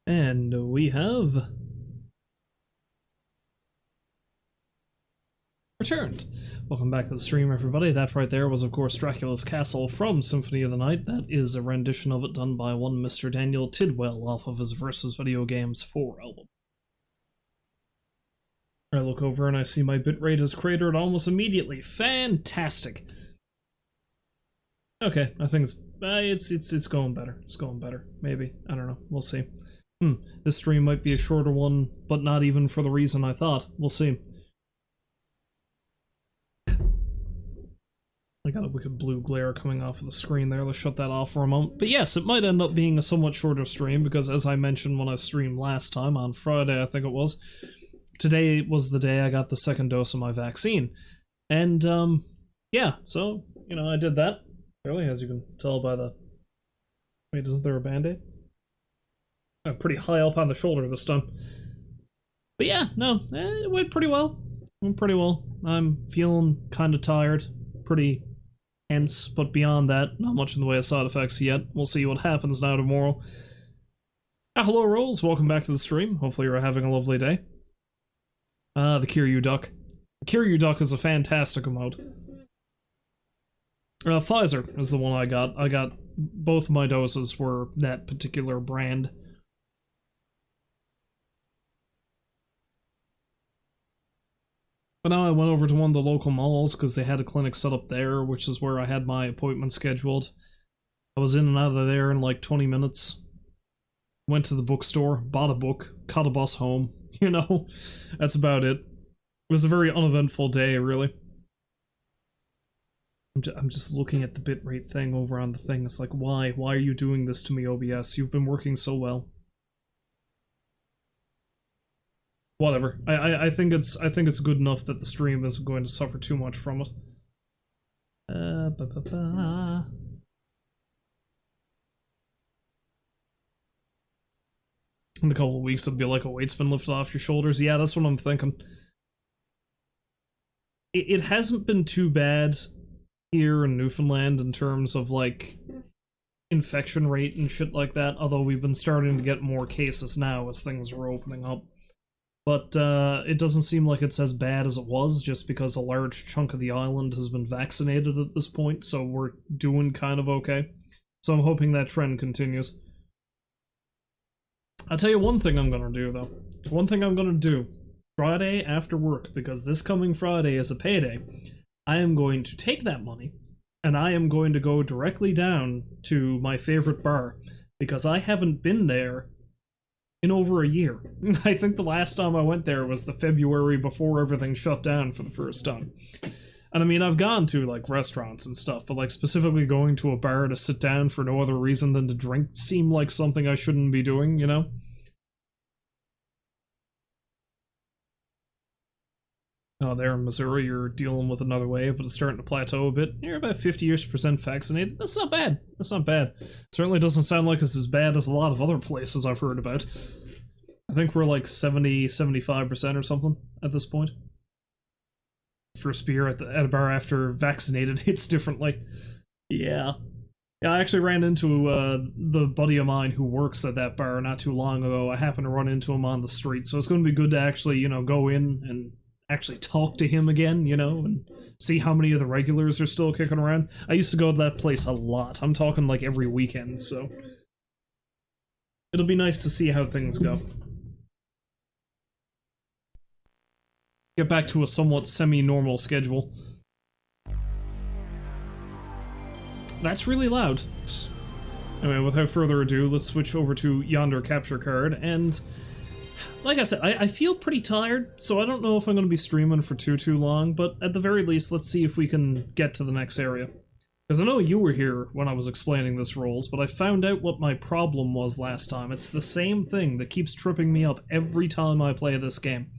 And we have returned. Welcome back to the stream, everybody. That right there was, of course, Dracula's Castle from Symphony of the Night. That is a rendition of it done by one Mr. Daniel Tidwell off of his Versus Video Games 4 album. I look over and I see my bitrate is cratered almost immediately. Fantastic. Okay, I think it's going better. It's going better. Maybe. I don't know. We'll see. This stream might be a shorter one, but not even for the reason I thought. We'll see. I got a wicked blue glare coming off of the screen there. Let's shut that off for a moment. But yes, it might end up being a somewhat shorter stream because, as I mentioned when I streamed last time, on Friday I think it was, today was the day I got the second dose of my vaccine. And, yeah, so, you know, I did that. Clearly, as you can tell by the... Wait, isn't there a band-aid? I'm pretty high up on the shoulder this time. But yeah, no, it went pretty well. Went pretty well. I'm feeling kind of tired. Pretty tense, but beyond that, not much in the way of side effects yet. We'll see what happens now tomorrow. Hello, Rolls. Welcome back to the stream. Hopefully you're having a lovely day. The Kiryu Duck. The Kiryu Duck is a fantastic emote. Pfizer is the one I got. Both my doses were that particular brand. But now I went over to one of the local malls because they had a clinic set up there, which is where I had my appointment scheduled. I was in and out of there in like 20 minutes. Went to the bookstore, bought a book, caught a bus home. You know, that's about it. It was a very uneventful day, really. I'm just looking at the bitrate thing over on the thing. It's like, why? Why are you doing this to me, OBS? You've been working so well. Whatever. I think it's good enough that the stream isn't going to suffer too much from it. In a couple of weeks it'll be like a weight's been lifted off your shoulders. Yeah, that's what I'm thinking. It hasn't been too bad here in Newfoundland in terms of like infection rate and shit like that, although we've been starting to get more cases now as things are opening up. But it doesn't seem like it's as bad as it was, just because a large chunk of the island has been vaccinated at this point, so we're doing kind of okay. So I'm hoping that trend continues. I'll tell you one thing I'm gonna do, though. One thing I'm gonna do. Friday after work, because this coming Friday is a payday, I am going to take that money, and I am going to go directly down to my favorite bar, because I haven't been there in over a year. I think the last time I went there was the February before everything shut down for the first time. And I mean, I've gone to, like, restaurants and stuff, but, like, specifically going to a bar to sit down for no other reason than to drink seemed like something I shouldn't be doing, you know? Oh, there in Missouri, you're dealing with another wave, but it's starting to plateau a bit. You're about 50-ish% vaccinated. That's not bad. That's not bad. Certainly doesn't sound like it's as bad as a lot of other places I've heard about. I think we're like 70-75% or something at this point. First beer at a bar after vaccinated hits differently. Yeah. Yeah, I actually ran into the buddy of mine who works at that bar not too long ago. I happened to run into him on the street, so it's going to be good to actually, you know, go in and actually talk to him again, you know, and see how many of the regulars are still kicking around. I used to go to that place a lot. I'm talking like every weekend, so it'll be nice to see how things go. Get back to a somewhat semi-normal schedule. That's really loud. Anyway, without further ado, let's switch over to Yonder Capture Card, and like I said, I feel pretty tired, so I don't know if I'm going to be streaming for too long, but at the very least, let's see if we can get to the next area. Because I know you were here when I was explaining this rules, but I found out what my problem was last time. It's the same thing that keeps tripping me up every time I play this game.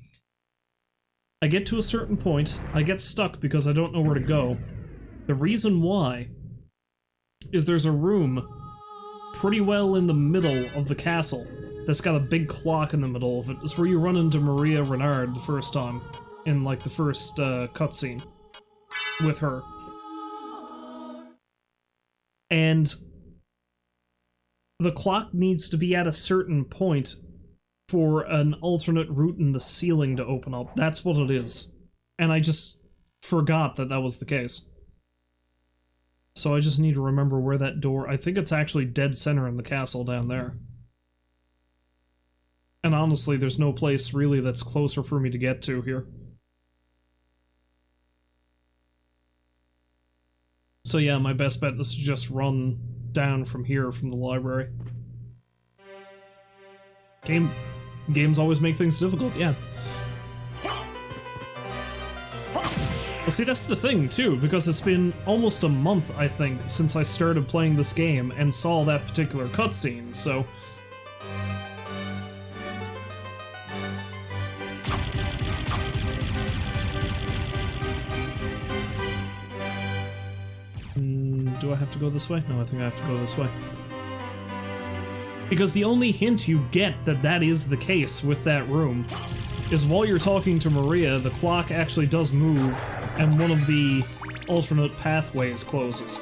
I get to a certain point, I get stuck because I don't know where to go. The reason why is there's a room pretty well in the middle of the castle that's got a big clock in the middle of it. It's where you run into Maria Renard the first time, in like the first cutscene with her. And the clock needs to be at a certain point for an alternate route in the ceiling to open up. That's what it is. And I just forgot that that was the case. So I just need to remember where that door... I think it's actually dead center in the castle down there. And honestly, there's no place really that's closer for me to get to here. So yeah, my best bet is to just run down from here, from the library. Games always make things difficult, yeah. Well, see, that's the thing, too, because it's been almost a month, I think, since I started playing this game and saw that particular cutscene, so... do I have to go this way? No, I think I have to go this way. Because the only hint you get that that is the case with that room is while you're talking to Maria, the clock actually does move, and one of the alternate pathways closes.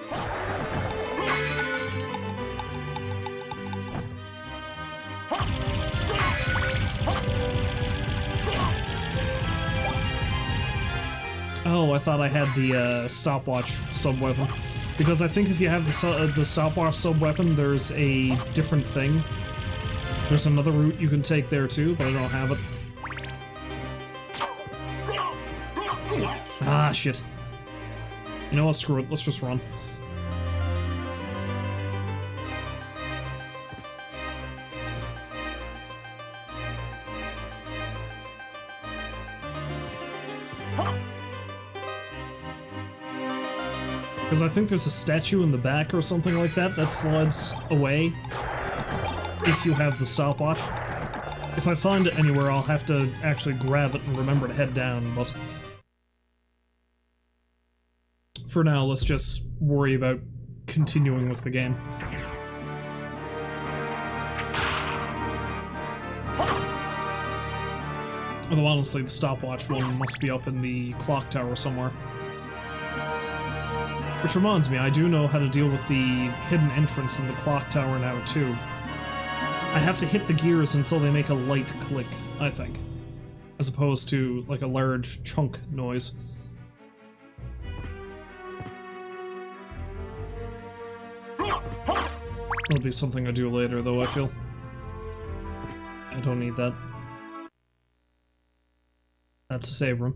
Oh, I thought I had the stopwatch sub-weapon. Because I think if you have the stopwatch sub-weapon, there's a different thing. There's another route you can take there too, but I don't have it. Ah, shit. You know what, screw it, let's just run. Because I think there's a statue in the back or something like that that slides away if you have the stopwatch. If I find it anywhere, I'll have to actually grab it and remember to head down, but... for now, let's just worry about continuing with the game. Although honestly, the stopwatch one must be up in the clock tower somewhere. Which reminds me, I do know how to deal with the hidden entrance in the clock tower now, too. I have to hit the gears until they make a light click, I think. As opposed to, like, a large chunk noise. It'll be something I do later, though, I feel. I don't need that. That's a save room.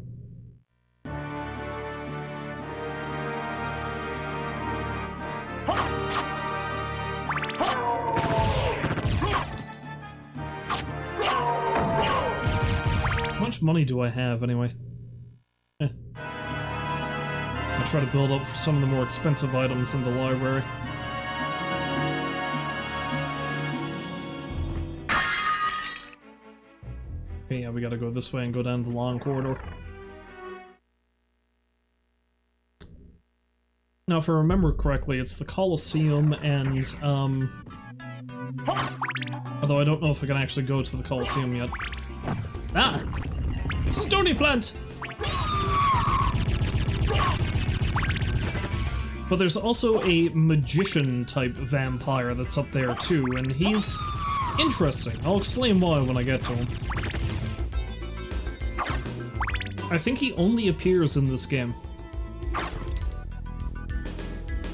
How much money do I have, anyway? I'll try to build up for some of the more expensive items in the library. Okay, yeah, we gotta go this way and go down the long corridor. Now, if I remember correctly, it's the Colosseum and, although I don't know if I can actually go to the Colosseum yet. Ah! Stony plant! But there's also a magician-type vampire that's up there, too, and he's interesting. I'll explain why when I get to him. I think he only appears in this game.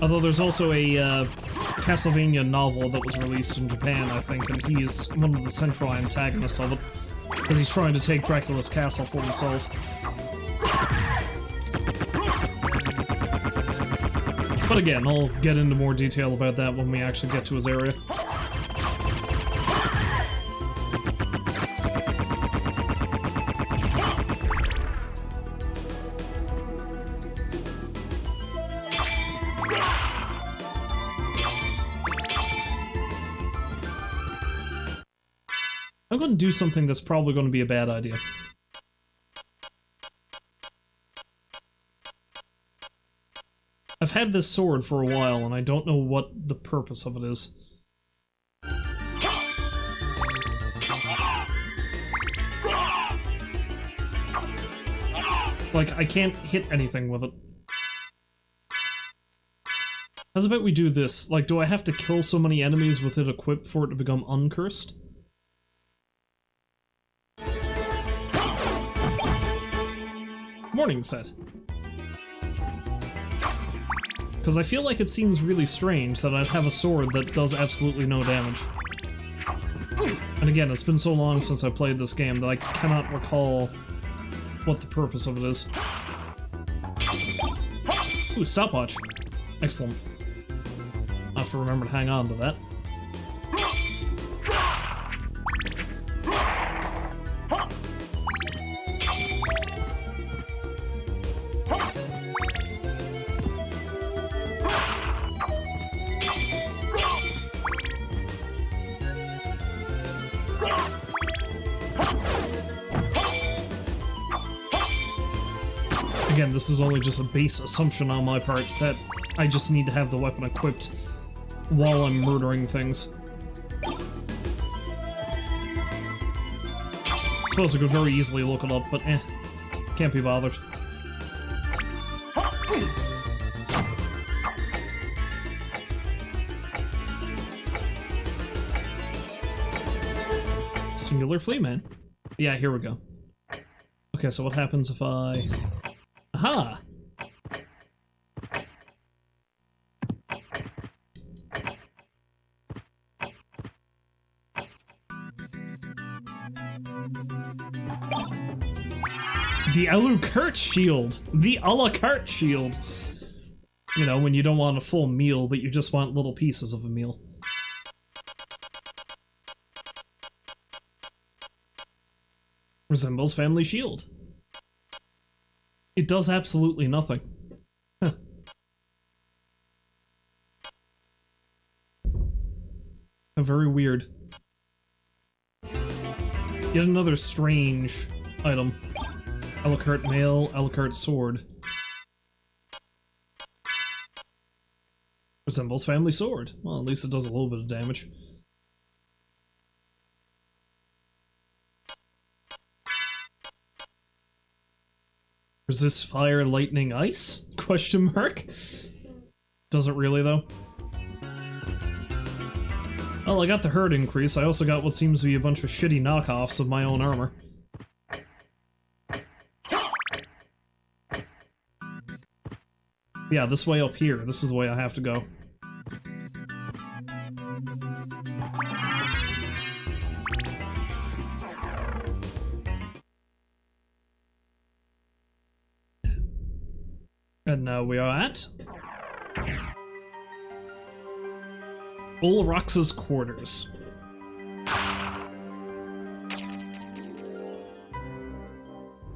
Although there's also a Castlevania novel that was released in Japan, I think, and he's one of the central antagonists of it. Because he's trying to take Dracula's castle for himself. But again, I'll get into more detail about that when we actually get to his area. I'm going to do something that's probably going to be a bad idea. I've had this sword for a while, and I don't know what the purpose of it is. Like, I can't hit anything with it. How's about we do this? Like, do I have to kill so many enemies with it equipped for it to become uncursed? Morning set. Because I feel like it seems really strange that I'd have a sword that does absolutely no damage. And again, it's been so long since I played this game that I cannot recall what the purpose of it is. Ooh, stopwatch. Excellent. I'll have to remember to hang on to that. Again, this is only just a base assumption on my part that I just need to have the weapon equipped while I'm murdering things. I suppose I could very easily look it up, but can't be bothered. Singular flea man. Yeah, here we go. Okay, so what happens if I... Aha! The Alucard shield! The Alucard shield! You know, when you don't want a full meal, but you just want little pieces of a meal. Resembles family shield. It does absolutely nothing. Huh. Very weird. Yet another strange item. Alucard mail, Alucard sword. Resembles family sword. Well, at least it does a little bit of damage. Resist fire, lightning, ice? Question mark? Doesn't really, though. Well, I got the hurt increase. I also got what seems to be a bunch of shitty knockoffs of my own armor. Yeah, this way up here. This is the way I have to go. And now we are at Olrox's quarters.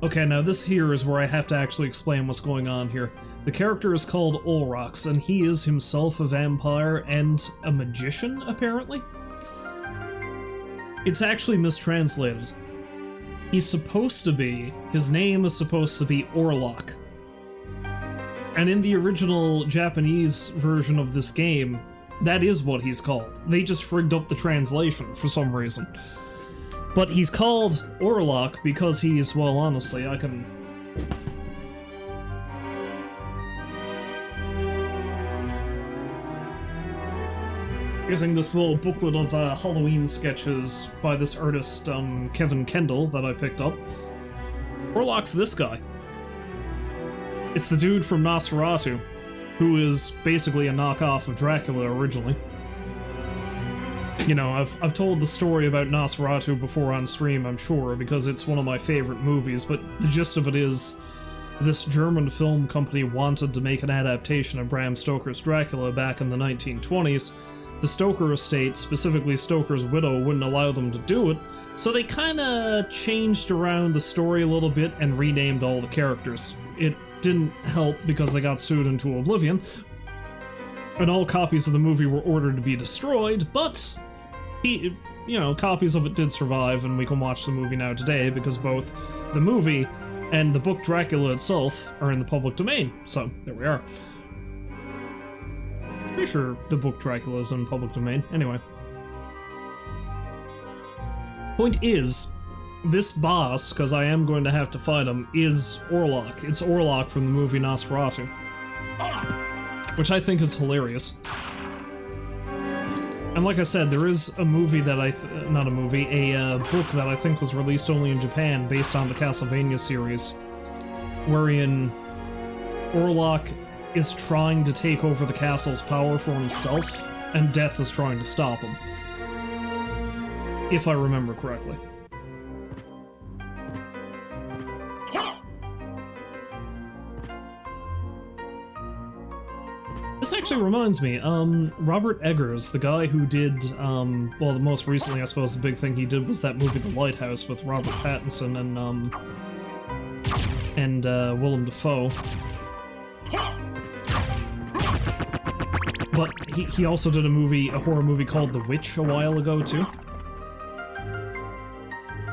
Okay, now this here is where I have to actually explain what's going on here. The character is called Olrox, and he is himself a vampire and a magician, apparently? It's actually mistranslated. He's supposed to be, his name is supposed to be Orlok. And in the original Japanese version of this game, that is what he's called. They just frigged up the translation for some reason. But he's called Orlok because he's, well, honestly, I can... Using this little booklet of Halloween sketches by this artist, Kevin Kendall, that I picked up. Orlok's this guy. It's the dude from Nosferatu, who is basically a knockoff of Dracula originally. You know, I've told the story about Nosferatu before on stream, I'm sure, because it's one of my favorite movies, but the gist of it is, this German film company wanted to make an adaptation of Bram Stoker's Dracula back in the 1920s. The Stoker estate, specifically Stoker's widow, wouldn't allow them to do it, so they kinda changed around the story a little bit and renamed all the characters. It didn't help because they got sued into oblivion, and all copies of the movie were ordered to be destroyed, but, you know, copies of it did survive, and we can watch the movie now today because both the movie and the book Dracula itself are in the public domain, so there we are. Pretty sure the book Dracula is in public domain. Anyway. Point is, this boss, because I am going to have to fight him, is Orlok. It's Orlok from the movie Nosferatu. which I think is hilarious. And like I said, there is a movie that not a movie, a book that I think was released only in Japan based on the Castlevania series, wherein Orlok is trying to take over the castle's power for himself, and Death is trying to stop him. If I remember correctly. This actually reminds me, Robert Eggers, the guy who did, well, the most recently, I suppose, the big thing he did was that movie The Lighthouse with Robert Pattinson and Willem Dafoe. But he also did a horror movie called The Witch a while ago, too.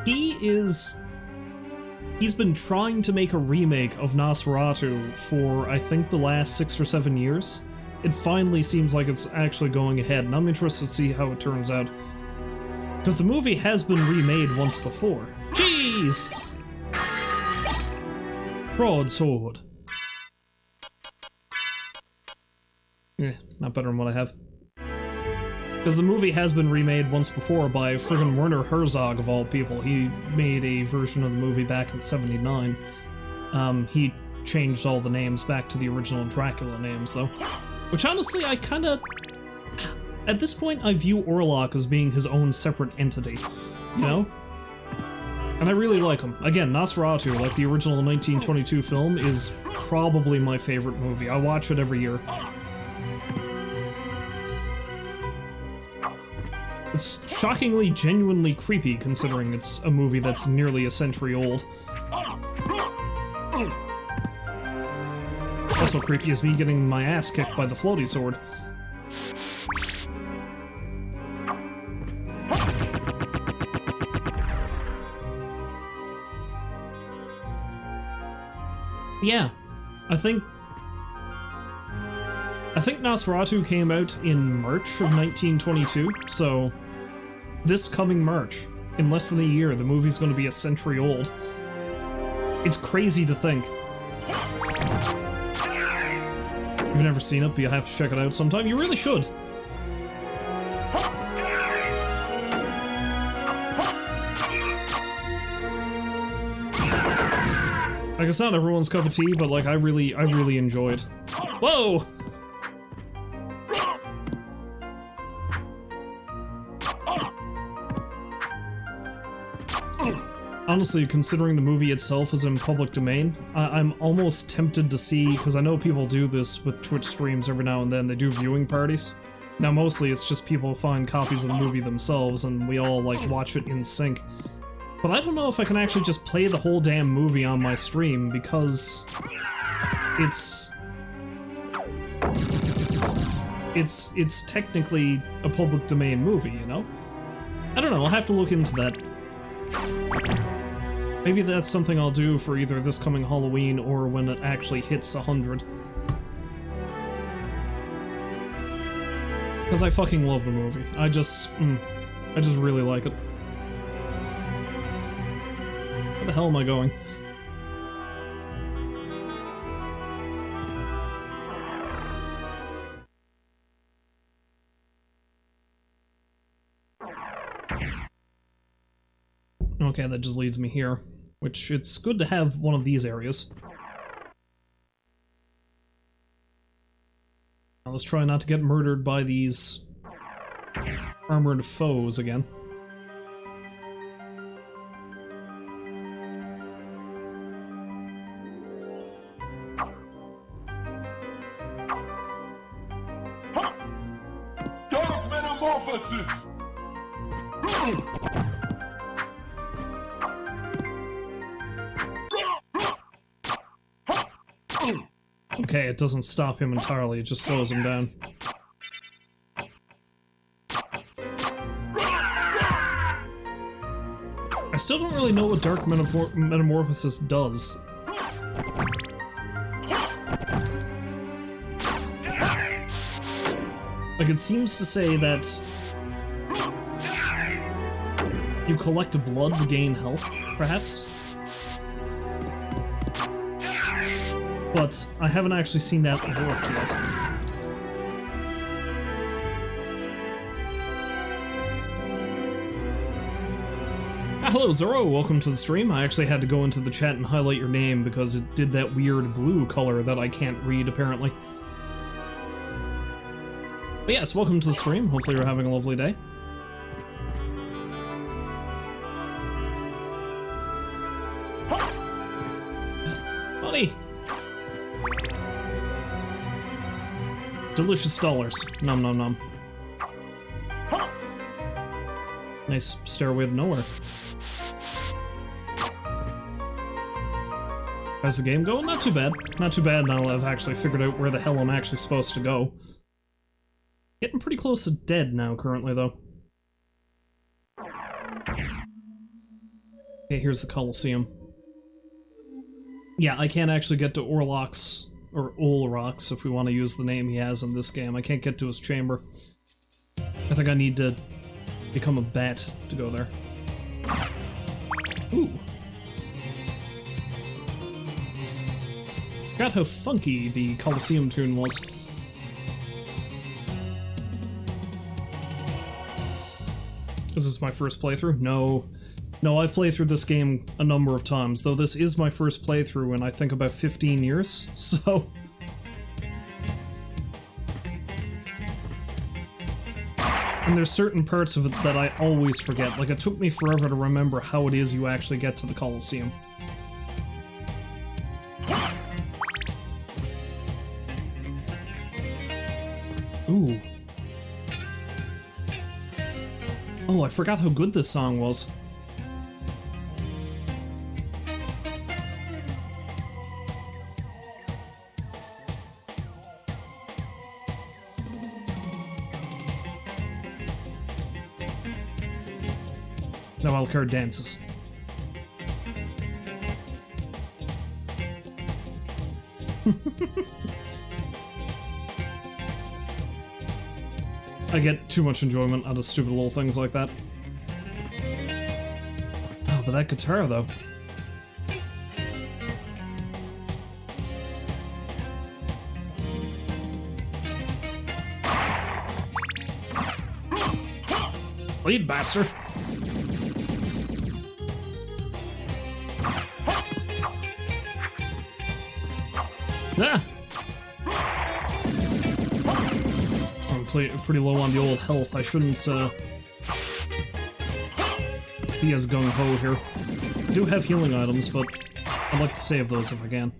He's been trying to make a remake of Nosferatu for, I think, the last 6 or 7 years. It finally seems like it's actually going ahead, and I'm interested to see how it turns out. Because the movie has been remade once before. Jeez! Broadsword. Not better than what I have. Because the movie has been remade once before by friggin' Werner Herzog, of all people. He made a version of the movie back in '79. He changed all the names back to the original Dracula names, though. Which, honestly, I kinda... At this point, I view Orlok as being his own separate entity, you know? And I really like him. Again, Nosferatu, like the original 1922 film, is probably my favorite movie. I watch it every year. It's shockingly, genuinely creepy, considering it's a movie that's nearly a century old. Also creepy is me getting my ass kicked by the floaty sword. Yeah, I think Nosferatu came out in March of 1922, so this coming March, in less than a year, the movie's going to be a century old. It's crazy to think. If you've never seen it, but you have to check it out sometime, you really should. Like, it's not everyone's cup of tea, but like, I really enjoyed. Whoa! Honestly, considering the movie itself is in public domain, I'm almost tempted to see, because I know people do this with Twitch streams every now and then, they do viewing parties. Now mostly it's just people find copies of the movie themselves and we all like watch it in sync. But I don't know if I can actually just play the whole damn movie on my stream, because it's technically a public domain movie, you know? I don't know, I'll have to look into that. Maybe that's something I'll do for either this coming Halloween or when it actually hits 100. Because I fucking love the movie. I just really like it. Where the hell am I going? Okay, that just leads me here. Which, it's good to have one of these areas. Now let's try not to get murdered by these armored foes again. Dark metamorphosis! Okay, it doesn't stop him entirely, it just slows him down. I still don't really know what Dark Metamorphosis does. Like, it seems to say that you collect blood to gain health, perhaps? But I haven't actually seen that work yet. Hello Zoro, welcome to the stream. I actually had to go into the chat and highlight your name because it did that weird blue color that I can't read apparently. But yes, welcome to the stream. Hopefully you're having a lovely day. Buddy! Delicious dollars. Nom nom nom. Nice stairway to nowhere. How's the game going? Not too bad. Not too bad now that I've actually figured out where the hell I'm actually supposed to go. Getting pretty close to dead now currently, though. Okay, here's the Colosseum. Yeah, I can't actually get to Orlok's, or Olrock's, if we want to use the name he has in this game. I can't get to his chamber. I think I need to become a bat to go there. Ooh. Forgot how funky the Colosseum tune was. Is this my first playthrough? No. No, I've played through this game a number of times, though this is my first playthrough in I think about 15 years, so... And there's certain parts of it that I always forget, like it took me forever to remember how it is you actually get to the Colosseum. Ooh. Oh, I forgot how good this song was. Now Alucard dances. I get too much enjoyment out of stupid little things like that. Oh, but that guitar, though. Lead, bastard! Ah! Pretty low on the old health. I shouldn't be as gung-ho here. I do have healing items, but I'd like to save those if I can.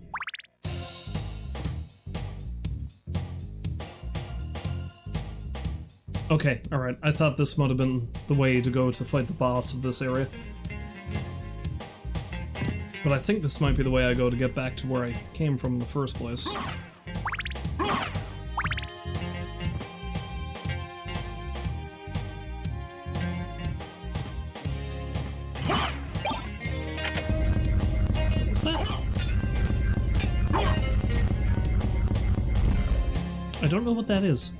Okay, alright. I thought this might have been the way to go to fight the boss of this area. But I think this might be the way I go to get back to where I came from in the first place. I don't know what that is.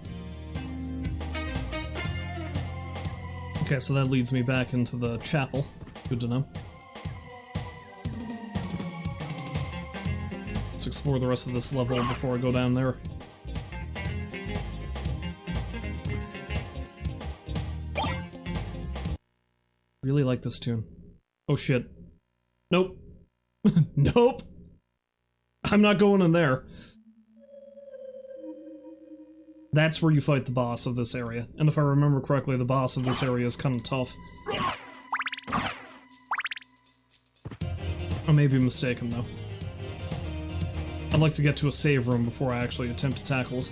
Okay, so that leads me back into the chapel. Good to know. Let's explore the rest of this level before I go down there. Really like this tune. Oh shit. Nope. Nope! I'm not going in there. That's where you fight the boss of this area. And if I remember correctly, the boss of this area is kind of tough. I may be mistaken, though. I'd like to get to a save room before I actually attempt to tackle it.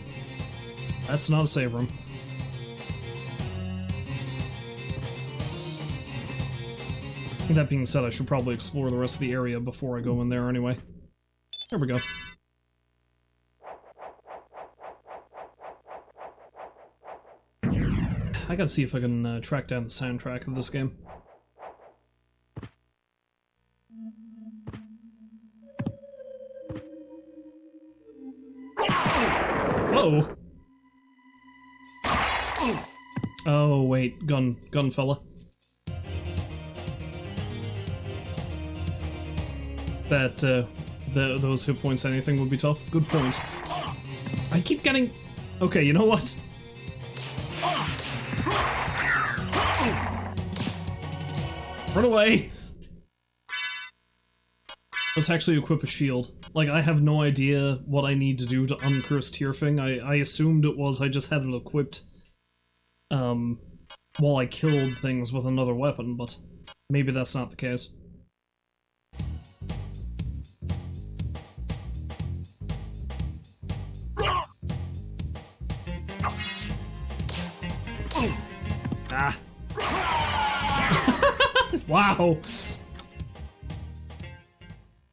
That's not a save room. That being said, I should probably explore the rest of the area before I go in there anyway. There we go. I gotta see if I can track down the soundtrack of this game. Whoa! Oh, wait, gun fella. That, those hit points, anything would be tough. Good point. I keep getting... Okay, you know what? Run away! Let's actually equip a shield. Like, I have no idea what I need to do to uncurse Tearfing. I assumed it was I just had it equipped, while I killed things with another weapon, but maybe that's not the case. Ah. Wow!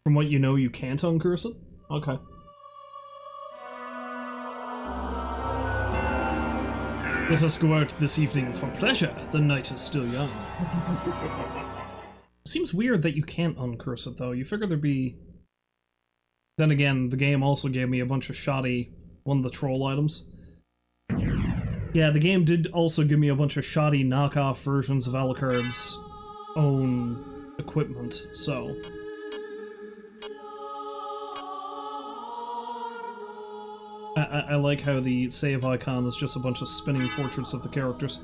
From what you know, you can't uncurse it? Okay. Let us go out this evening for pleasure. The night is still young. Seems weird that you can't uncurse it, though. You figure there'd be... Then again, the game also gave me a bunch of shoddy... one of the troll items. Yeah, the game did also give me a bunch of shoddy knockoff versions of Alucard's own equipment, so... I like how the save icon is just a bunch of spinning portraits of the characters.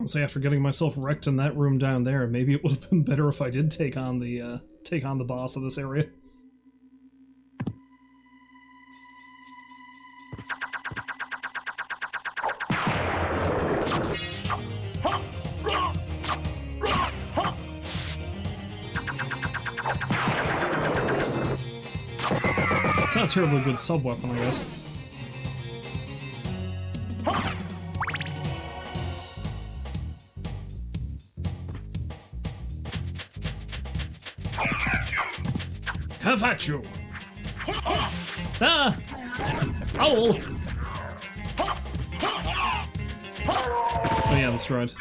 So after getting myself wrecked in that room down there, maybe it would have been better if I did take on the boss of this area. It's not a terribly good sub-weapon, I guess. Have at you! Ah! Owl! Oh yeah, that's right.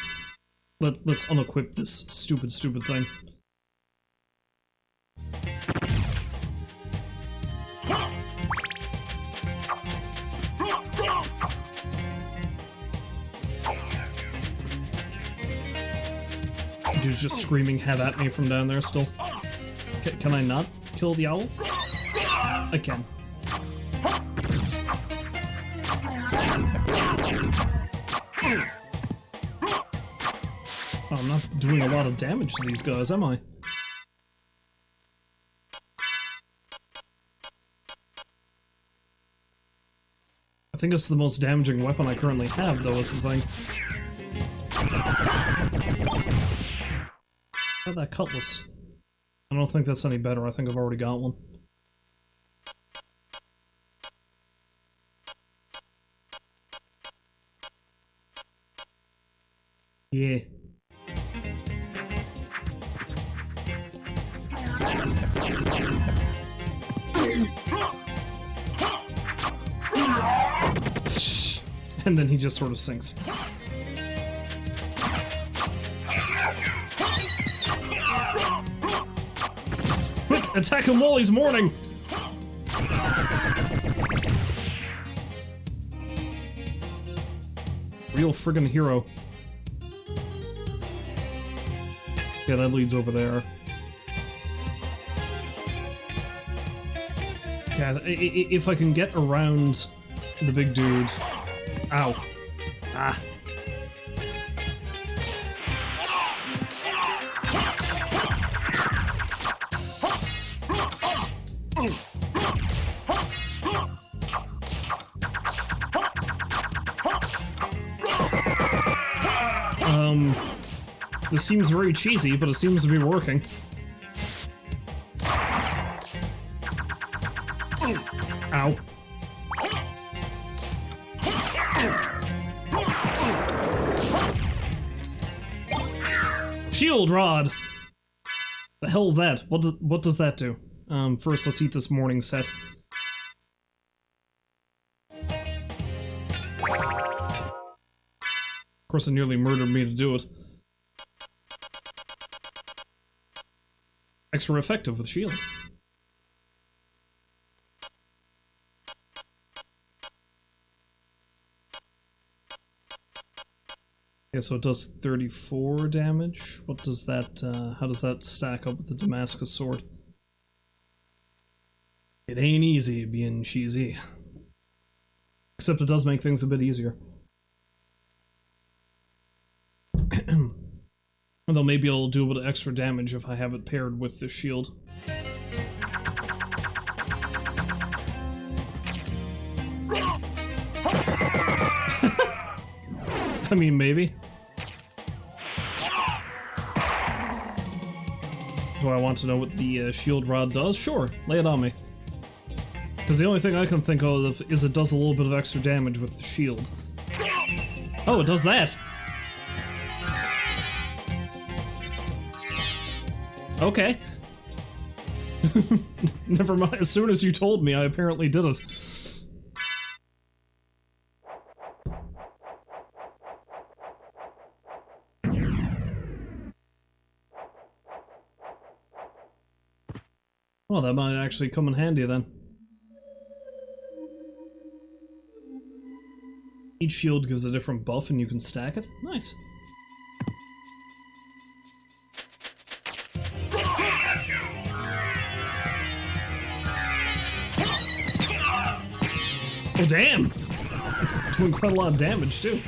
Let's unequip this stupid thing. Dude's just screaming "have at me" from down there still. Can I not kill the owl? I can. Oh, I'm not doing a lot of damage to these guys, am I? I think it's the most damaging weapon I currently have, though, is the thing. Oh, that cutlass. I don't think that's any better. I think I've already got one. Yeah. And then he just sort of sinks. Quick, attack him while he's mourning! Real friggin' hero. Yeah, that leads over there. Yeah, if I can get around the big dude... Ow. Ah. This seems very cheesy, but it seems to be working. Ow. Shield rod! The hell's that? What does that do? First let's eat this morning set. Of course it nearly murdered me to do it. Extra effective with shield. Yeah, so it does 34 damage. What does that, how does that stack up with the Damascus sword? It ain't easy being cheesy. Except it does make things a bit easier. Although maybe it'll do a bit of extra damage if I have it paired with the shield. I mean, maybe. Do I want to know what the shield rod does? Sure, lay it on me. Because the only thing I can think of is it does a little bit of extra damage with the shield. Oh, it does that! Okay. Never mind, as soon as you told me, I apparently did it. Well, that might actually come in handy then. Each shield gives a different buff and you can stack it? Nice. Oh damn! Doing quite a lot of damage too.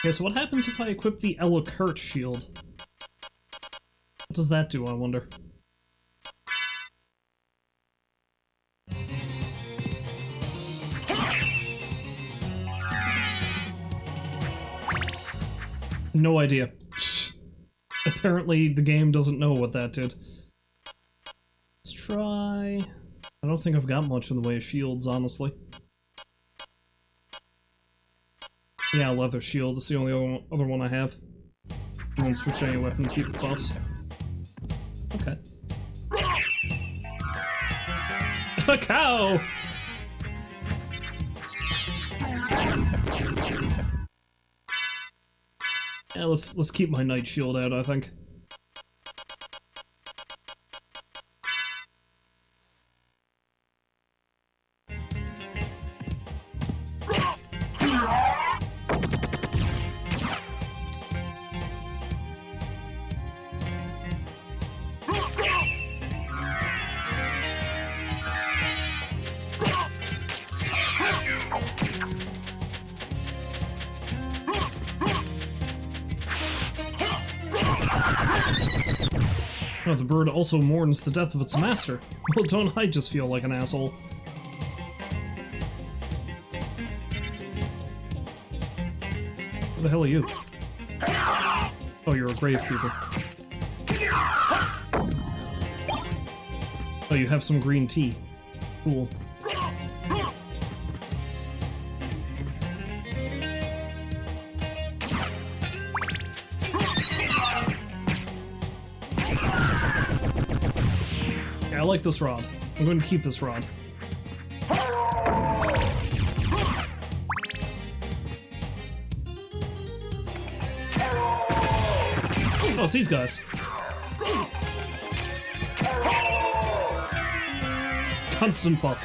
Okay, so what happens if I equip the Alucard shield? What does that do, I wonder? No idea. Apparently the game doesn't know what that did. Let's try... I don't think I've got much in the way of shields, honestly. Yeah, leather shield, that's the only other one I have. And then switch any weapon to keep the buffs. Okay. A cow! Yeah, let's keep my knight shield out, I think. Oh, the bird also mourns the death of its master. Well, don't I just feel like an asshole? Who the hell are you? Oh, you're a gravekeeper. Oh, you have some green tea. Cool. I like this rod. I'm going to keep this rod. Oh, it's these guys. Constant buff.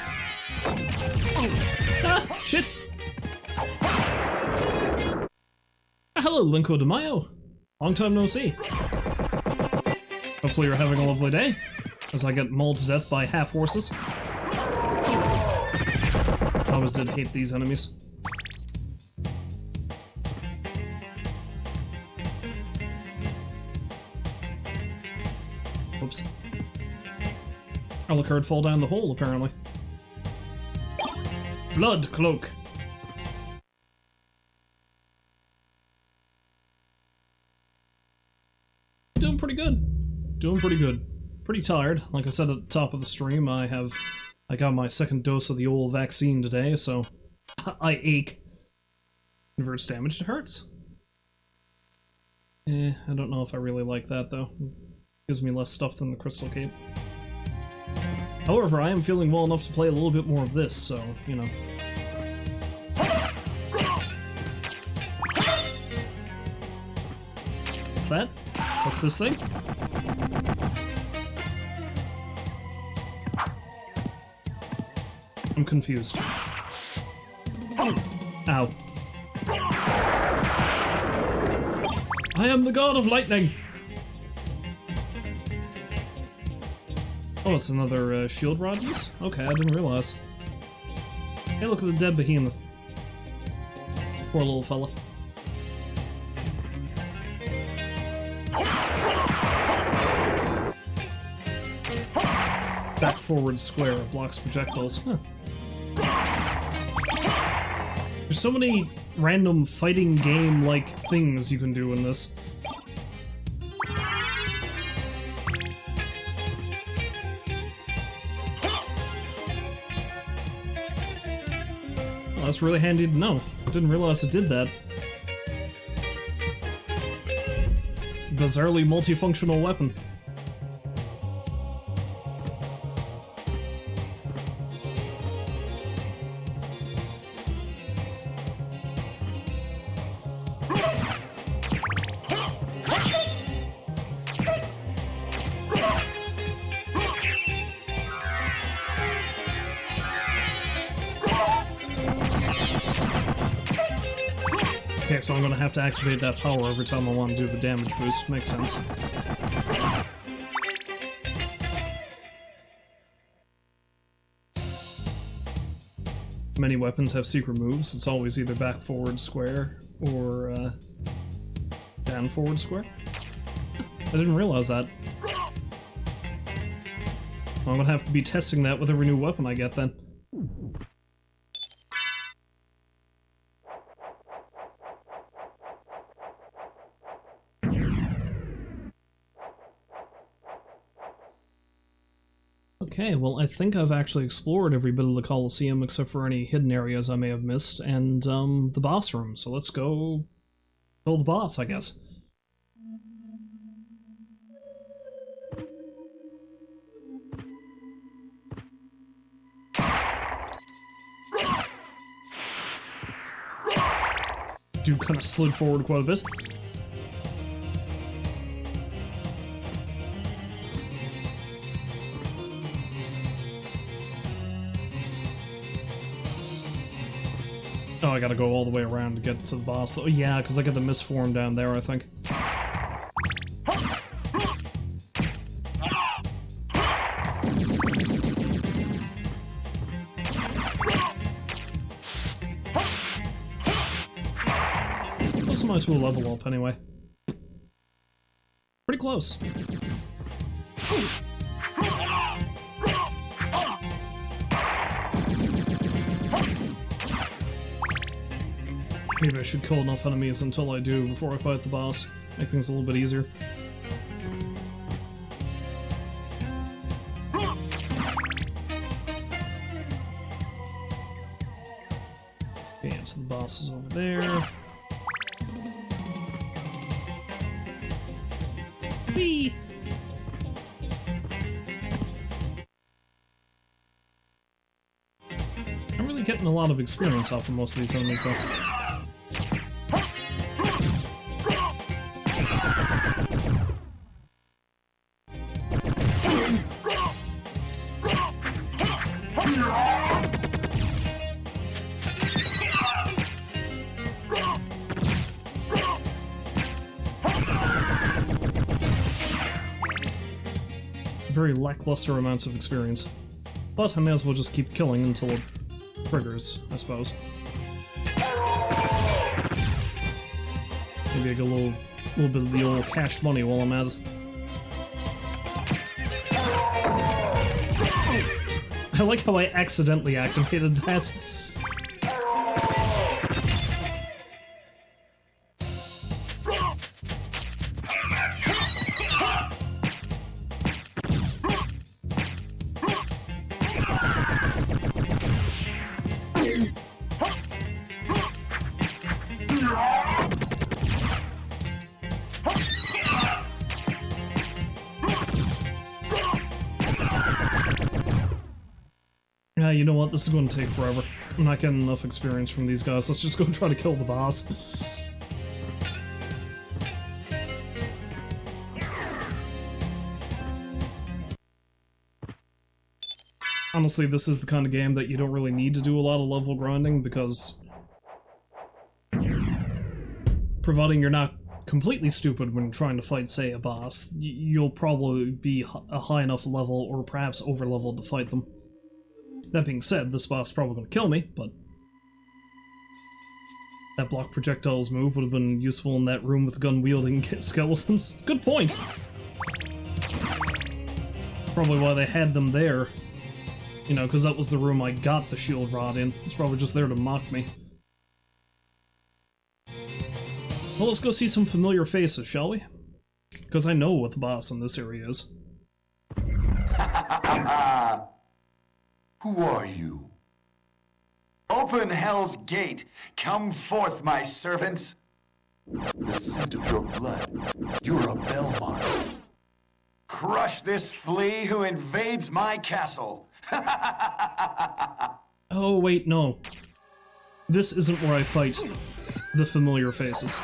Ah, shit! Ah, hello, Linko de Mayo. Long time no see. Hopefully you're having a lovely day. As I get mauled to death by half-horses. I always did hate these enemies. Oops. Alucard fall down the hole, apparently. Blood cloak. Doing pretty good. Doing pretty good. Pretty tired. Like I said at the top of the stream, I got my second dose of the old vaccine today, so I ache. Converts damage to hurts. I don't know if I really like that though. Gives me less stuff than the crystal cape. However, I am feeling well enough to play a little bit more of this, so, you know. What's that? What's this thing? I'm confused. Ow. I am the god of lightning! Oh, it's another shield rod use? Okay, I didn't realize. Hey, look at the dead behemoth. Poor little fella. Back forward square blocks projectiles. Huh. There's so many random fighting game-like things you can do in this. Oh, that's really handy to know. Didn't realize it did that. Bizarrely multifunctional weapon. Okay, so I'm gonna have to activate that power every time I want to do the damage boost. Makes sense. Many weapons have secret moves. It's always either back forward square or down forward square. I didn't realize that. I'm gonna have to be testing that with every new weapon I get then. Okay, well, I think I've actually explored every bit of the Colosseum except for any hidden areas I may have missed, and, the boss room, so let's go kill the boss, I guess. Dude kind of slid forward quite a bit. Oh, I gotta go all the way around to get to the boss. Oh, yeah, because I got the misform down there, I think. Close am I to a level up, anyway? Pretty close. Maybe I should kill enough enemies until I do before I fight the boss. Make things a little bit easier. Okay, so the boss is over there. Whee! I'm really getting a lot of experience off of most of these enemies, though. Very lackluster amounts of experience. But I may as well just keep killing until it triggers, I suppose. Maybe I get a little bit of the old cash money while I'm at it. I like how I accidentally activated that. You know what? This is going to take forever. I'm not getting enough experience from these guys. Let's just go try to kill the boss. Honestly, this is the kind of game that you don't really need to do a lot of level grinding, because providing you're not completely stupid when trying to fight, say, a boss. You'll probably be a high enough level, or perhaps over-leveled to fight them. That being said, this boss is probably going to kill me, but that block projectiles move would have been useful in that room with gun-wielding skeletons. Good point! Probably why they had them there. You know, because that was the room I got the shield rod in. It's probably just there to mock me. Well, let's go see some familiar faces, shall we? Because I know what the boss in this area is. Who are you? Open hell's gate! Come forth, my servants! The scent of your blood. You're a Belmont. Crush this flea who invades my castle! Oh, wait, no. This isn't where I fight the familiar faces.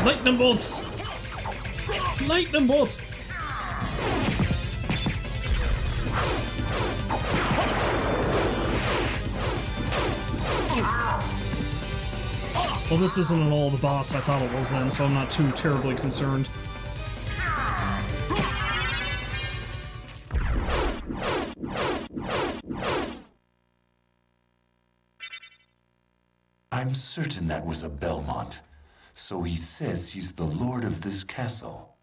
Lightning bolts! Lightning bolts! Well, this isn't at all the boss I thought it was then, so I'm not too terribly concerned. I'm certain that was a Belmont. So he says he's the lord of this castle.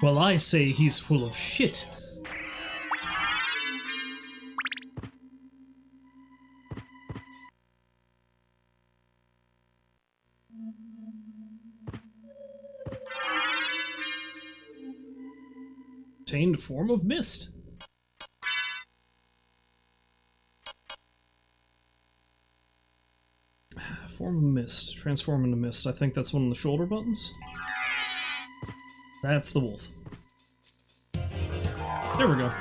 Well, I say he's full of shit. Obtained form of mist. Form of mist. Transform into mist. I think that's one of the shoulder buttons. That's the wolf. There we go.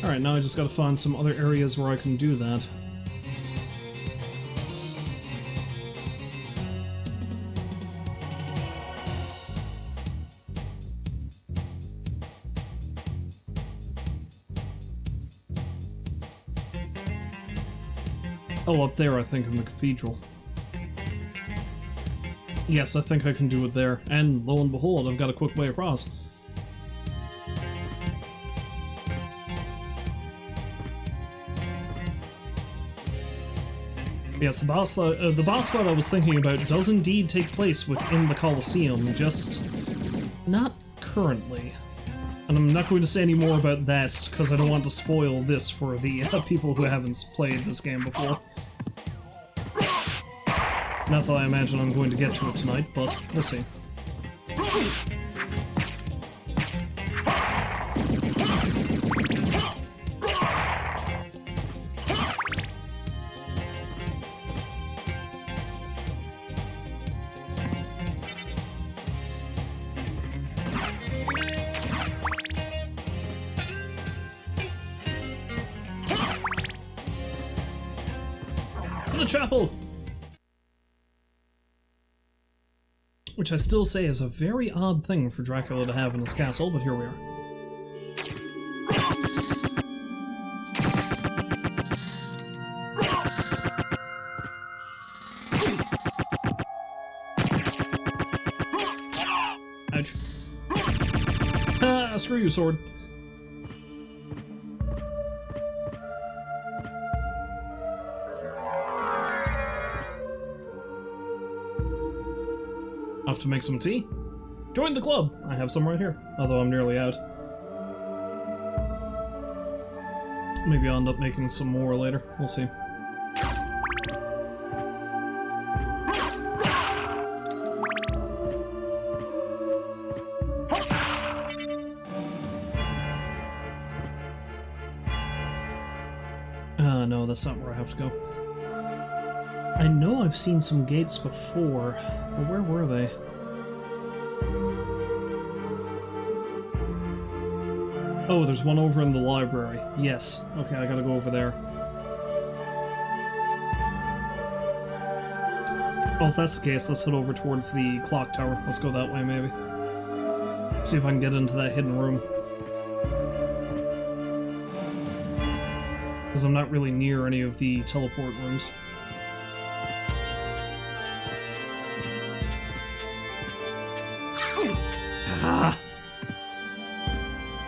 Alright, now I just gotta find some other areas where I can do that. Oh, up there, I think, in the cathedral. Yes, I think I can do it there. And lo and behold, I've got a quick way across. Yes, the boss fight I was thinking about does indeed take place within the Colosseum, just not currently. And I'm not going to say any more about that, because I don't want to spoil this for the people who haven't played this game before. Not that I imagine I'm going to get to it tonight, but we'll see. To the chapel! Which I still say is a very odd thing for Dracula to have in his castle, but here we are. Ouch. Ah, screw you, sword. Off to make some tea? Join the club! I have some right here, although I'm nearly out. Maybe I'll end up making some more later. We'll see. No, that's not where I have to go. I know I've seen some gates before, but where were they? Oh, there's one over in the library. Yes. Okay, I gotta go over there. Well, if that's the case, let's head over towards the clock tower. Let's go that way, maybe. See if I can get into that hidden room. Because I'm not really near any of the teleport rooms. Ah!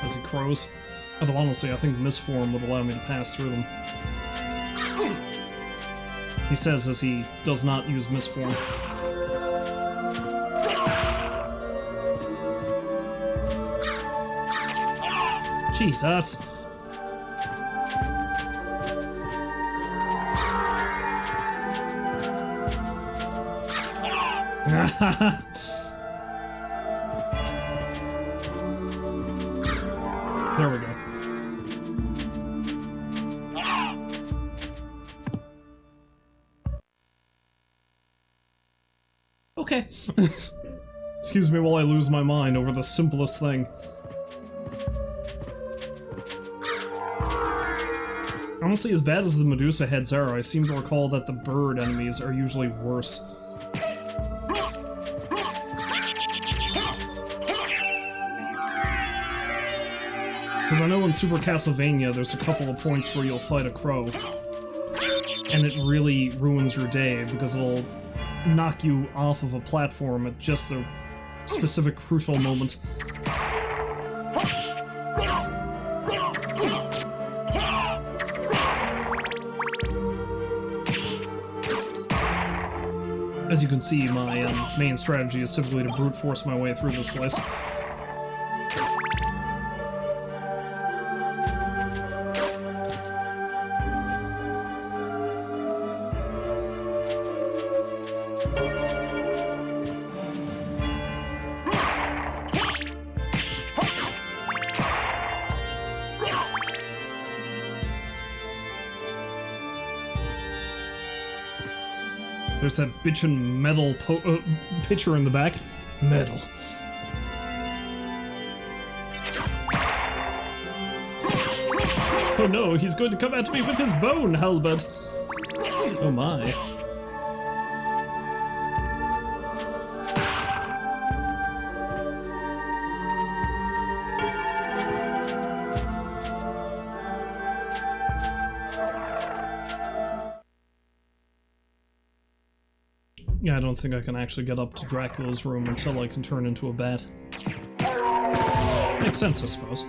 As he crows. Although honestly, I think Misform would allow me to pass through them. He says as he does not use Misform. Jesus! There we go. Okay. Excuse me while I lose my mind over the simplest thing. Honestly, as bad as the Medusa heads are, I seem to recall that the bird enemies are usually worse. Because I know in Super Castlevania there's a couple of points where you'll fight a crow, and it really ruins your day because it'll knock you off of a platform at just the specific crucial moment. As you can see, my main strategy is typically to brute force my way through this place. There's that bitchin' metal picture in the back. Metal. Oh no, he's going to come at me with his bone halberd. Oh my. Yeah, I don't think I can actually get up to Dracula's room until I can turn into a bat. Makes sense, I suppose.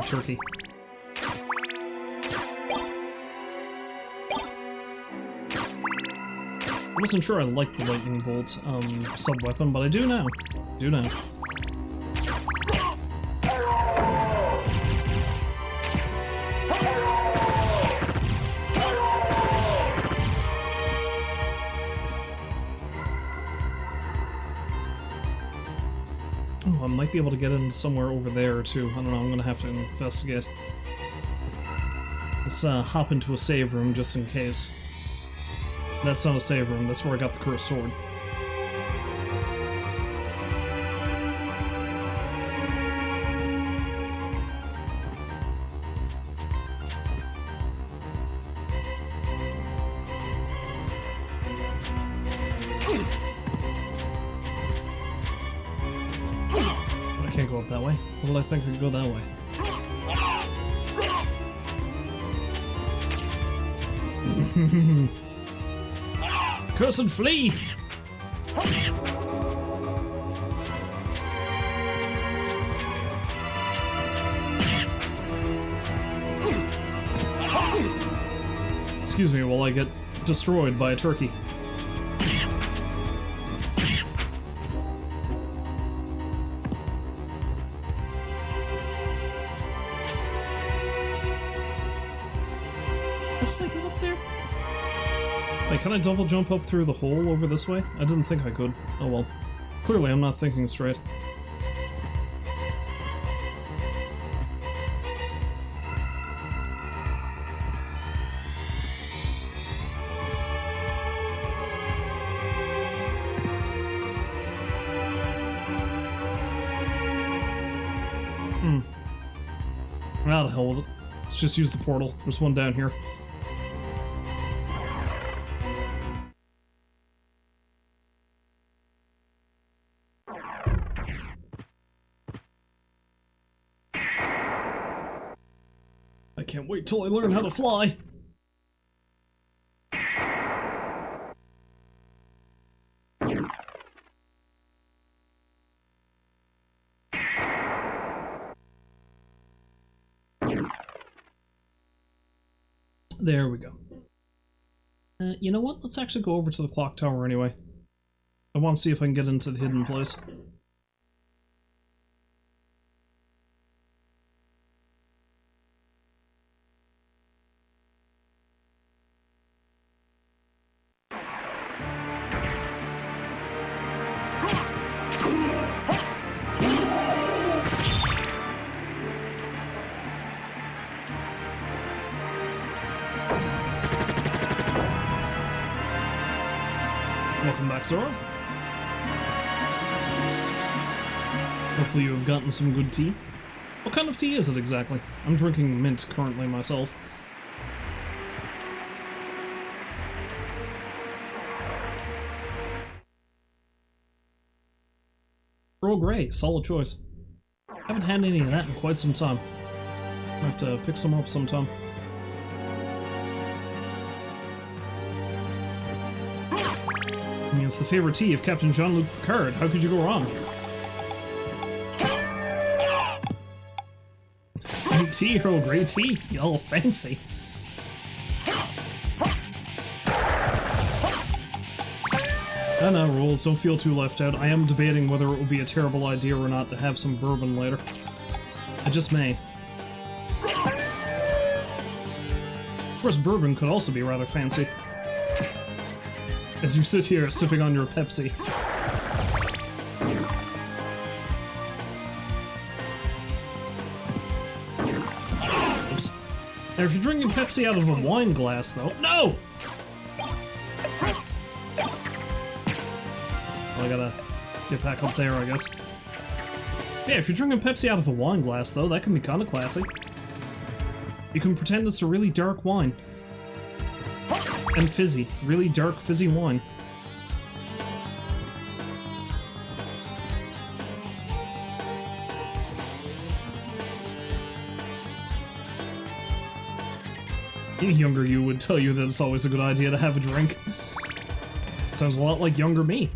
Turkey. I wasn't sure I liked the lightning bolt sub-weapon, but I do now. Oh, I might be able to get in somewhere over there, too. I don't know, I'm gonna have to investigate. Let's hop into a save room, just in case. That's not a save room, that's where I got the cursed sword. I can't go up that way. What did I think I could go that way? Cursed flea! Excuse me while I get destroyed by a turkey. Can I double jump up through the hole over this way? I didn't think I could. Oh well. Clearly I'm not thinking straight. Out of hell with it. Let's just use the portal. There's one down here. I can't wait till I learn how to fly. There we go. You know what? Let's actually go over to the clock tower anyway. I want to see if I can get into the hidden place. Welcome back, Zora. Hopefully you have gotten some good tea. What kind of tea is it exactly? I'm drinking mint currently myself. Earl Grey, solid choice. Haven't had any of that in quite some time. I'll have to pick some up sometime. It's the favorite tea of Captain Jean-Luc Picard. How could you go wrong? Grey tea, Earl Grey tea. Y'all fancy. I know, rules. Don't feel too left out. I am debating whether it would be a terrible idea or not to have some bourbon later. I just may. Of course, bourbon could also be rather fancy. As you sit here sipping on your Pepsi. Oops. Now, if you're drinking Pepsi out of a wine glass, though— No! Well, I gotta get back up there, I guess. Yeah, if you're drinking Pepsi out of a wine glass, though, that can be kinda classy. You can pretend it's a really dark wine. And fizzy. Really dark, fizzy wine. Younger you would tell you that it's always a good idea to have a drink. Sounds a lot like younger me.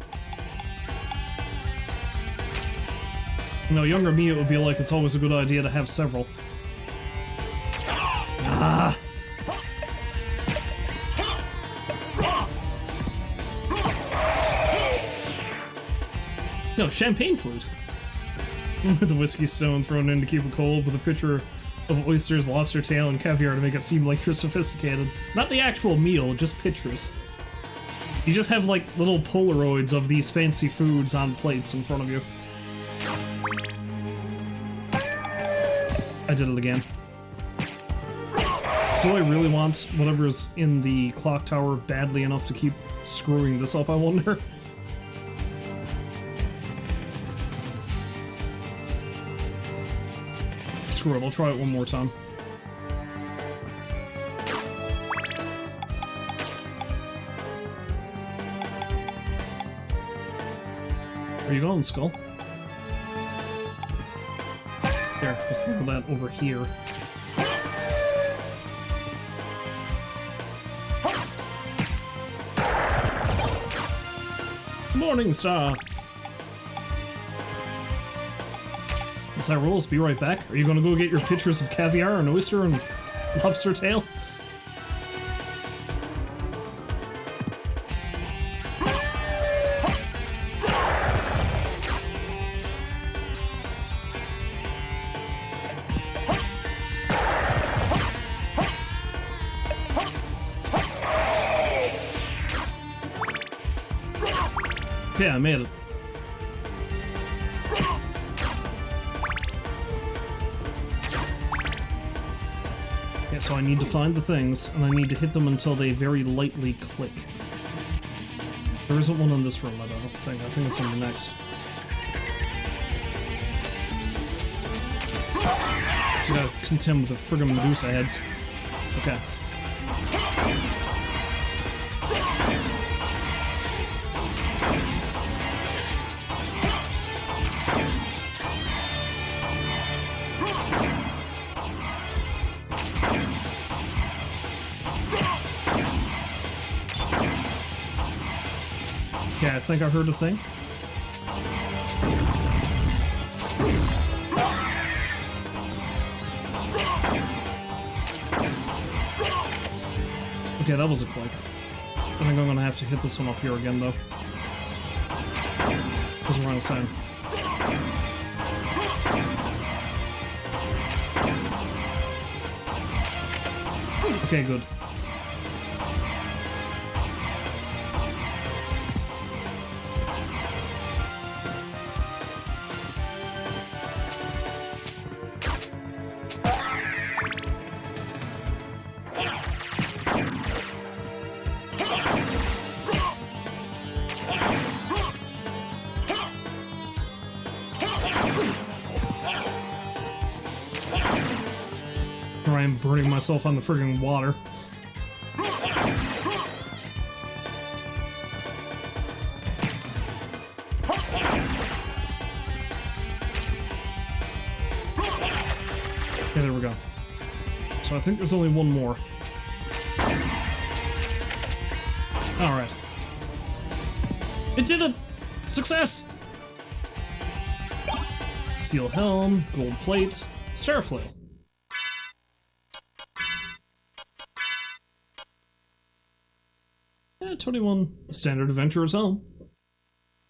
No, younger me it would be like it's always a good idea to have several. Ah! No, champagne flute. With the whiskey stone thrown in to keep it cold, with a picture of oysters, lobster tail, and caviar to make it seem like you're sophisticated. Not the actual meal, just pictures. You just have like little Polaroids of these fancy foods on plates in front of you. I did it again. Do I really want whatever's in the clock tower badly enough to keep screwing this up, I wonder? Screw it, I'll try it one more time. Where you going, Skull? There, let's throw that over here. Morning Star! Is that rules? Be right back. Are you gonna go get your pictures of caviar and oyster and lobster tail? Yeah, I made it. Okay, so I need to find the things, and I need to hit them until they very lightly click. There isn't one in this room, I don't think. I think it's in the next. Just gotta contend with the friggin' Medusa heads. Okay. Okay, I think I heard a thing. Okay, that was a click. I think I'm gonna have to hit this one up here again, though. That was the wrong sound. Okay, good. I'm burning myself on the friggin' water. Okay, there we go. So I think there's only one more. Alright. It did it! Success! Steel helm, gold plate, star flail. Yeah, 21 standard adventurer's helm.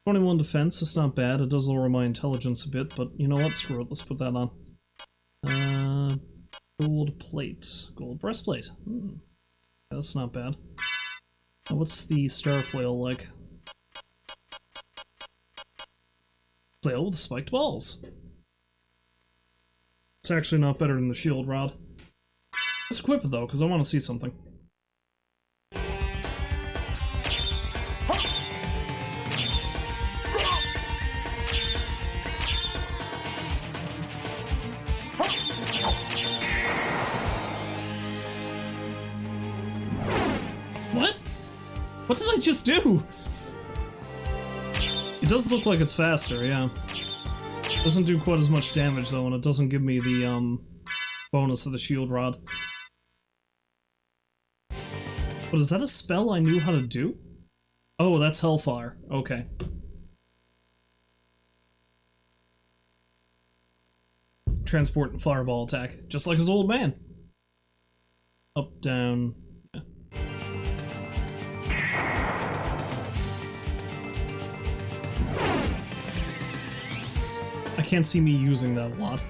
21 defense, it's not bad. It does lower my intelligence a bit, but you know what? Screw it, let's put that on. Gold plate. Gold breastplate. Yeah, that's not bad. Now, what's the star flail like? Flail with spiked balls. It's actually not better than the shield rod. Let's equip it though, because I want to see something. What? What did I just do? It does look like it's faster, yeah. Doesn't do quite as much damage though, and it doesn't give me the bonus of the shield rod. But is that a spell I knew how to do? Oh, that's Hellfire. Okay. Transport and fireball attack, just like his old man. Up, down. Yeah. I can't see me using that a lot.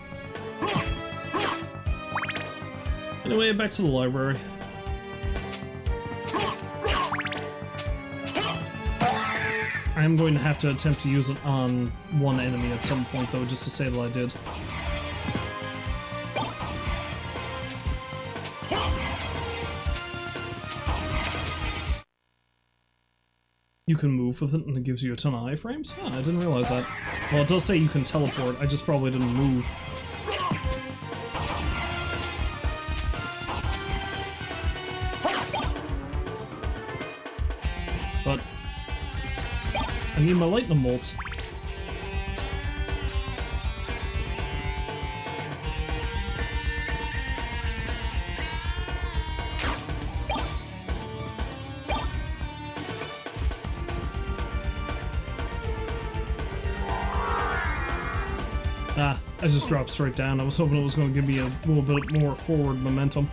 Anyway, back to the library. I'm going to have to attempt to use it on one enemy at some point, though, just to say that I did. You can move with it and it gives you a ton of iframes? Oh, I didn't realize that. Well, it does say you can teleport, I just probably didn't move. But I need my lightning bolts. Ah, I just dropped straight down. I was hoping it was going to give me a little bit more forward momentum.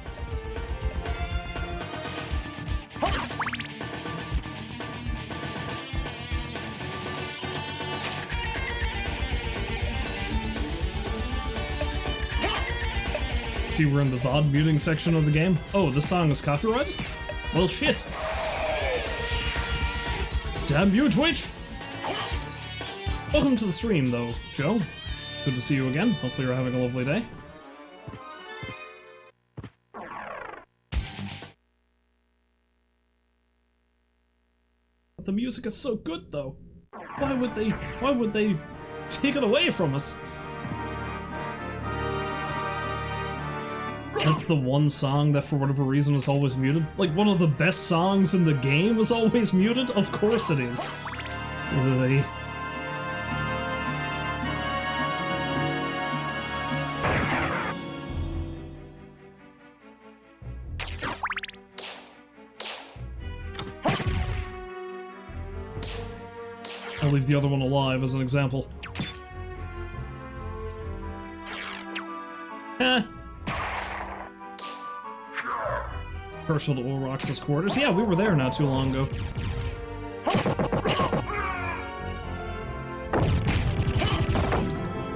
See, we're in the VOD muting section of the game. Oh, this song is copyrighted? Well, shit. Damn you, Twitch! Welcome to the stream, though, Joe. Good to see you again. Hopefully you're having a lovely day. The music is so good, though. Why would they take it away from us? That's the one song that for whatever reason is always muted. Like, one of the best songs in the game is always muted? Of course it is. Really? I'll leave the other one alive as an example. Eh. Partial to Ulrox's quarters. Yeah, we were there not too long ago.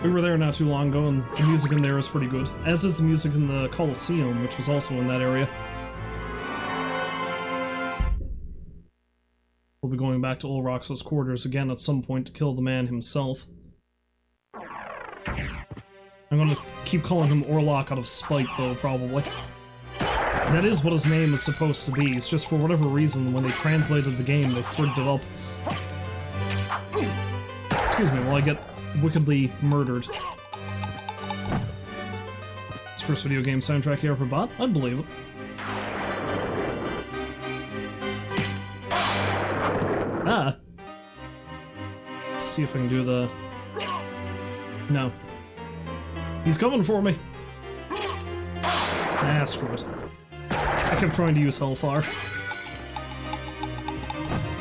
We were there not too long ago, and the music in there is pretty good. As is the music in the Colosseum, which was also in that area. We'll be going back to Ulrox's quarters again at some point to kill the man himself. I'm gonna keep calling him Orlok out of spite, though, probably. That is what his name is supposed to be. It's just for whatever reason, when they translated the game, they frigged it up. Excuse me, while I get wickedly murdered. It's the first video game soundtrack you ever bought? I'd believe it. Ah! Let's see if I can do the... No. He's coming for me! Ah, screw it. I kept trying to use Hellfire.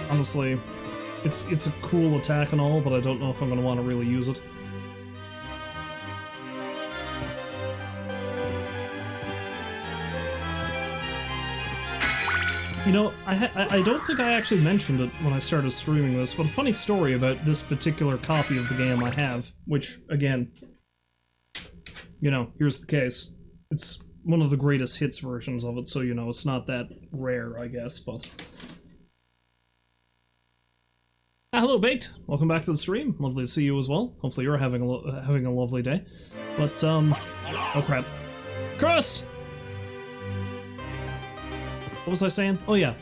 Honestly, it's a cool attack and all, but I don't know if I'm going to want to really use it. You know, I don't think I actually mentioned it when I started streaming this, but a funny story about this particular copy of the game I have, which, again, you know, here's the case. It's one of the greatest hits versions of it, so, you know, it's not that rare, I guess, but... hello, Baked! Welcome back to the stream. Lovely to see you as well. Hopefully you're having a lovely day. But, oh crap. Crust! What was I saying? Oh yeah.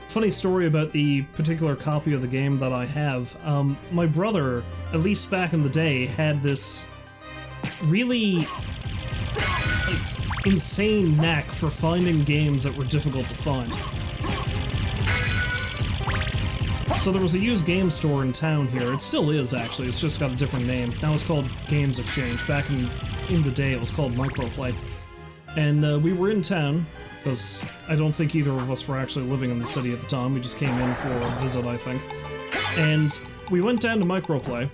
Funny story about the particular copy of the game that I have. My brother, at least back in the day, had this really like, insane knack for finding games that were difficult to find. So there was a used game store in town here. It still is, actually. It's just got a different name. Now it's called Games Exchange. Back in the day, it was called Microplay. And we were in town, because I don't think either of us were actually living in the city at the time. We just came in for a visit, I think. And we went down to Microplay,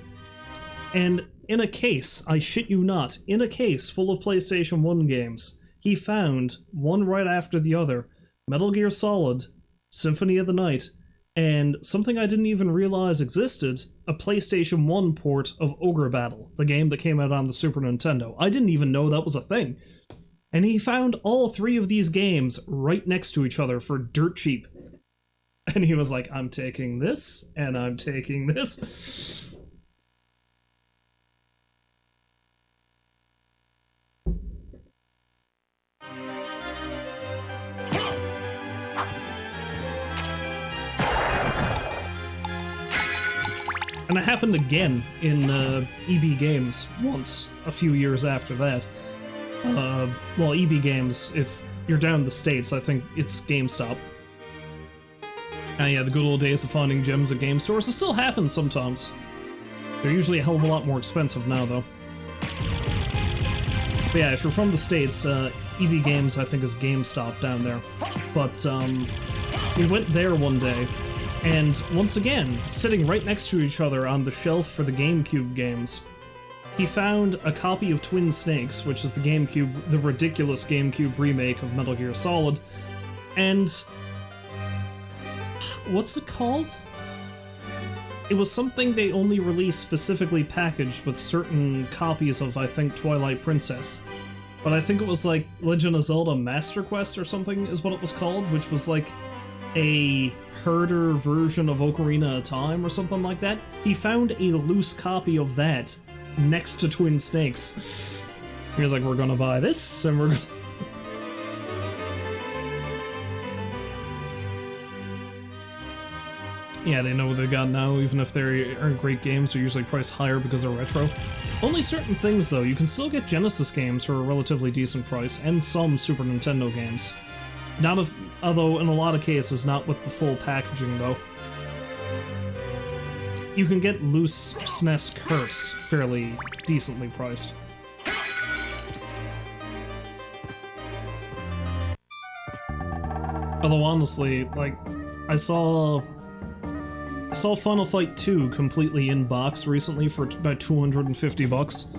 and in a case, I shit you not, in a case full of PlayStation 1 games, he found, one right after the other, Metal Gear Solid, Symphony of the Night, and something I didn't even realize existed, a PlayStation 1 port of Ogre Battle, the game that came out on the Super Nintendo. I didn't even know that was a thing. And he found all three of these games right next to each other for dirt cheap. And he was like, I'm taking this, and I'm taking this. And it happened again in EB Games once, a few years after that. Well, EB Games, if you're down in the States, I think it's GameStop. Yeah, the good old days of finding gems at game stores. It still happens sometimes. They're usually a hell of a lot more expensive now, though. But yeah, if you're from the States, EB Games, I think, is GameStop down there. But, we went there one day, and once again, sitting right next to each other on the shelf for the GameCube games, he found a copy of Twin Snakes, which is the ridiculous GameCube remake of Metal Gear Solid, and... what's it called? It was something they only released specifically packaged with certain copies of, I think, Twilight Princess. But I think it was like Legend of Zelda Master Quest or something is what it was called, which was like a herder version of Ocarina of Time or something like that. He found a loose copy of that next to Twin Snakes. He was like, we're gonna buy this, and we're gonna... Yeah, they know what they got now, even if they aren't great games, they're usually priced higher because they're retro. Only certain things, though. You can still get Genesis games for a relatively decent price, and some Super Nintendo games. Although in a lot of cases, not with the full packaging, though. You can get loose SNES Curse fairly decently priced. Although honestly, like, I saw Final Fight 2 completely in box recently for about $250.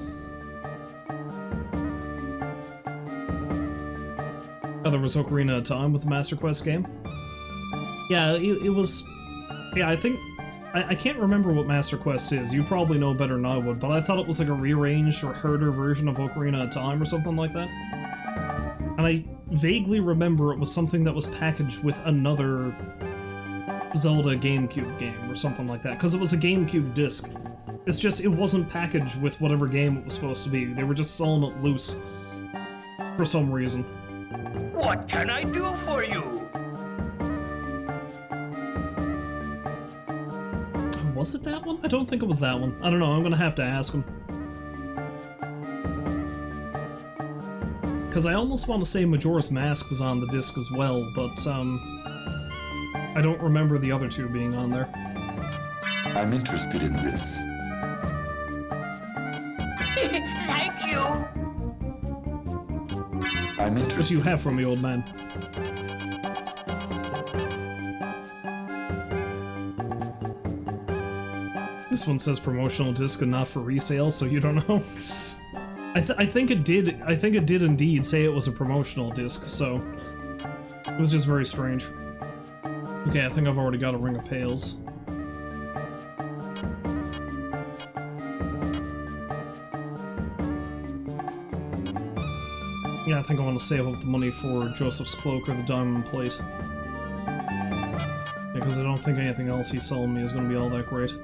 Oh, there was Ocarina of Time with the Master Quest game. Yeah, it was. Yeah, I think. I can't remember what Master Quest is. You probably know better than I would, but I thought it was like a rearranged or harder version of Ocarina of Time or something like that. And I vaguely remember it was something that was packaged with another Zelda GameCube game or something like that, because it was a GameCube disc. It's just, it wasn't packaged with whatever game it was supposed to be. They were just selling it loose for some reason. What can I do for you? Was it that one? I don't think it was that one. I don't know, I'm gonna have to ask him. Because I almost want to say Majora's Mask was on the disc as well, but, I don't remember the other two being on there. I'm interested in this. Thank you. I'm interested. What do you have from me, old man? This one says promotional disc and not for resale, so you don't know. I think it did. I think it did indeed say it was a promotional disc, so it was just very strange. Okay, I think I've already got a Ring of Pails. Yeah, I think I want to save up the money for Joseph's Cloak or the Diamond Plate. Because I don't think anything else he's selling me is going to be all that great.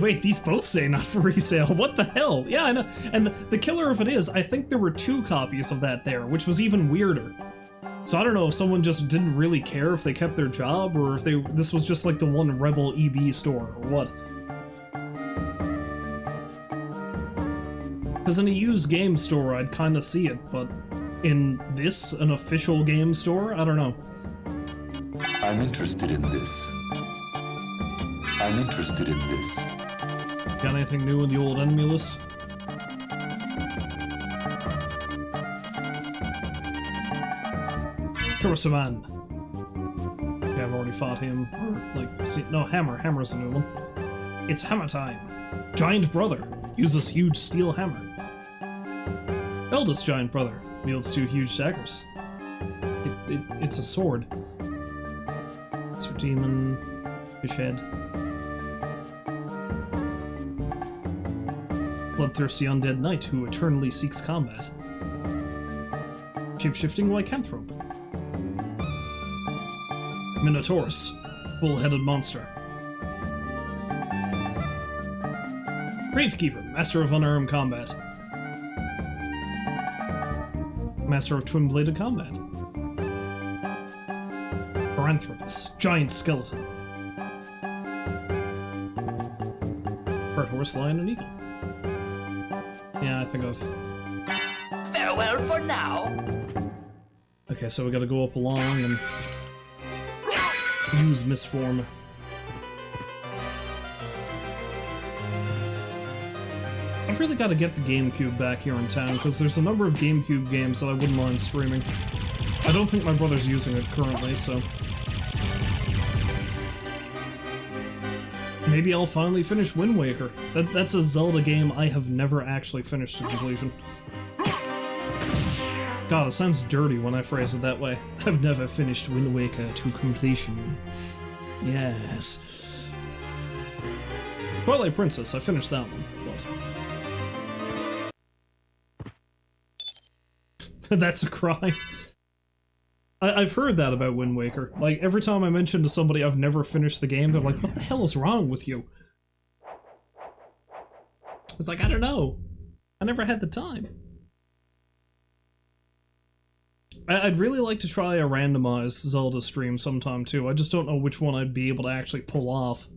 Wait, these both say not for resale. What the hell? Yeah, I know. And the killer of it is, I think there were 2 copies of that there, which was even weirder. So I don't know if someone just didn't really care if they kept their job, or if this was just like the one Rebel EB store, or what. Because in a used game store, I'd kind of see it, but in this, an official game store, I don't know. I'm interested in this. I'm interested in this. Got anything new in the old enemy list? Kurosaman. Yeah, I've already fought him. Or, like, see, no, Hammer. Hammer's a new one. It's hammer time. Giant Brother uses huge steel hammer. Eldest Giant Brother wields 2 huge daggers. It's a sword. It's for Demon, Fishhead. Bloodthirsty undead knight who eternally seeks combat. Shape-shifting lycanthrope. Minotaurus, bull-headed monster. Gravekeeper, master of unarmed combat. Master of twin-bladed combat. Paranthropus, giant skeleton. Red horse, lion, and eagle. Yeah, I think I've... Farewell for now. Okay, so we gotta go up along and use Misform. I've really got to get the GameCube back here in town, because there's a number of GameCube games that I wouldn't mind streaming. I don't think my brother's using it currently, so... Maybe I'll finally finish Wind Waker. That's a Zelda game I have never actually finished to completion. God, it sounds dirty when I phrase it that way. I've never finished Wind Waker to completion. Yes. Twilight Princess, I finished that one. But... That's a cry. I've heard that about Wind Waker. Like, every time I mention to somebody I've never finished the game, they're like, what the hell is wrong with you? It's like, I don't know. I never had the time. I'd really like to try a randomized Zelda stream sometime too. I just don't know which one I'd be able to actually pull off.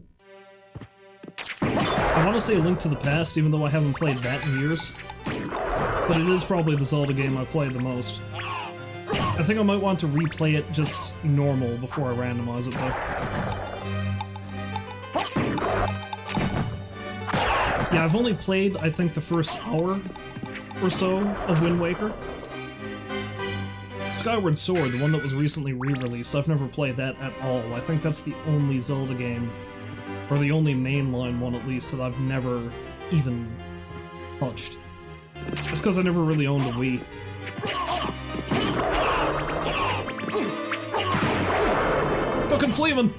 I want to say Link to the Past, even though I haven't played that in years. But it is probably the Zelda game I've played the most. I think I might want to replay it just normal before I randomize it, though. Yeah, I've only played, I think, the first hour or so of Wind Waker. Skyward Sword, the one that was recently re-released, I've never played that at all. I think that's the only Zelda game, or the only mainline one at least, that I've never even touched. It's because I never really owned a Wii. Fucking Fleeman!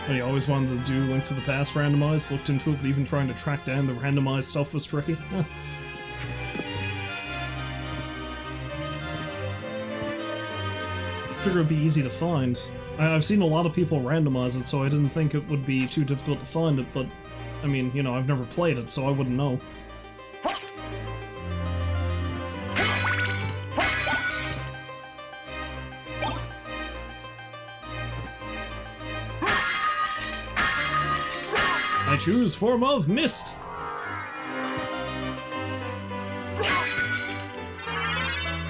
I always wanted to do Link to the Past randomized, looked into it, but even trying to track down the randomized stuff was tricky. Figure it'd be easy to find. I've seen a lot of people randomize it, so I didn't think it would be too difficult to find it, but, I mean, you know, I've never played it, so I wouldn't know. I choose form of mist!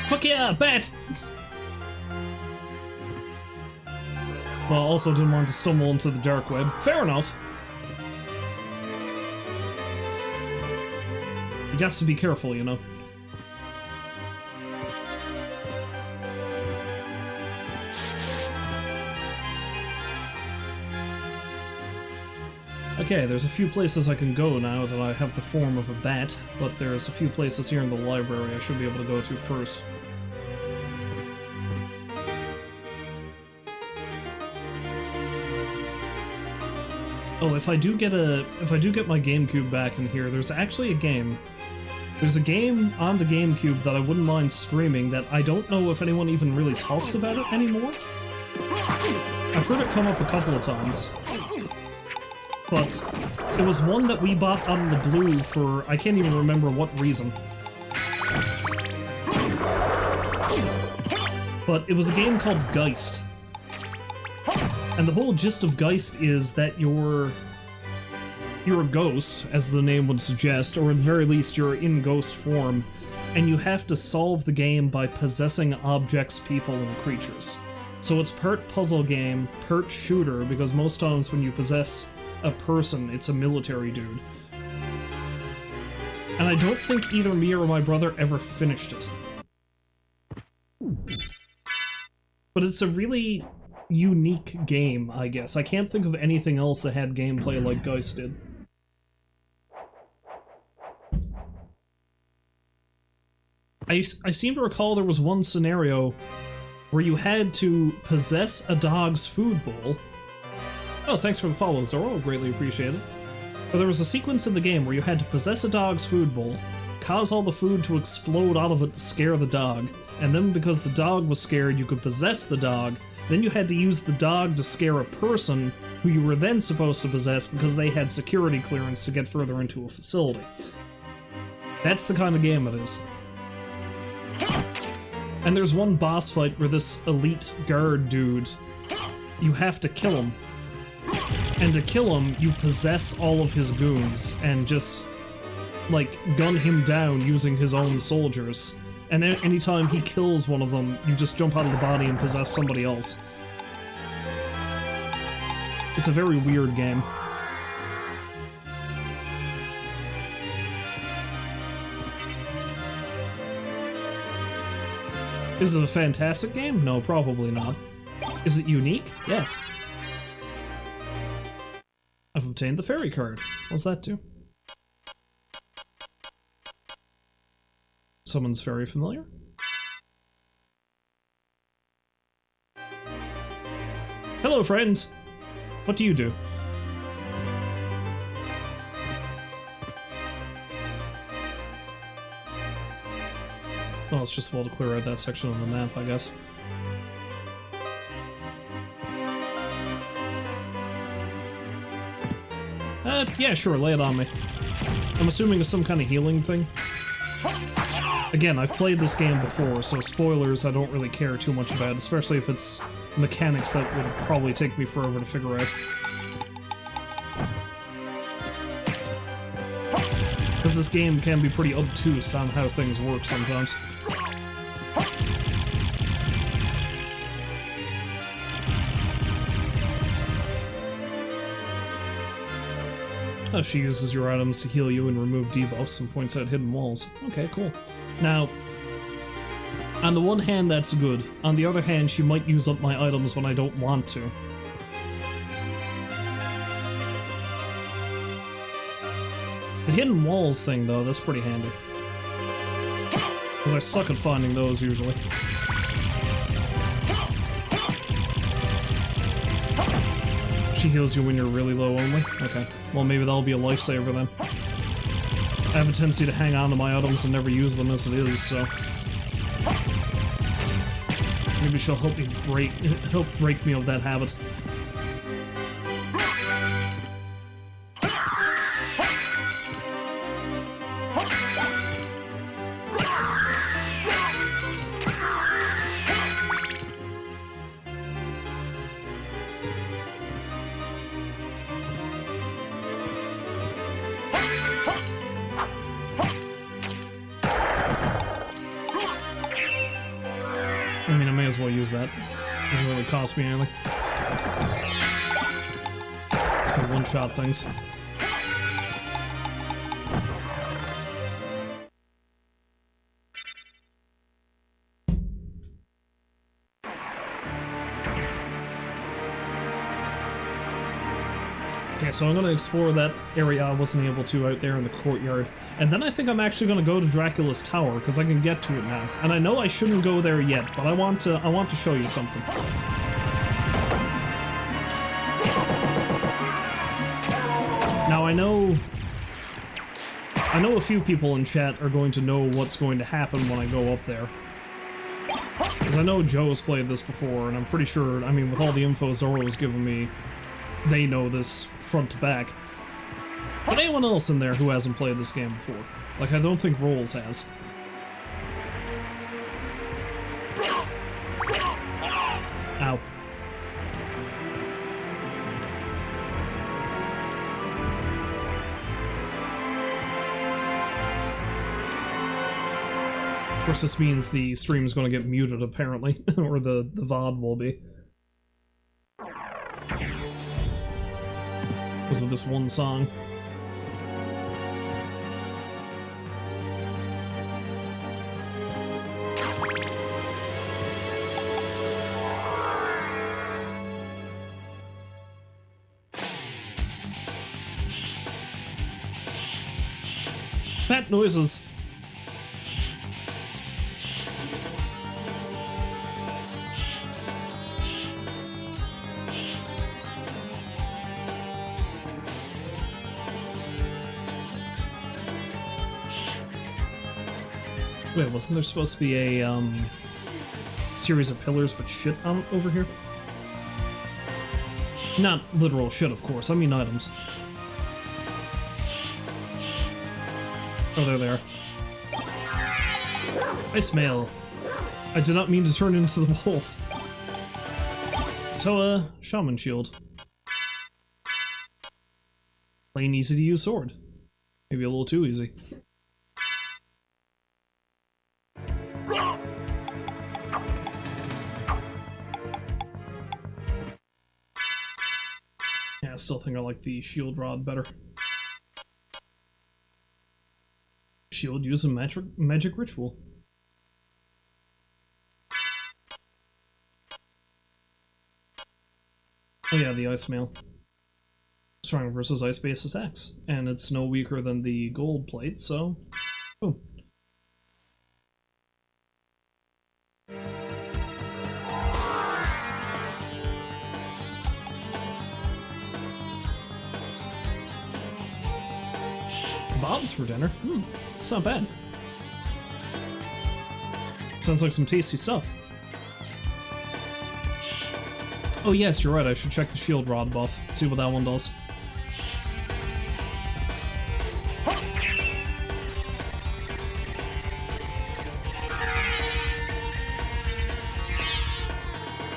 Fuck yeah, bat! Well, also didn't want to stumble into the dark web. Fair enough. You got to be careful, you know. Okay, there's a few places I can go now that I have the form of a bat, but there's a few places here in the library I should be able to go to first. Oh, if I do get my GameCube back in here, there's actually a game. There's a game on the GameCube that I wouldn't mind streaming that I don't know if anyone even really talks about it anymore. I've heard it come up a couple of times. But it was one that we bought out of the blue for I can't even remember what reason. But it was a game called Geist. And the whole gist of Geist is that you're a ghost, as the name would suggest, or at the very least you're in ghost form, and you have to solve the game by possessing objects, people, and creatures. So it's part puzzle game, part shooter, because most times when you possess a person, it's a military dude. And I don't think either me or my brother ever finished it. But it's a really unique game, I guess. I can't think of anything else that had gameplay like Geist did. I seem to recall there was one scenario where you had to possess a dog's food bowl. Oh, thanks for the follow, Zoro. Greatly appreciate it. But there was a sequence in the game where you had to possess a dog's food bowl, cause all the food to explode out of it to scare the dog, and then because the dog was scared, you could possess the dog. Then you had to use the dog to scare a person who you were then supposed to possess because they had security clearance to get further into a facility. That's the kind of game it is. And there's one boss fight where this elite guard dude, you have to kill him. And to kill him, you possess all of his goons and just, like, gun him down using his own soldiers. And anytime he kills one of them, you just jump out of the body and possess somebody else. It's a very weird game. Is it a fantastic game? No, probably not. Is it unique? Yes. I've obtained the fairy card. What's that do? Someone's very familiar. Hello, friend! What do you do? Well, it's just well to clear out that section of the map, I guess. Yeah, sure, lay it on me. I'm assuming it's some kind of healing thing. Again, I've played this game before, so spoilers I don't really care too much about, especially if it's mechanics that would probably take me forever to figure out. Because this game can be pretty obtuse on how things work sometimes. Oh, she uses your items to heal you and remove debuffs and points out hidden walls. Okay, cool. Now, on the one hand, that's good. On the other hand, she might use up my items when I don't want to. The hidden walls thing, though, that's pretty handy. Because I suck at finding those, usually. She heals you when you're really low only? Okay. Well, maybe that'll be a lifesaver then. I have a tendency to hang on to my items and never use them as it is, so... Maybe she'll help break me of that habit. I mean, I may as well use that. Doesn't really cost me anything. It's my one-shot things. Okay, so I'm gonna explore that area I wasn't able to out there in the courtyard. And then I think I'm actually gonna go to Dracula's tower, because I can get to it now. And I know I shouldn't go there yet, but I want to show you something. Now I know a few people in chat are going to know what's going to happen when I go up there. Because I know Joe's played this before, and I'm pretty sure, I mean, with all the info Zoro's given me, they know this front to back. But anyone else in there who hasn't played this game before? Like, I don't think Rolls has. Ow. Of course, this means the stream is going to get muted, apparently. Or the VOD will be. Because of this one song. Pet noises. Wait, wasn't there supposed to be a, series of pillars with shit on over here? Not literal shit, of course, I mean items. Oh, there they are. I smell. I did not mean to turn into the wolf. So, shaman shield. Plain easy to use sword. Maybe a little too easy. I still think I like the shield rod better. Shield use a magic ritual. Oh yeah, the ice mail. Strong versus ice-based attacks. And it's no weaker than the gold plate, so... Boom. Kebabs for dinner? It's not bad. Sounds like some tasty stuff. Oh yes, you're right, I should check the shield rod buff, see what that one does.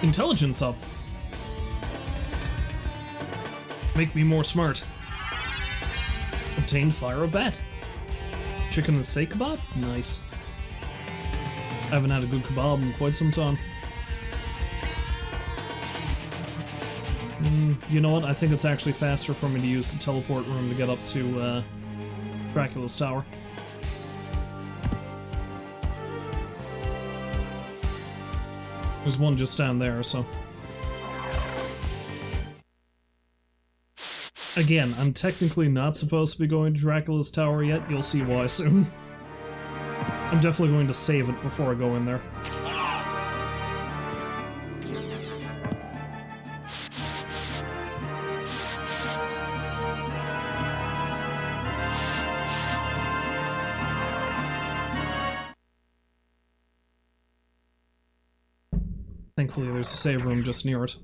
Intelligence up. Make me more smart. Obtained fire a bat. Chicken and steak kebab? Nice. I haven't had a good kebab in quite some time. You know what? I think it's actually faster for me to use the teleport room to get up to Dracula's tower. There's one just down there, so... Again, I'm technically not supposed to be going to Dracula's tower yet. You'll see why soon. I'm definitely going to save it before I go in there. Thankfully, there's a save room just near it.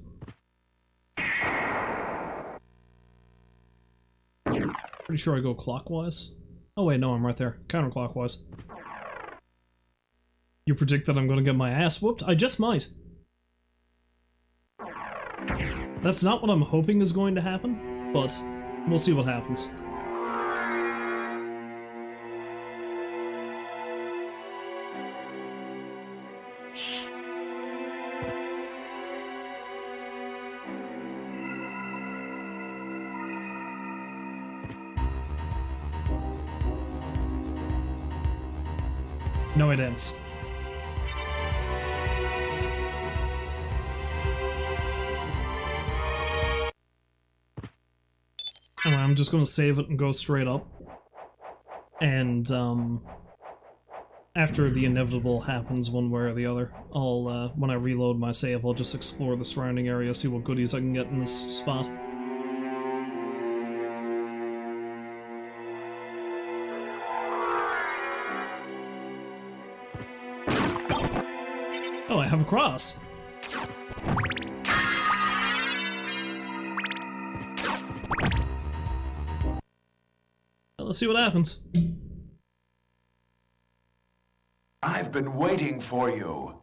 Pretty sure I go clockwise. Oh wait, no, I'm right there. Counterclockwise. You predict that I'm gonna get my ass whooped? I just might. That's not what I'm hoping is going to happen, but we'll see what happens. No, it ends. Anyway, I'm just gonna save it and go straight up. And, after the inevitable happens one way or the other, I'll, when I reload my save, I'll just explore the surrounding area, see what goodies I can get in this spot. Oh, I have a cross. Well, let's see what happens. I've been waiting for you.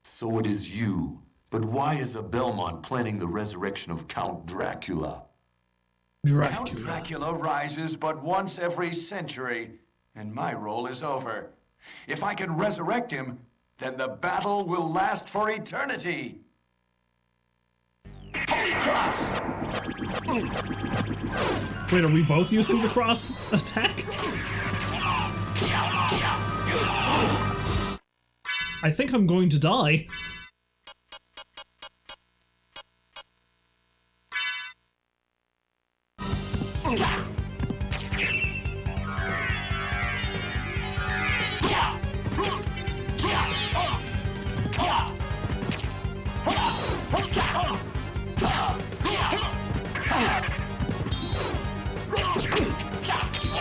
So it is you. But why is a Belmont planning the resurrection of Count Dracula? Count Dracula rises but once every century, and my role is over. If I can resurrect him, then the battle will last for eternity. Wait, are we both using the cross attack? I think I'm going to die.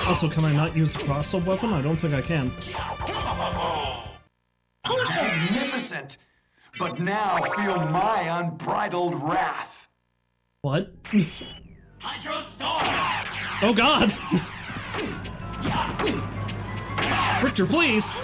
Also, can I not use the cross-up weapon? I don't think I can. Magnificent! But now feel my unbridled wrath. What? Oh god! Richter, please!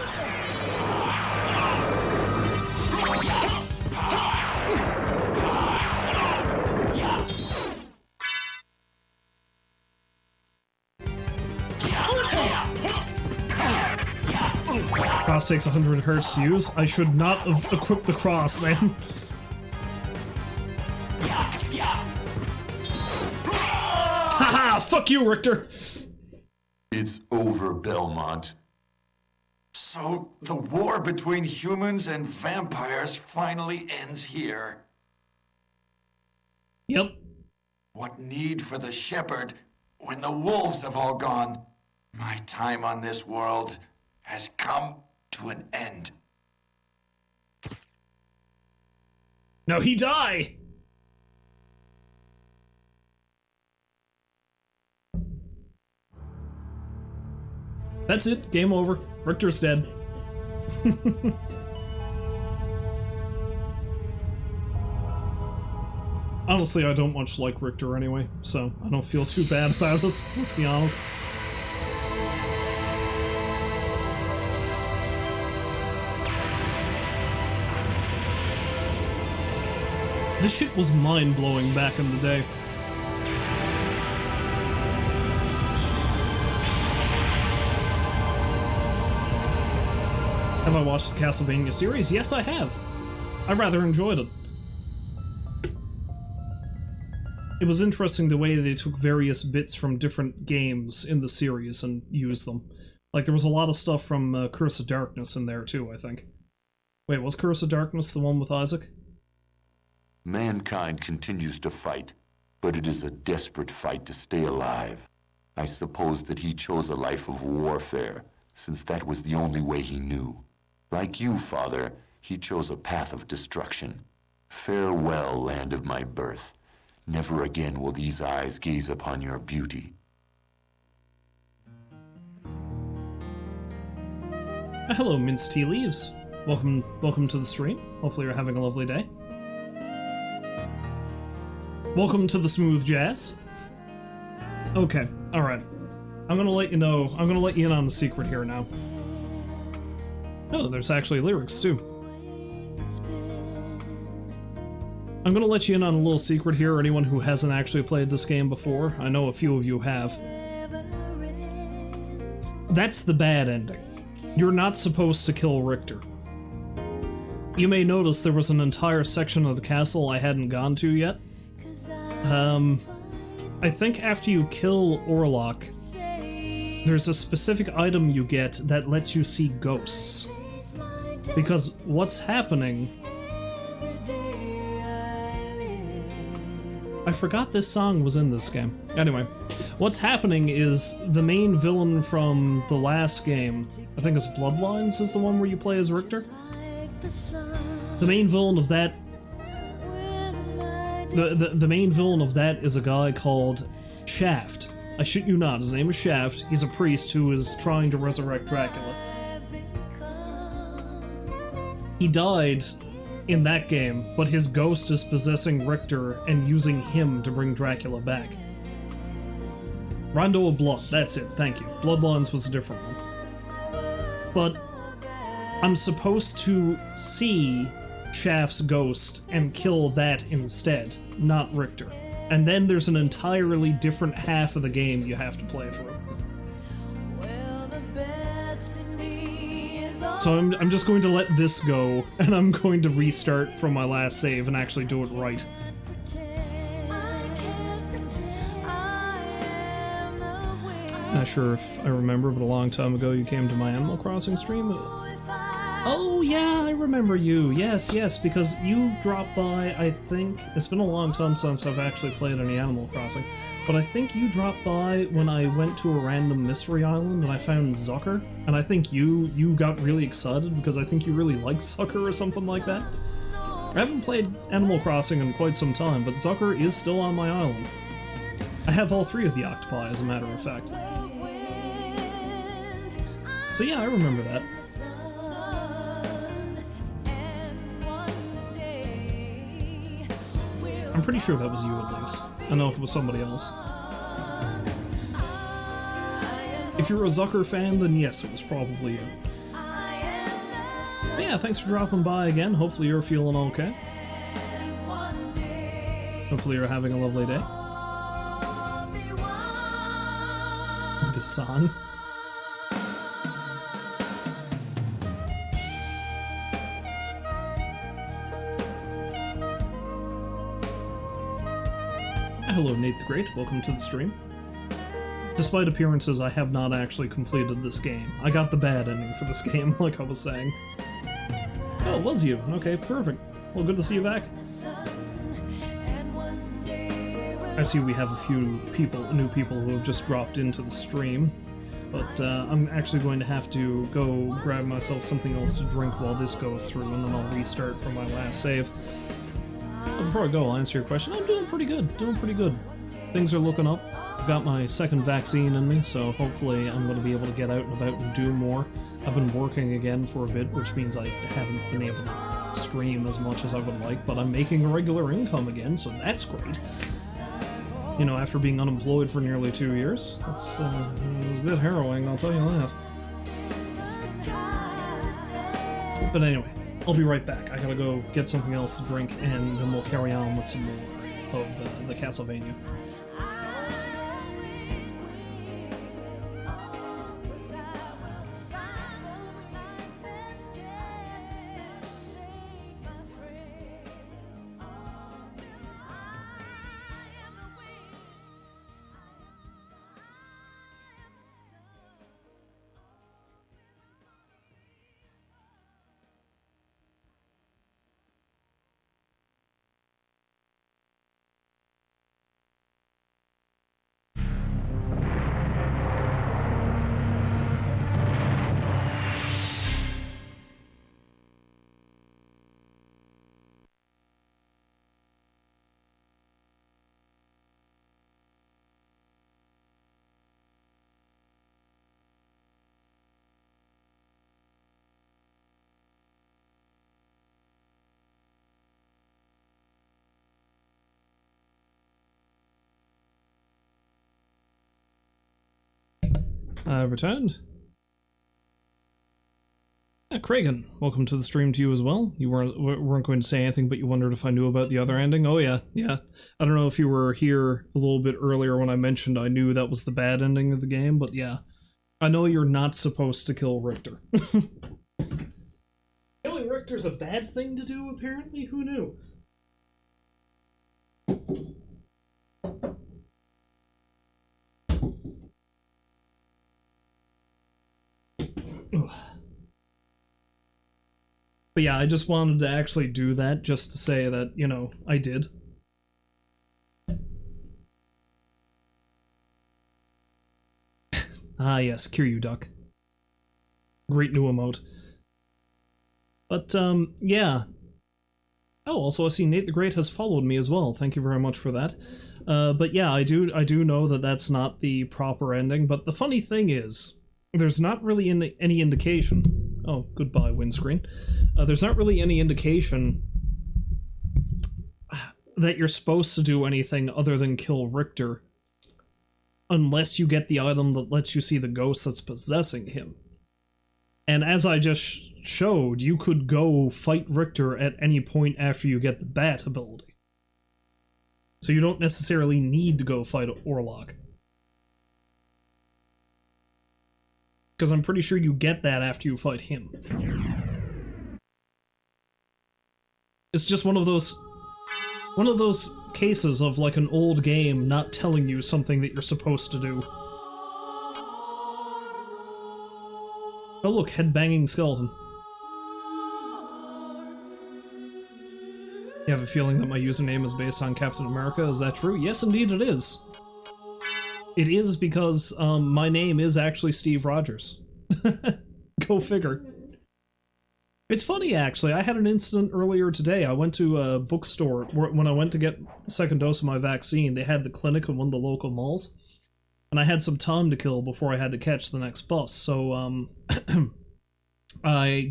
Cross takes 100 hertz to use. I should not have equipped the cross then. Haha! Fuck you, Richter! It's over, Belmont. So the war between humans and vampires finally ends here. Yep. What need for the shepherd when the wolves have all gone? My time on this world has come to an end. Now he die! That's it. Game over. Richter's dead. Honestly, I don't much like Richter anyway, so I don't feel too bad about it, let's be honest. This shit was mind-blowing back in the day. Have I watched the Castlevania series? Yes, I have. I rather enjoyed it. It was interesting the way they took various bits from different games in the series and used them. Like, there was a lot of stuff from Curse of Darkness in there, too, I think. Wait, was Curse of Darkness the one with Isaac? Mankind continues to fight, but it is a desperate fight to stay alive. I suppose that he chose a life of warfare, since that was the only way he knew. Like you, Father, he chose a path of destruction. Farewell, land of my birth. Never again will these eyes gaze upon your beauty. Hello, Minced Tea Leaves. Welcome to the stream. Hopefully you're having a lovely day. Welcome to the smooth jazz. Okay, alright. I'm gonna let you know, I'm gonna let you in on the secret here now. Oh, there's actually lyrics too. I'm gonna let you in on a little secret here, anyone who hasn't actually played this game before. I know a few of you have. That's the bad ending. You're not supposed to kill Richter. You may notice there was an entire section of the castle I hadn't gone to yet. I think after you kill Orlok, there's a specific item you get that lets you see ghosts. Because what's happening... I forgot this song was in this game. Anyway, what's happening is the main villain from the last game, I think it's Bloodlines is the one where you play as Richter? The main villain of that... The main villain of that is a guy called Shaft. I shit you not, his name is Shaft. He's a priest who is trying to resurrect Dracula. He died in that game, but his ghost is possessing Richter and using him to bring Dracula back. Rondo of Blood, that's it, thank you. Bloodlines was a different one. But I'm supposed to see Shaft's ghost and kill that instead, not Richter. And then there's an entirely different half of the game you have to play through. So I'm just going to let this go, and I'm going to restart from my last save and actually do it right. Not sure if I remember, but a long time ago you came to my Animal Crossing stream. Oh yeah, I remember you. Yes, because you dropped by, I think... It's been a long time since I've actually played any Animal Crossing, but I think you dropped by when I went to a random mystery island and I found Zucker, and I think you got really excited because I think you really liked Zucker or something like that. I haven't played Animal Crossing in quite some time, but Zucker is still on my island. I have all three of the octopi, as a matter of fact. So yeah, I remember that. I'm pretty sure that was you, at least. I don't know if it was somebody else. If you're a Zucker fan, then yes, it was probably you. But yeah, thanks for dropping by again. Hopefully you're feeling okay. Hopefully you're having a lovely day. This song. Hello, Nate the Great. Welcome to the stream. Despite appearances, I have not actually completed this game. I got the bad ending for this game, like I was saying. Oh, it was you. Okay, perfect. Well, good to see you back. I see we have a few new people who have just dropped into the stream, but I'm actually going to have to go grab myself something else to drink while this goes through, and then I'll restart from my last save. Before I go, I'll answer your question. I'm doing pretty good. Things are looking up. I've got my second vaccine in me, so hopefully I'm going to be able to get out and about and do more. I've been working again for a bit, which means I haven't been able to stream as much as I would like, but I'm making a regular income again, so that's great. You know, after being unemployed for nearly 2 years, it was a bit harrowing, I'll tell you that. But anyway, I'll be right back. I gotta go get something else to drink, and then we'll carry on with some more of the Castlevania. I've returned. Kragan, welcome to the stream to you as well. You weren't going to say anything, but you wondered if I knew about the other ending. Oh yeah. I don't know if you were here a little bit earlier when I mentioned I knew that was the bad ending of the game, but yeah. I know you're not supposed to kill Richter. Killing Richter's a bad thing to do, apparently? Who knew? But yeah, I just wanted to actually do that just to say that, you know, I did. Ah yes, Kiryu Duck. Great new emote. But, yeah. Oh, also I see Nate the Great has followed me as well. Thank you very much for that. But yeah, I do know that that's not the proper ending, but the funny thing is, there's not really any indication. Oh, goodbye, windscreen. There's not really any indication that you're supposed to do anything other than kill Richter, unless you get the item that lets you see the ghost that's possessing him. And as I just showed, you could go fight Richter at any point after you get the Bat ability. So you don't necessarily need to go fight Orlok. Because I'm pretty sure you get that after you fight him. It's just one of those cases of like an old game not telling you something that you're supposed to do. Oh look, head-banging skeleton. You have a feeling that my username is based on Captain America, is that true? Yes, indeed it is. It is because my name is actually Steve Rogers. Go figure. It's funny, actually. I had an incident earlier today. I went to a bookstore when I went to get the second dose of my vaccine. They had the clinic in one of the local malls. And I had some time to kill before I had to catch the next bus. So, I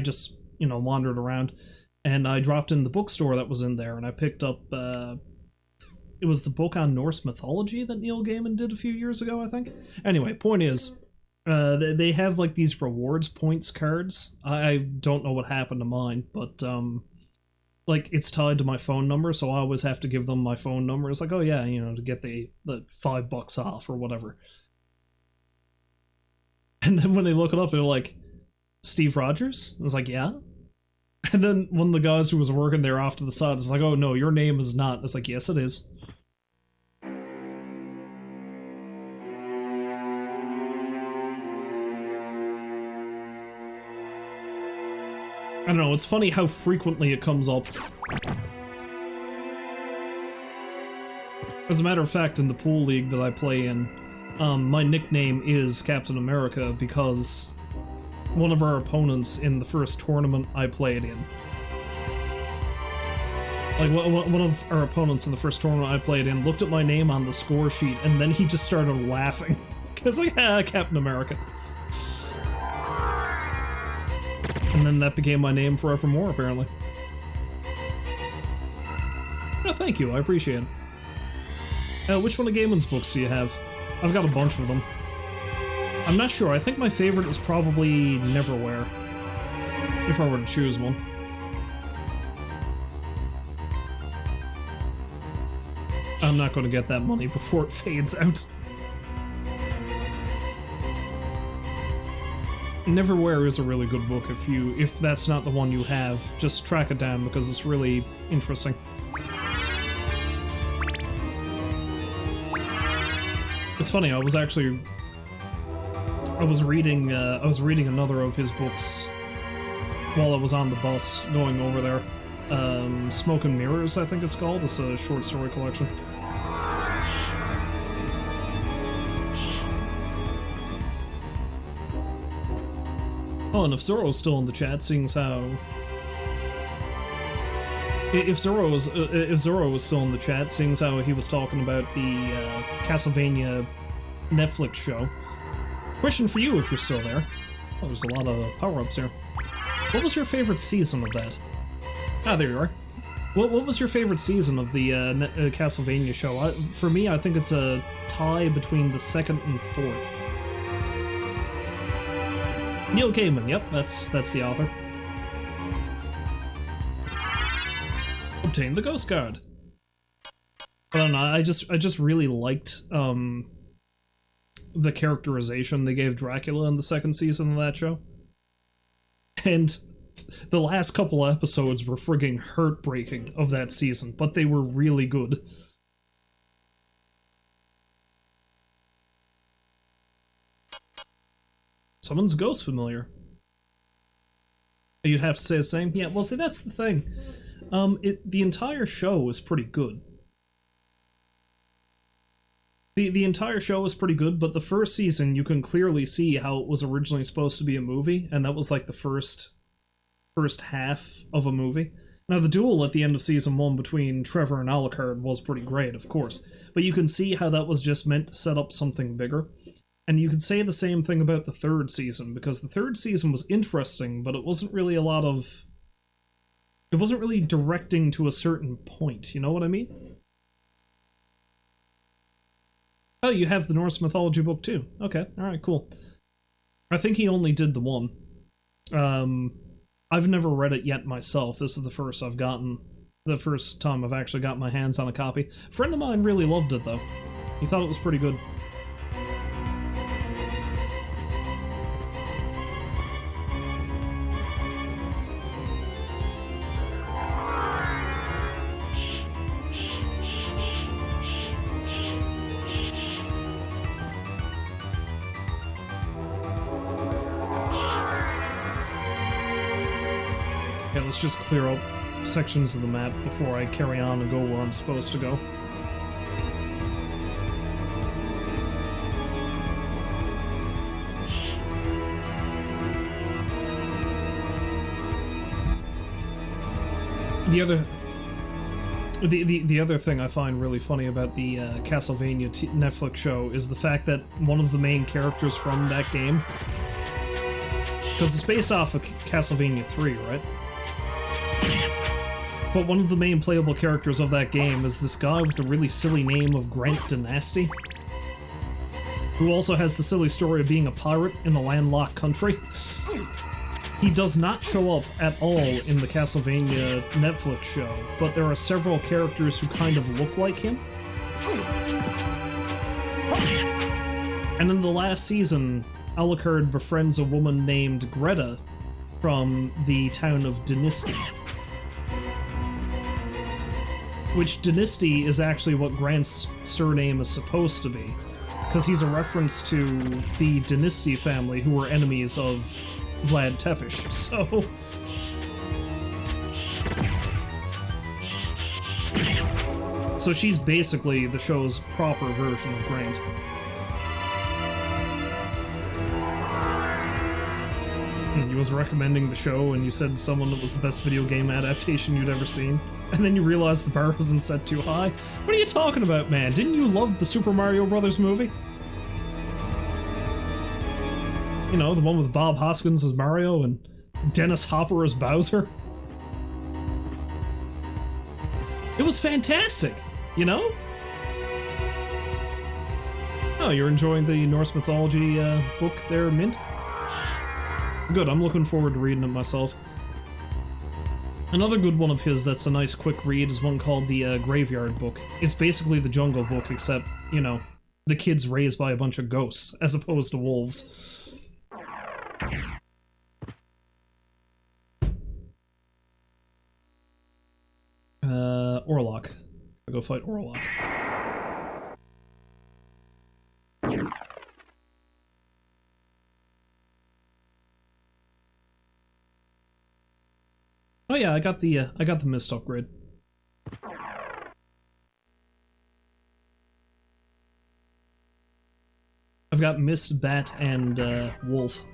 just, you know, wandered around. And I dropped in the bookstore that was in there. And I picked up, it was the book on Norse mythology that Neil Gaiman did a few years ago, I think. Anyway, point is, they have like these rewards points cards. I don't know what happened to mine, but like it's tied to my phone number, so I always have to give them my phone number. It's like, oh yeah, you know, to get the $5 off or whatever. And then when they look it up, they're like, Steve Rogers? I was like, yeah. And then one of the guys who was working there off to the side is like, oh no, your name is not. It's like, yes it is. I don't know, it's funny how frequently it comes up. As a matter of fact, in the pool league that I play in, my nickname is Captain America because one of our opponents in the first tournament I played in. Like, one of our opponents in the first tournament I played in looked at my name on the score sheet, and then he just started laughing. Because, like, Captain America. And then that became my name forevermore, apparently. Oh, thank you, I appreciate it. Which one of Gaiman's books do you have? I've got a bunch of them. I'm not sure, I think my favorite is probably Neverwhere. If I were to choose one. I'm not going to get that money before it fades out. Neverwhere is a really good book. If that's not the one you have, just track it down because it's really interesting. It's funny, I was reading another of his books while I was on the bus going over there. Smoke and Mirrors, I think it's called. It's a short story collection. Oh, and if Zoro's still in the chat, seeing as how... If Zoro was still in the chat, seeing as how he was talking about the Castlevania Netflix show. Question for you if you're still there. Oh, there's a lot of power-ups here. What was your favorite season of that? Ah, there you are. What was your favorite season of the Castlevania show? For me, I think it's a tie between the second and fourth. Neil Gaiman, yep, that's the author. Obtain the Ghost Card. I don't know, I just really liked the characterization they gave Dracula in the second season of that show. And the last couple episodes were frigging heartbreaking of that season, but they were really good. Someone's ghost familiar. You'd have to say the same? Yeah, well, see, that's the thing. The entire show is pretty good. The entire show is pretty good, but the first season, you can clearly see how it was originally supposed to be a movie, and that was like the first half of a movie. Now, the duel at the end of season 1 between Trevor and Alucard was pretty great, of course, but you can see how that was just meant to set up something bigger. And you could say the same thing about the third season, because the third season was interesting, but it wasn't really it wasn't really directing to a certain point, you know what I mean? Oh, you have the Norse mythology book too. Okay, alright, cool. I think he only did the one. I've never read it yet myself. This is the first time I've actually got my hands on a copy. A friend of mine really loved it, though. He thought it was pretty good. Let's just clear up sections of the map before I carry on and go where I'm supposed to go. The other thing I find really funny about the Castlevania Netflix show is the fact that one of the main characters from that game, because it's based off of Castlevania 3, right? But one of the main playable characters of that game is this guy with the really silly name of Grant Dynasty, who also has the silly story of being a pirate in a landlocked country. He does not show up at all in the Castlevania Netflix show, but there are several characters who kind of look like him. And in the last season, Alucard befriends a woman named Greta from the town of Dynasty. Which Dynasty is actually what Grant's surname is supposed to be, because he's a reference to the Dynasty family who were enemies of Vlad Tepes, so... So she's basically the show's proper version of Grant. You was recommending the show and you said someone that was the best video game adaptation you'd ever seen, and then you realized the bar isn't set too high? What are you talking about, man? Didn't you love the Super Mario Brothers movie? You know, the one with Bob Hoskins as Mario and Dennis Hopper as Bowser? It was fantastic, you know? Oh, you're enjoying the Norse mythology book there, Mint? Good, I'm looking forward to reading it myself. Another good one of his that's a nice quick read is one called the Graveyard Book. It's basically the Jungle Book, except, you know, the kid's raised by a bunch of ghosts, as opposed to wolves. Orlok. I'll go fight Orlok. Oh yeah, I got the mist upgrade. I've got mist, bat, and wolf.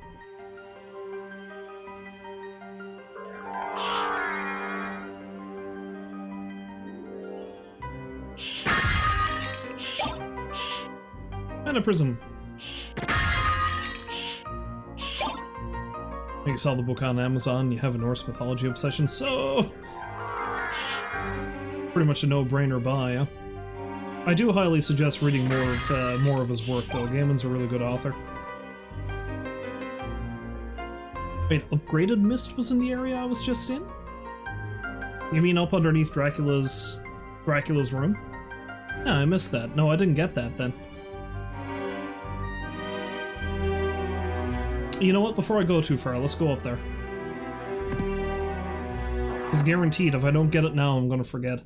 And a prism. You saw the book on Amazon, you have a Norse mythology obsession, so... pretty much a no-brainer buy, huh? I do highly suggest reading more of his work, though. Gaiman's a really good author. Wait, upgraded mist was in the area I was just in? You mean up underneath Dracula's room? No, I missed that. No, I didn't get that then. You know what? Before I go too far, let's go up there. It's guaranteed, if I don't get it now, I'm gonna forget.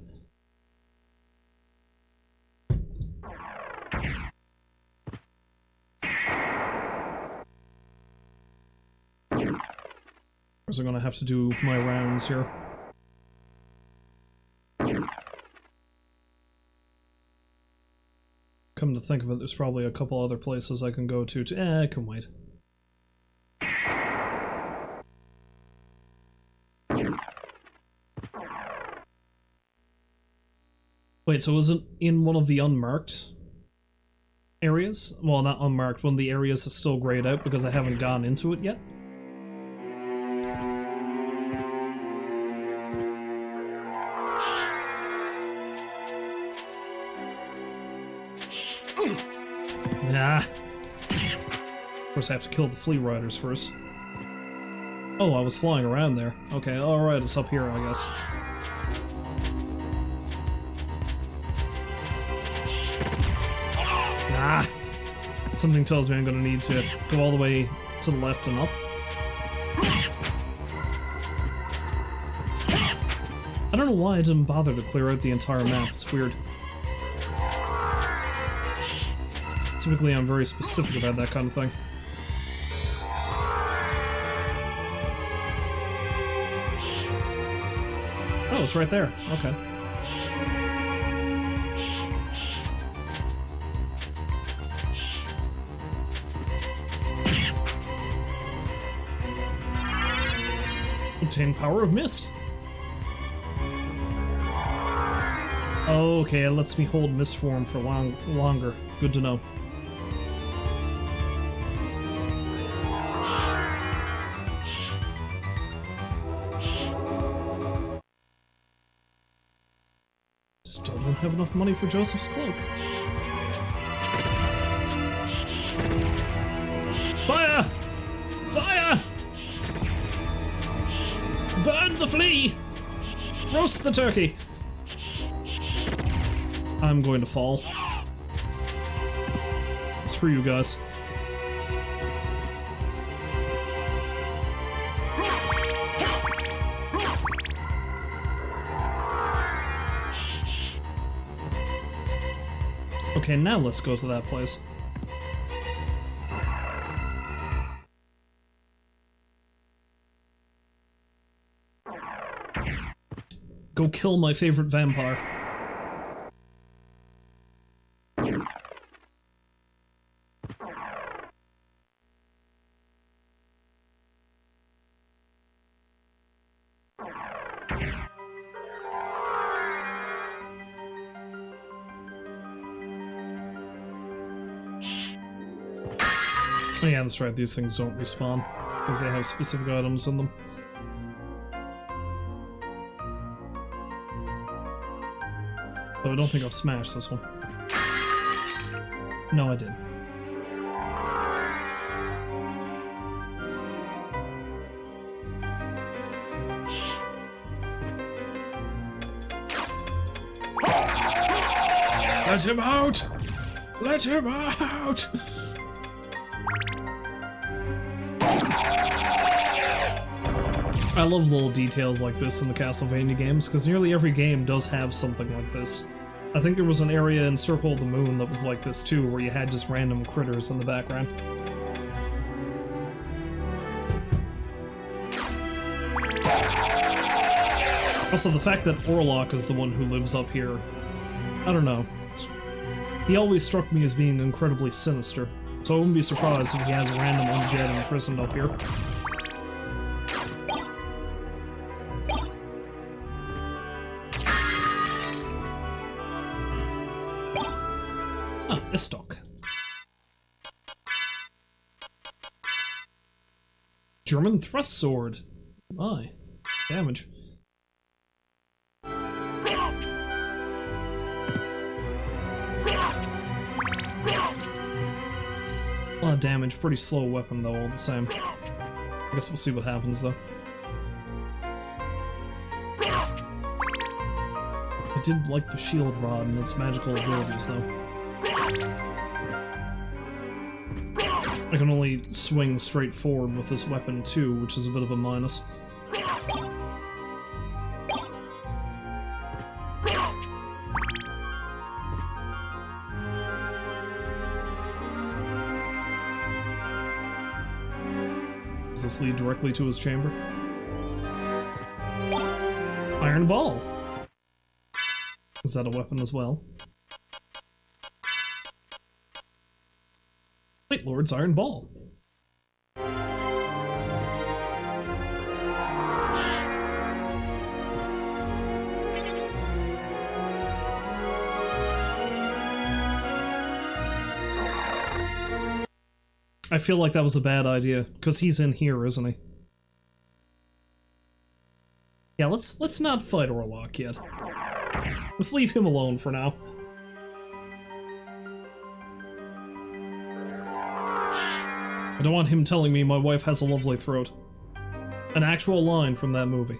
Because I'm gonna have to do my rounds here. Come to think of it, there's probably a couple other places I can go to. I can wait. Wait, so is it in one of the unmarked areas? Well, not unmarked, one of the areas that's still grayed out because I haven't gone into it yet? Nah. Of course I have to kill the flea riders first. Oh, I was flying around there. Okay, alright, it's up here, I guess. Ah! Something tells me I'm gonna need to go all the way to the left and up. I don't know why I didn't bother to clear out the entire map, it's weird. Typically I'm very specific about that kind of thing. Oh, it's right there. Okay. Obtain power of mist. Oh, okay, it lets me hold mist form for longer. Good to know. Still don't have enough money for Joseph's cloak. Fire! Fire! Burn the flea! Roast the turkey! I'm going to fall. Screw you guys. Okay, now let's go to that place. Go kill my favorite vampire. Oh yeah, that's right, these things don't respawn, because they have specific items in them. Though I don't think I've smashed this one. No, I did. Let him out! Let him out! I love little details like this in the Castlevania games, because nearly every game does have something like this. I think there was an area in Circle of the Moon that was like this too, where you had just random critters in the background. Also, the fact that Orlok is the one who lives up here, I don't know. He always struck me as being incredibly sinister, so I wouldn't be surprised if he has random undead imprisoned up here. Ah, a stock. German thrust sword. My. Damage. A lot of damage, pretty slow weapon though, all the same. I guess we'll see what happens though. I did like the shield rod and its magical abilities though. I can only swing straight forward with this weapon too, which is a bit of a minus. Does this lead directly to his chamber? Iron Ball! Is that a weapon as well? Light Lord's Iron Ball. I feel like that was a bad idea, because he's in here, isn't he? Yeah, let's not fight Orlok yet. Let's leave him alone for now. I don't want him telling me my wife has a lovely throat. An actual line from that movie.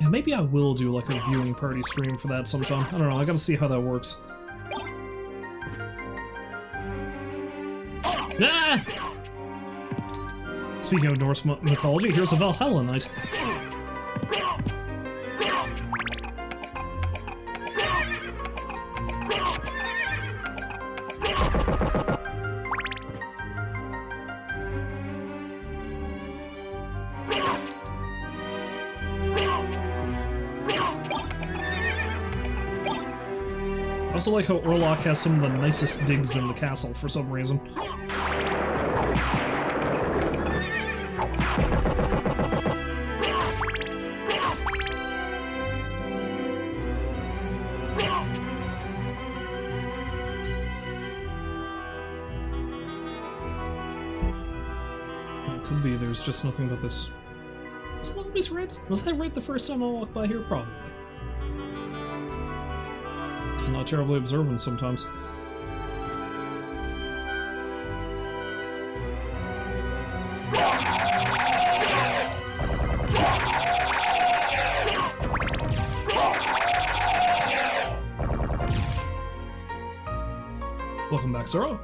Yeah, maybe I will do like a viewing party stream for that sometime. I don't know, I gotta see how that works. Ah! Speaking of Norse mythology, here's a Valhalla Knight. I also like how Orlok has some of the nicest digs in the castle for some reason. Could be there's just nothing but this. Is that always red? Was that red the first time I walked by here? Probably. It's not terribly observant sometimes. Welcome back, Zoro.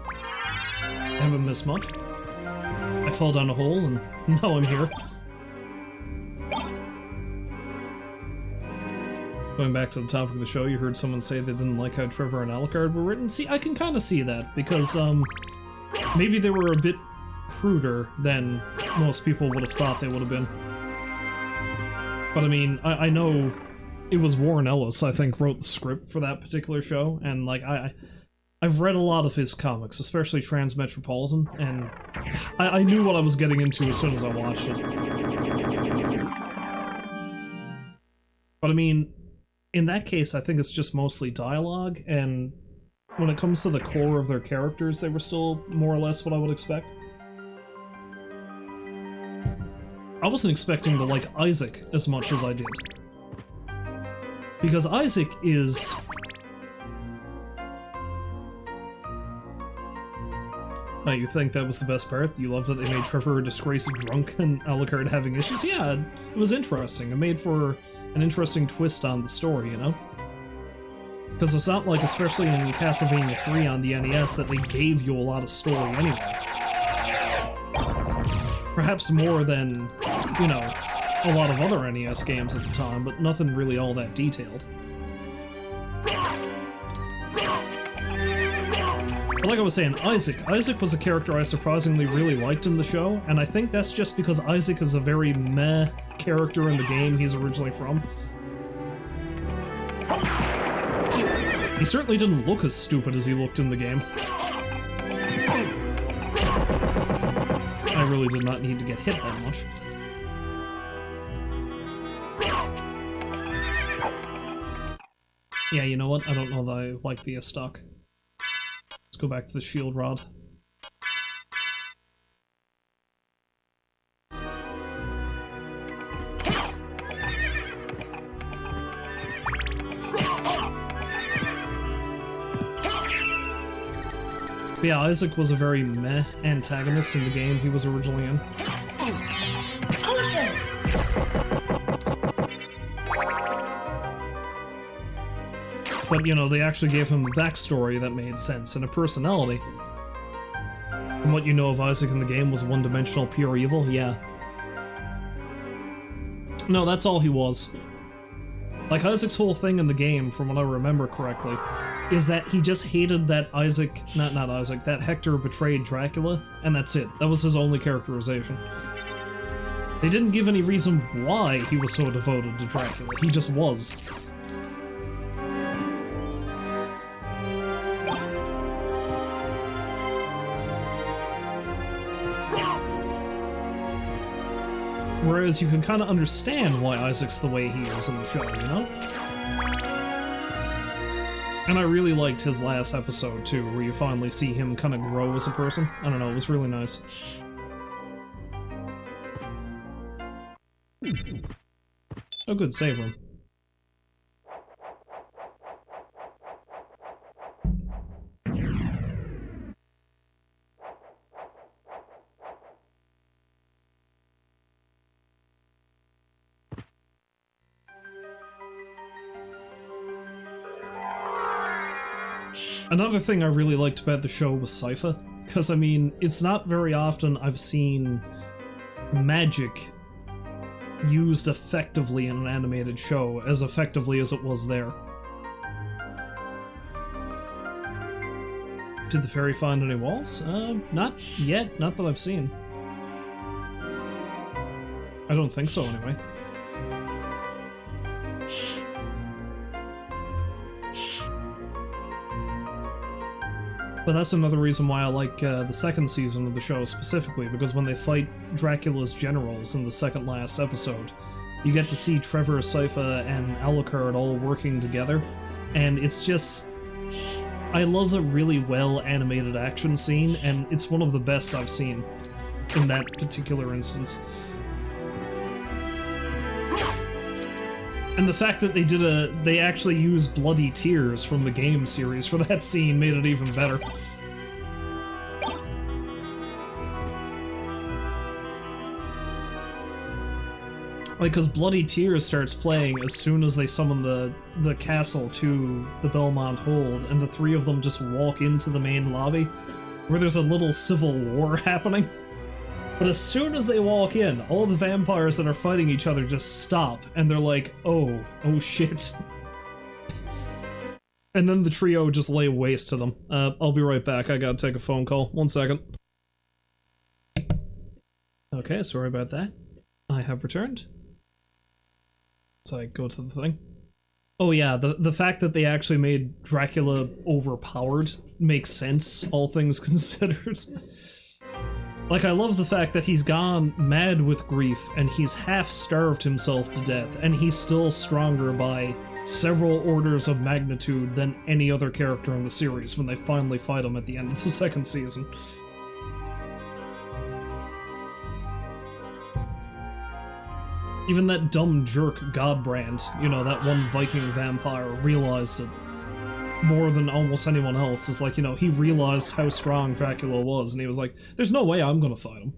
I haven't missed much. I fell down a hole, and now I'm here. Going back to the topic of the show, you heard someone say they didn't like how Trevor and Alucard were written. See, I can kind of see that, because, maybe they were a bit cruder than most people would have thought they would have been. But I mean, I know it was Warren Ellis, I think, wrote the script for that particular show, and, like, I've read a lot of his comics, especially Transmetropolitan, and I knew what I was getting into as soon as I watched it. But I mean, in that case, I think it's just mostly dialogue, and when it comes to the core of their characters, they were still more or less what I would expect. I wasn't expecting to like Isaac as much as I did. Because Isaac is... Oh, you think that was the best part? You love that they made Trevor a disgraced drunk and Alucard having issues? Yeah, it was interesting. It made for an interesting twist on the story, you know? Because it's not like, especially in Castlevania 3 on the NES, that they gave you a lot of story anyway. Perhaps more than, you know, a lot of other NES games at the time, but nothing really all that detailed. But like I was saying, Isaac was a character I surprisingly really liked in the show, and I think that's just because Isaac is a very meh character in the game he's originally from. He certainly didn't look as stupid as he looked in the game. I really did not need to get hit that much. Yeah, you know what? I don't know that I like the stock. Let's go back to the shield rod. But yeah, Isaac was a very meh antagonist in the game he was originally in. But, you know, they actually gave him a backstory that made sense and a personality. And what you know of Isaac in the game was one-dimensional pure evil? Yeah. No, that's all he was. Like, Isaac's whole thing in the game, from what I remember correctly, is that he just hated that that Hector betrayed Dracula, and that's it. That was his only characterization. They didn't give any reason why he was so devoted to Dracula. He just was. Whereas you can kind of understand why Isaac's the way he is in the show, you know? And I really liked his last episode, too, where you finally see him kind of grow as a person. I don't know, it was really nice. Oh good, save room. Another thing I really liked about the show was Sypha, because, I mean, it's not very often I've seen magic used effectively in an animated show, as effectively as it was there. Did the fairy find any walls? Not yet, not that I've seen. I don't think so, anyway. But that's another reason why I like the second season of the show specifically, because when they fight Dracula's generals in the second last episode, you get to see Trevor, Sypha, and Alucard all working together, and it's just... I love a really well animated action scene, and it's one of the best I've seen in that particular instance. And the fact that they actually used bloody tears from the game series for that scene made it even better. Like, because Bloody Tears starts playing as soon as they summon the castle to the Belmont Hold, and the three of them just walk into the main lobby, where there's a little civil war happening. But as soon as they walk in, all the vampires that are fighting each other just stop, and they're like, oh shit. And then the trio just lay waste to them. I'll be right back, I gotta take a phone call. 1 second. Okay, sorry about that. I have returned. So I go to the thing. Oh yeah, the fact that they actually made Dracula overpowered makes sense, all things considered. Like, I love the fact that he's gone mad with grief, and he's half-starved himself to death, and he's still stronger by several orders of magnitude than any other character in the series when they finally fight him at the end of the second season. Even that dumb jerk Godbrand, you know, that one Viking vampire, realized it more than almost anyone else. Is like, you know, he realized how strong Dracula was, and he was like, there's no way I'm gonna fight him.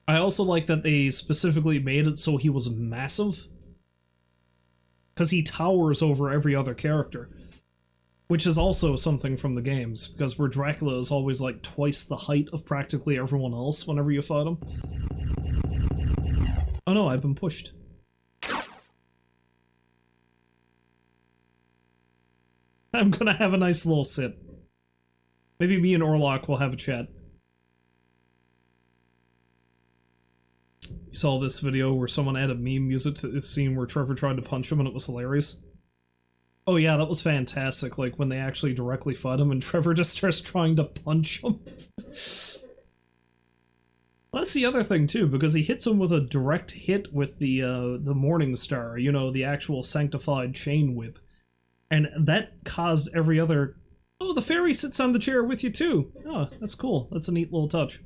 I also like that they specifically made it so he was massive. Because he towers over every other character. Which is also something from the games, because where Dracula is always like twice the height of practically everyone else whenever you fight him. Oh no, I've been pushed. I'm gonna have a nice little sit. Maybe me and Orlok will have a chat. You saw this video where someone added meme music to this scene where Trevor tried to punch him and it was hilarious? Oh yeah, that was fantastic, like when they actually directly fight him and Trevor just starts trying to punch him. Well, that's the other thing too, because he hits him with a direct hit with the Morning Star, you know, the actual sanctified chain whip. And that caused every other... Oh, the fairy sits on the chair with you too! Oh, that's cool. That's a neat little touch.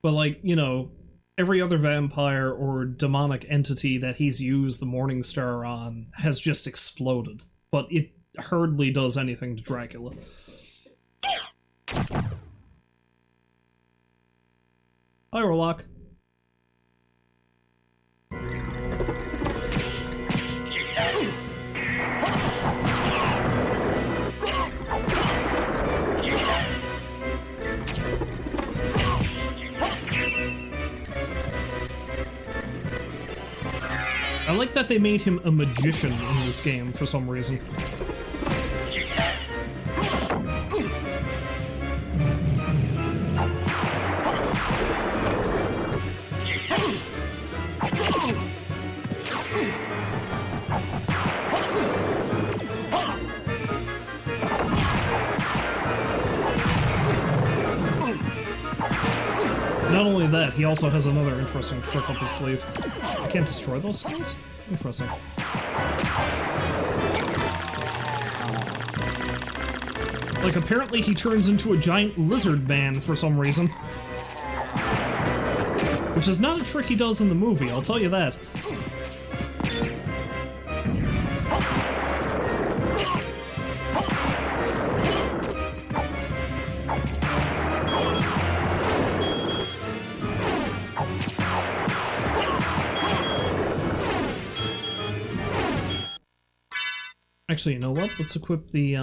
But like, you know, every other vampire or demonic entity that he's used the Morning Star on has just exploded. But it hardly does anything to Dracula. Hi, Orlok. I like that they made him a magician in this game for some reason. Not only that, he also has another interesting trick up his sleeve. I can't destroy those skills? Interesting. Like, apparently he turns into a giant lizard man for some reason. Which is not a trick he does in the movie, I'll tell you that. Actually, you know what? Let's equip the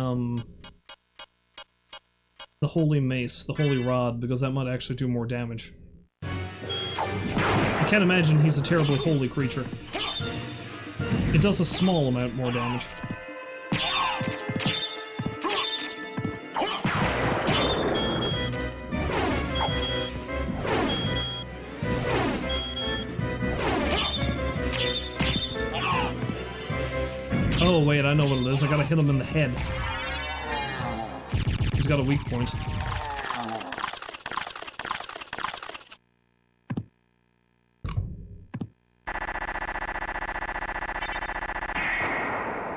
Holy Mace, the Holy Rod, because that might actually do more damage. I can't imagine he's a terribly holy creature. It does a small amount more damage. Oh wait, I know what it is. I gotta hit him in the head. He's got a weak point.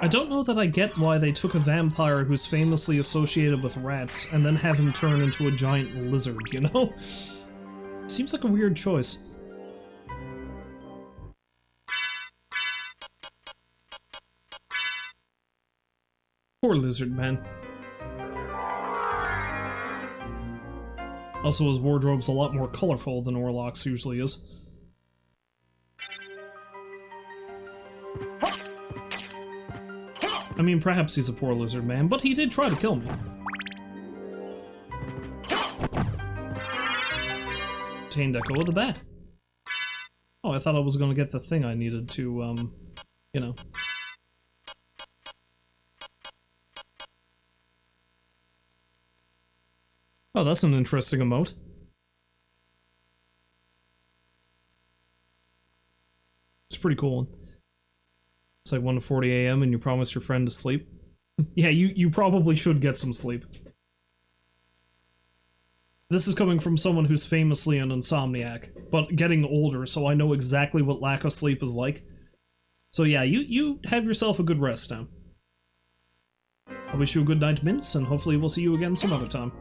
I don't know that I get why they took a vampire who's famously associated with rats and then have him turn into a giant lizard, you know? Seems like a weird choice. Poor lizard man. Also, his wardrobe's a lot more colorful than Orlok's usually is. I mean, perhaps he's a poor lizard man, but he did try to kill me. Obtained Echo of the Bat. Oh, I thought I was gonna get the thing I needed to, you know. Oh, that's an interesting emote. It's a pretty cool one. It's like 1:40 a.m. and you promise your friend to sleep. Yeah, you probably should get some sleep. This is coming from someone who's famously an insomniac, but getting older, so I know exactly what lack of sleep is like. So yeah, you have yourself a good rest now. I wish you a good night, Mince, and hopefully we'll see you again some other time.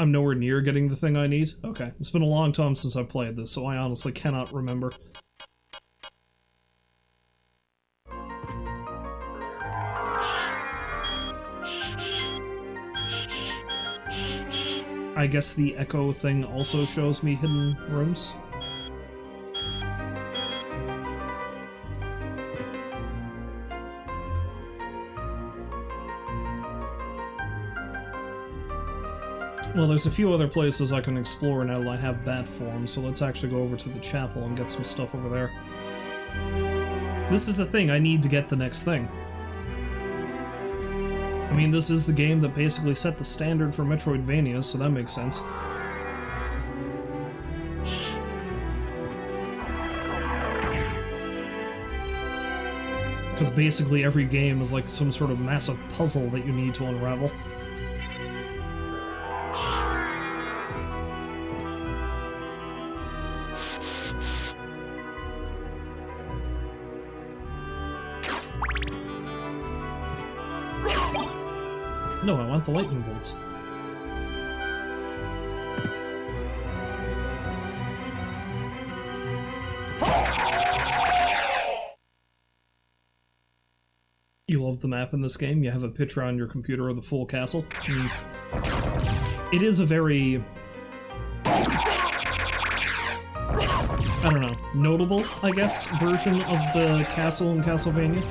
I'm nowhere near getting the thing I need? Okay, it's been a long time since I've played this, so I honestly cannot remember. I guess the echo thing also shows me hidden rooms. Well, there's a few other places I can explore now that I have bat form, so let's actually go over to the chapel and get some stuff over there. This is a thing, I need to get the next thing. I mean, this is the game that basically set the standard for Metroidvania, so that makes sense. Because basically every game is like some sort of massive puzzle that you need to unravel. No, I want the lightning bolts. You love the map in this game? You have a picture on your computer of the full castle? It is a very... I don't know, notable, I guess, version of the castle in Castlevania.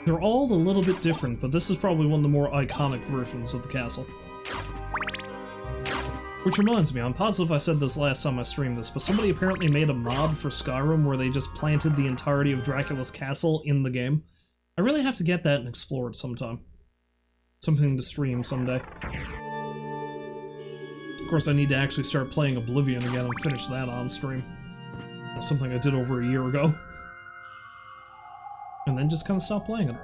They're all a little bit different, but this is probably one of the more iconic versions of the castle. Which reminds me, I'm positive I said this last time I streamed this, but somebody apparently made a mod for Skyrim where they just planted the entirety of Dracula's castle in the game. I really have to get that and explore it sometime. Something to stream someday. Of course, I need to actually start playing Oblivion again and finish that on stream. That's something I did over a year ago. And then just kind of stop playing it.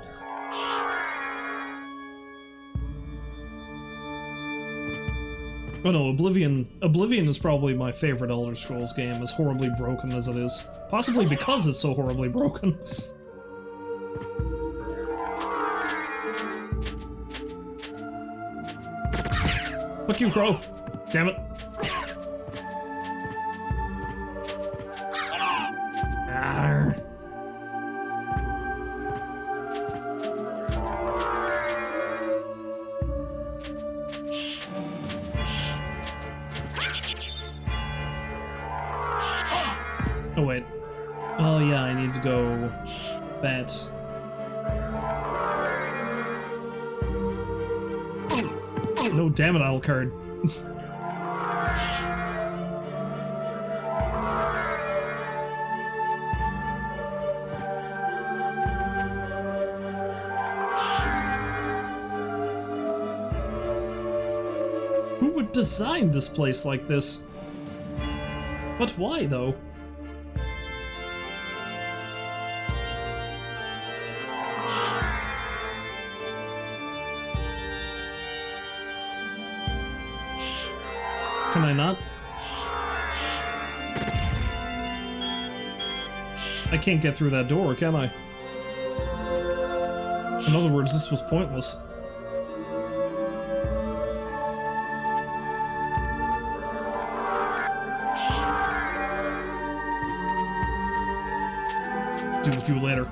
Oh no, Oblivion is probably my favorite Elder Scrolls game, as horribly broken as it is. Possibly because it's so horribly broken. Fuck you, Crow! Damn it. Arr. Oh wait. Oh yeah, I need to go bat. No, damn it, Alucard. Who would design this place like this? But why, though? Can I not? I can't get through that door, can I? In other words, this was pointless. Deal with you later.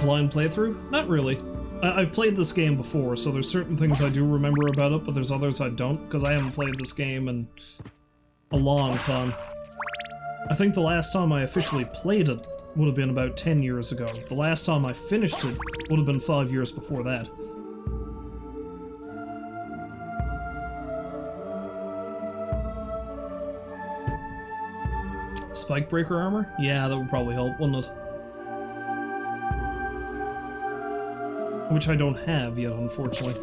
Blind playthrough? Not really. I've played this game before, so there's certain things I do remember about it, but there's others I don't, because I haven't played this game in a long time. I think the last time I officially played it would have been about 10 years ago. The last time I finished it would have been 5 years before that. Spike breaker armor? Yeah, that would probably help, wouldn't it? Which I don't have yet, unfortunately.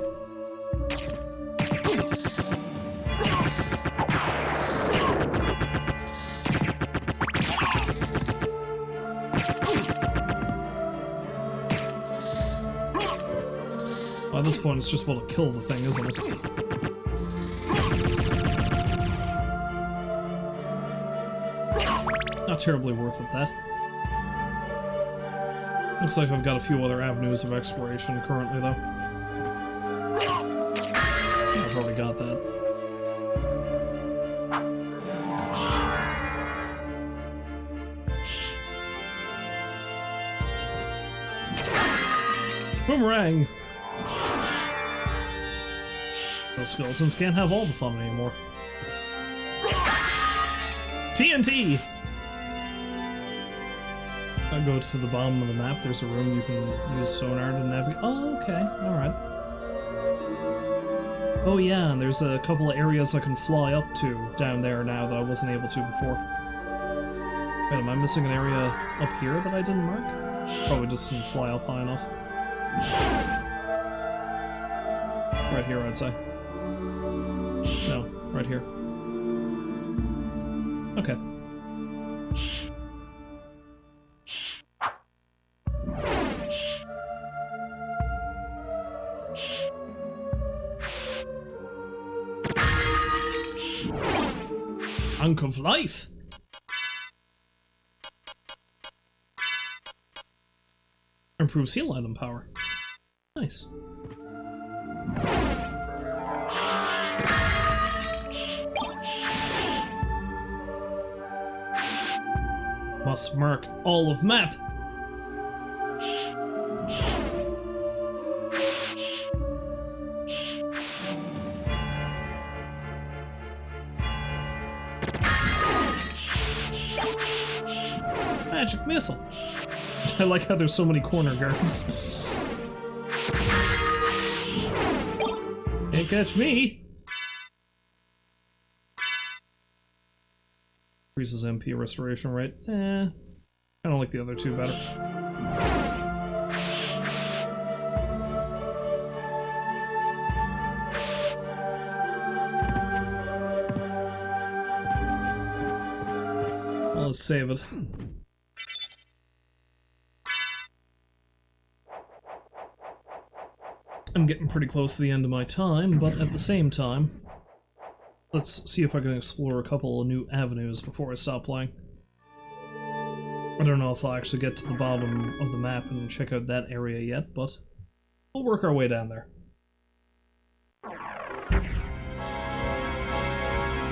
At this point, it's just about to kill the thing, isn't it? Not terribly worth it, that. Looks like I've got a few other avenues of exploration currently, though. I've already got that. Boomerang! Those skeletons can't have all the fun anymore. TNT! That goes to the bottom of the map. There's a room you can use sonar to navigate. Oh, okay. Alright. Oh yeah, and there's a couple of areas I can fly up to down there now that I wasn't able to before. Wait, am I missing an area up here that I didn't mark? Probably just didn't fly up high enough. Right here, I'd say. No, right here. Okay. Hunk of life! Improves heal item power. Nice. Must mark all of map. Magic missile. I like how there's so many corner guards. Can't catch me. Increases MP restoration rate. I don't like the other two better. Well, let's save it. I'm getting pretty close to the end of my time, but at the same time, let's see if I can explore a couple of new avenues before I stop playing. I don't know if I'll actually get to the bottom of the map and check out that area yet, but we'll work our way down there.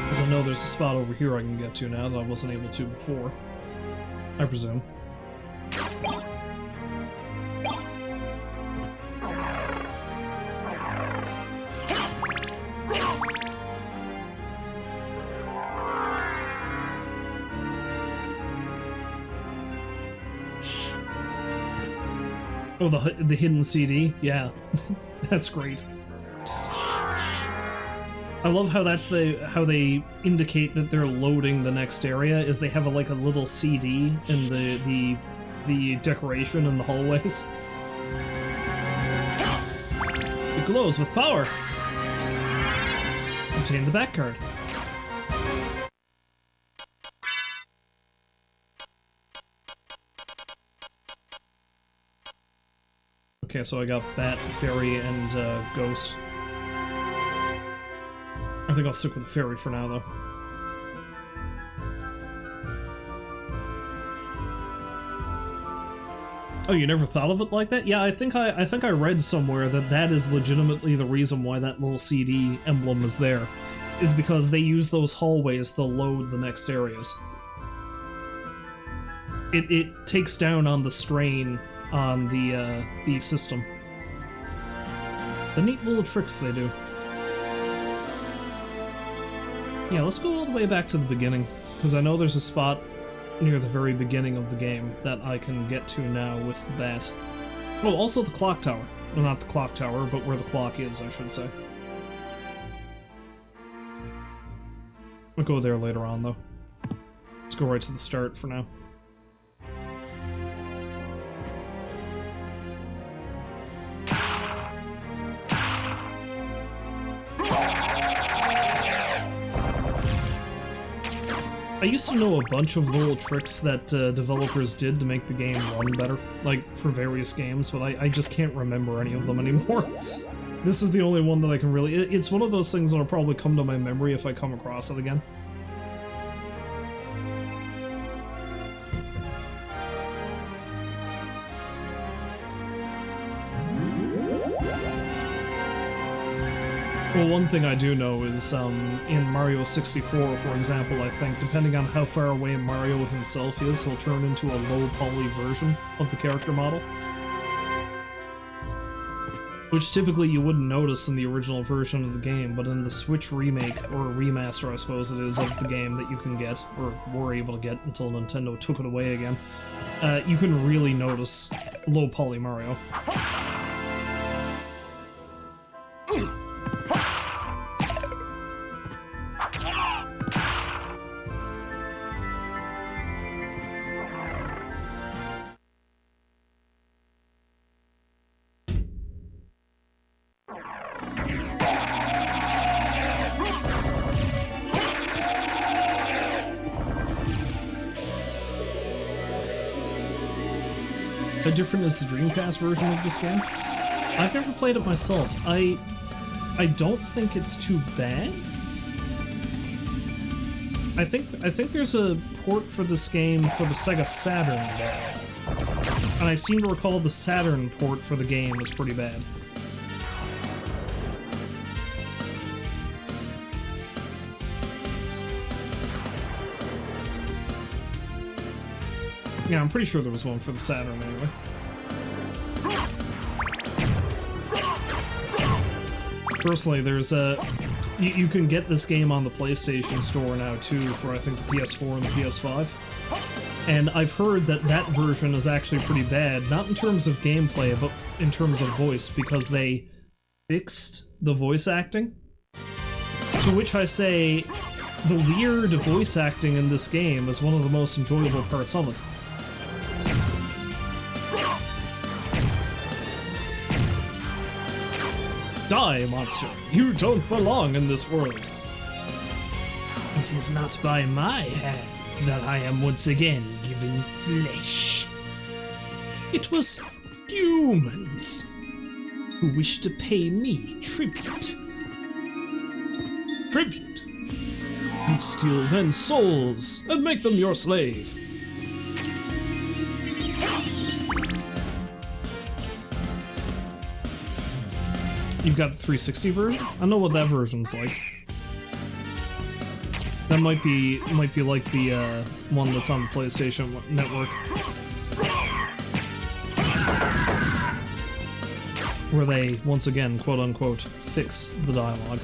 Because I know there's a spot over here I can get to now that I wasn't able to before, I presume. Oh, the hidden CD? Yeah. That's great. I love how that's how they indicate that they're loading the next area, is they have like a little CD in the decoration in the hallways. It glows with power. Obtain the back card. Okay, so I got Bat, Fairy, and Ghost. I think I'll stick with the Fairy for now, though. Oh, you never thought of it like that? Yeah, I think I read somewhere that that is legitimately the reason why that little CD emblem is there, is because they use those hallways to load the next areas. It takes down on the strain on the system. The neat little tricks they do. Yeah, let's go all the way back to the beginning, because I know there's a spot near the very beginning of the game that I can get to now with that. Oh, also the clock tower. Well, not the clock tower, but where the clock is, I should say. We'll go there later on, though. Let's go right to the start for now. I used to know a bunch of little tricks that developers did to make the game run better, like for various games, but I just can't remember any of them anymore. This is the only one that I can really... It's one of those things that'll probably come to my memory if I come across it again. Well, one thing I do know is, in Mario 64, for example, I think, depending on how far away Mario himself is, he'll turn into a low-poly version of the character model. which typically you wouldn't notice in the original version of the game, but in the Switch remake, or remaster I suppose it is, of the game that you can get, or were able to get until Nintendo took it away again, you can really notice low poly Mario. How different is the Dreamcast version of this game? I've never played it myself. I don't think it's too bad. I think there's a port for this game for the Sega Saturn though. And I seem to recall the Saturn port for the game is pretty bad. Yeah, I'm pretty sure there was one for the Saturn anyway. Personally, there's a... You can get this game on the PlayStation Store now too for I think the PS4 and the PS5. And I've heard that that version is actually pretty bad, not in terms of gameplay, but in terms of voice, because they fixed the voice acting. To which I say, the weird voice acting in this game is one of the most enjoyable parts of it. Die, monster! You don't belong in this world! It is not by my hand that I am once again given flesh. It was humans who wished to pay me tribute. Tribute? You'd steal men's souls and make them your slave. You've got the 360 version? I know what that version's like. That might be like the one that's on the PlayStation Network, where they once again, quote unquote, fix the dialogue.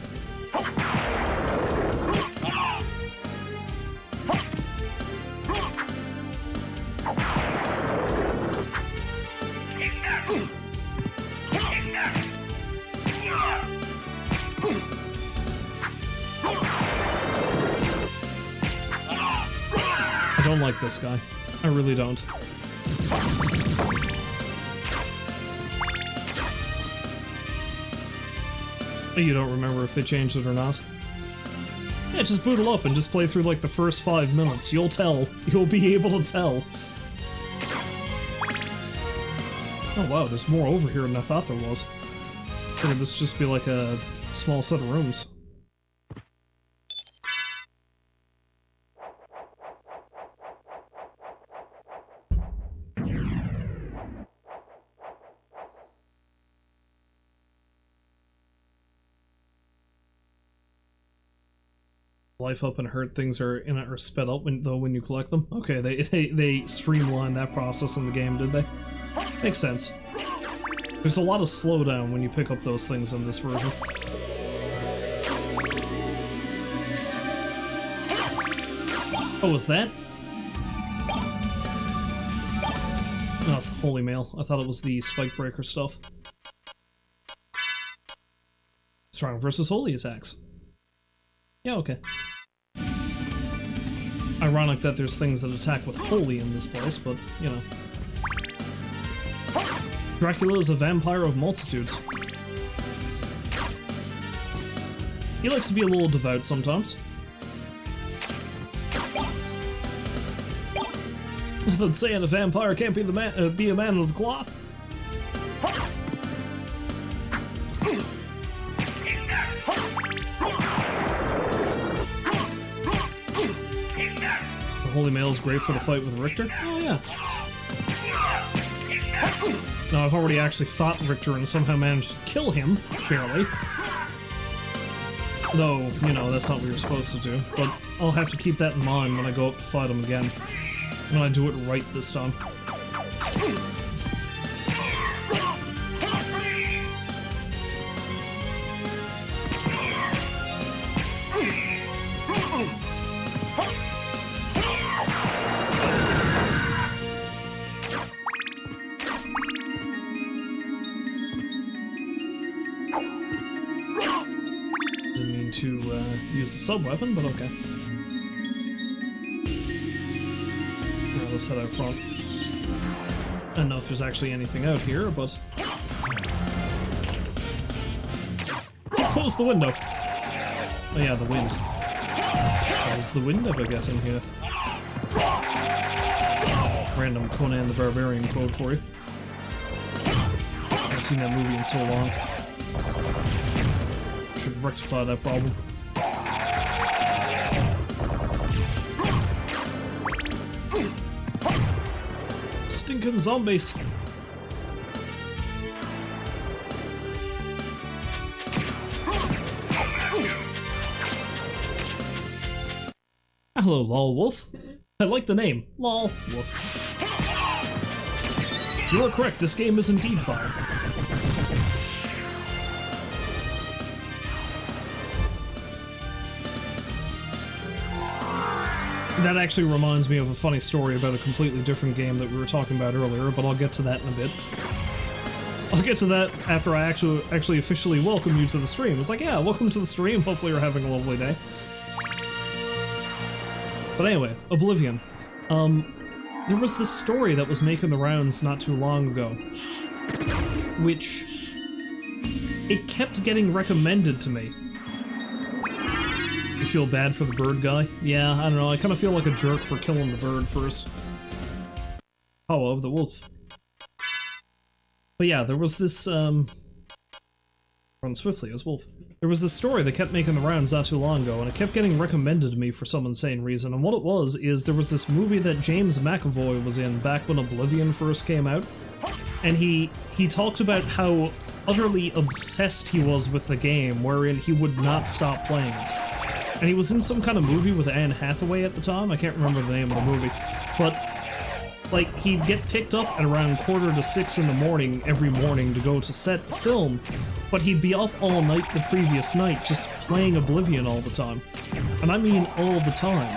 I don't like this guy. I really don't. You don't remember if they changed it or not? Yeah, just boot it up and just play through like the first 5 minutes. You'll tell. You'll be able to tell. Oh wow, there's more over here than I thought there was. Could this just be like a small set of rooms? Life up and hurt things are sped up when you collect them. Okay, they streamlined that process in the game, did they? Makes sense. There's a lot of slowdown when you pick up those things in this version. Oh, is that? No, it's the Holy Mail. I thought it was the Spike Breaker stuff. Strong versus holy attacks. Yeah, okay. Ironic that there's things that attack with holy in this place, but, you know. Dracula is a vampire of multitudes. He likes to be a little devout sometimes. Nothing saying a vampire can't be be a man of the cloth. Holy Mail is great for the fight with Richter? Oh, yeah. No, I've already actually fought Richter and somehow managed to kill him, barely. Though, you know, that's not what you're supposed to do. But I'll have to keep that in mind when I go up to fight him again. When I do it right this time. to use the sub-weapon, but okay. Alright, let's head out front. I don't know if there's actually anything out here, but... Close the window! Oh yeah, the wind. How does the wind ever get in here? Random Conan the Barbarian quote for you. I haven't seen that movie in so long. Should rectify that problem. Stinking zombies! Hello, Lol Wolf. I like the name, Lol Wolf. You are correct, this game is indeed fire. That actually reminds me of a funny story about a completely different game that we were talking about earlier, but I'll get to that in a bit. I'll get to that after I actually officially welcome you to the stream. It's like, yeah, welcome to the stream, hopefully you're having a lovely day. But anyway, Oblivion. There was this story that was making the rounds not too long ago, which it kept getting recommended to me. You feel bad for the bird guy? Yeah, I don't know, I kind of feel like a jerk for killing the bird first. Oh, of the wolf. But yeah, there was this, run swiftly as wolf. There was this story that kept making the rounds not too long ago, and it kept getting recommended to me for some insane reason, and what it was is there was this movie that James McAvoy was in back when Oblivion first came out, and he talked about how utterly obsessed he was with the game, wherein he would not stop playing it. And he was in some kind of movie with Anne Hathaway at the time, I can't remember the name of the movie, but like, he'd get picked up at around 5:45 in the morning every morning to go to set to film, but he'd be up all night the previous night just playing Oblivion all the time. And I mean all the time.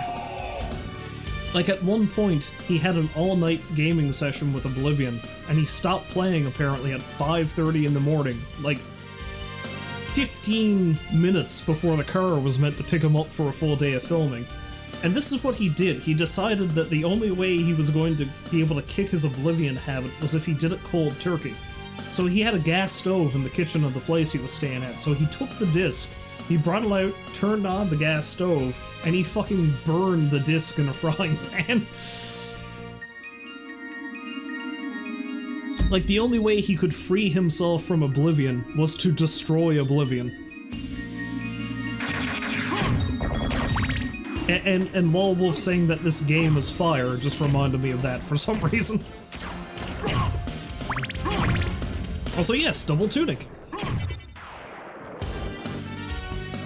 Like, at one point, he had an all-night gaming session with Oblivion, and he stopped playing apparently at 5:30 in the morning, like 15 minutes before the car was meant to pick him up for a full day of filming. And this is what he did. He decided that the only way he was going to be able to kick his Oblivion habit was if he did it cold turkey. So he had a gas stove in the kitchen of the place he was staying at, so he took the disc, he brought it out, turned on the gas stove, and he fucking burned the disc in a frying pan. Like, the only way he could free himself from Oblivion was to destroy Oblivion. And Lol Wolf saying that this game is fire just reminded me of that for some reason. Also, yes, double tunic.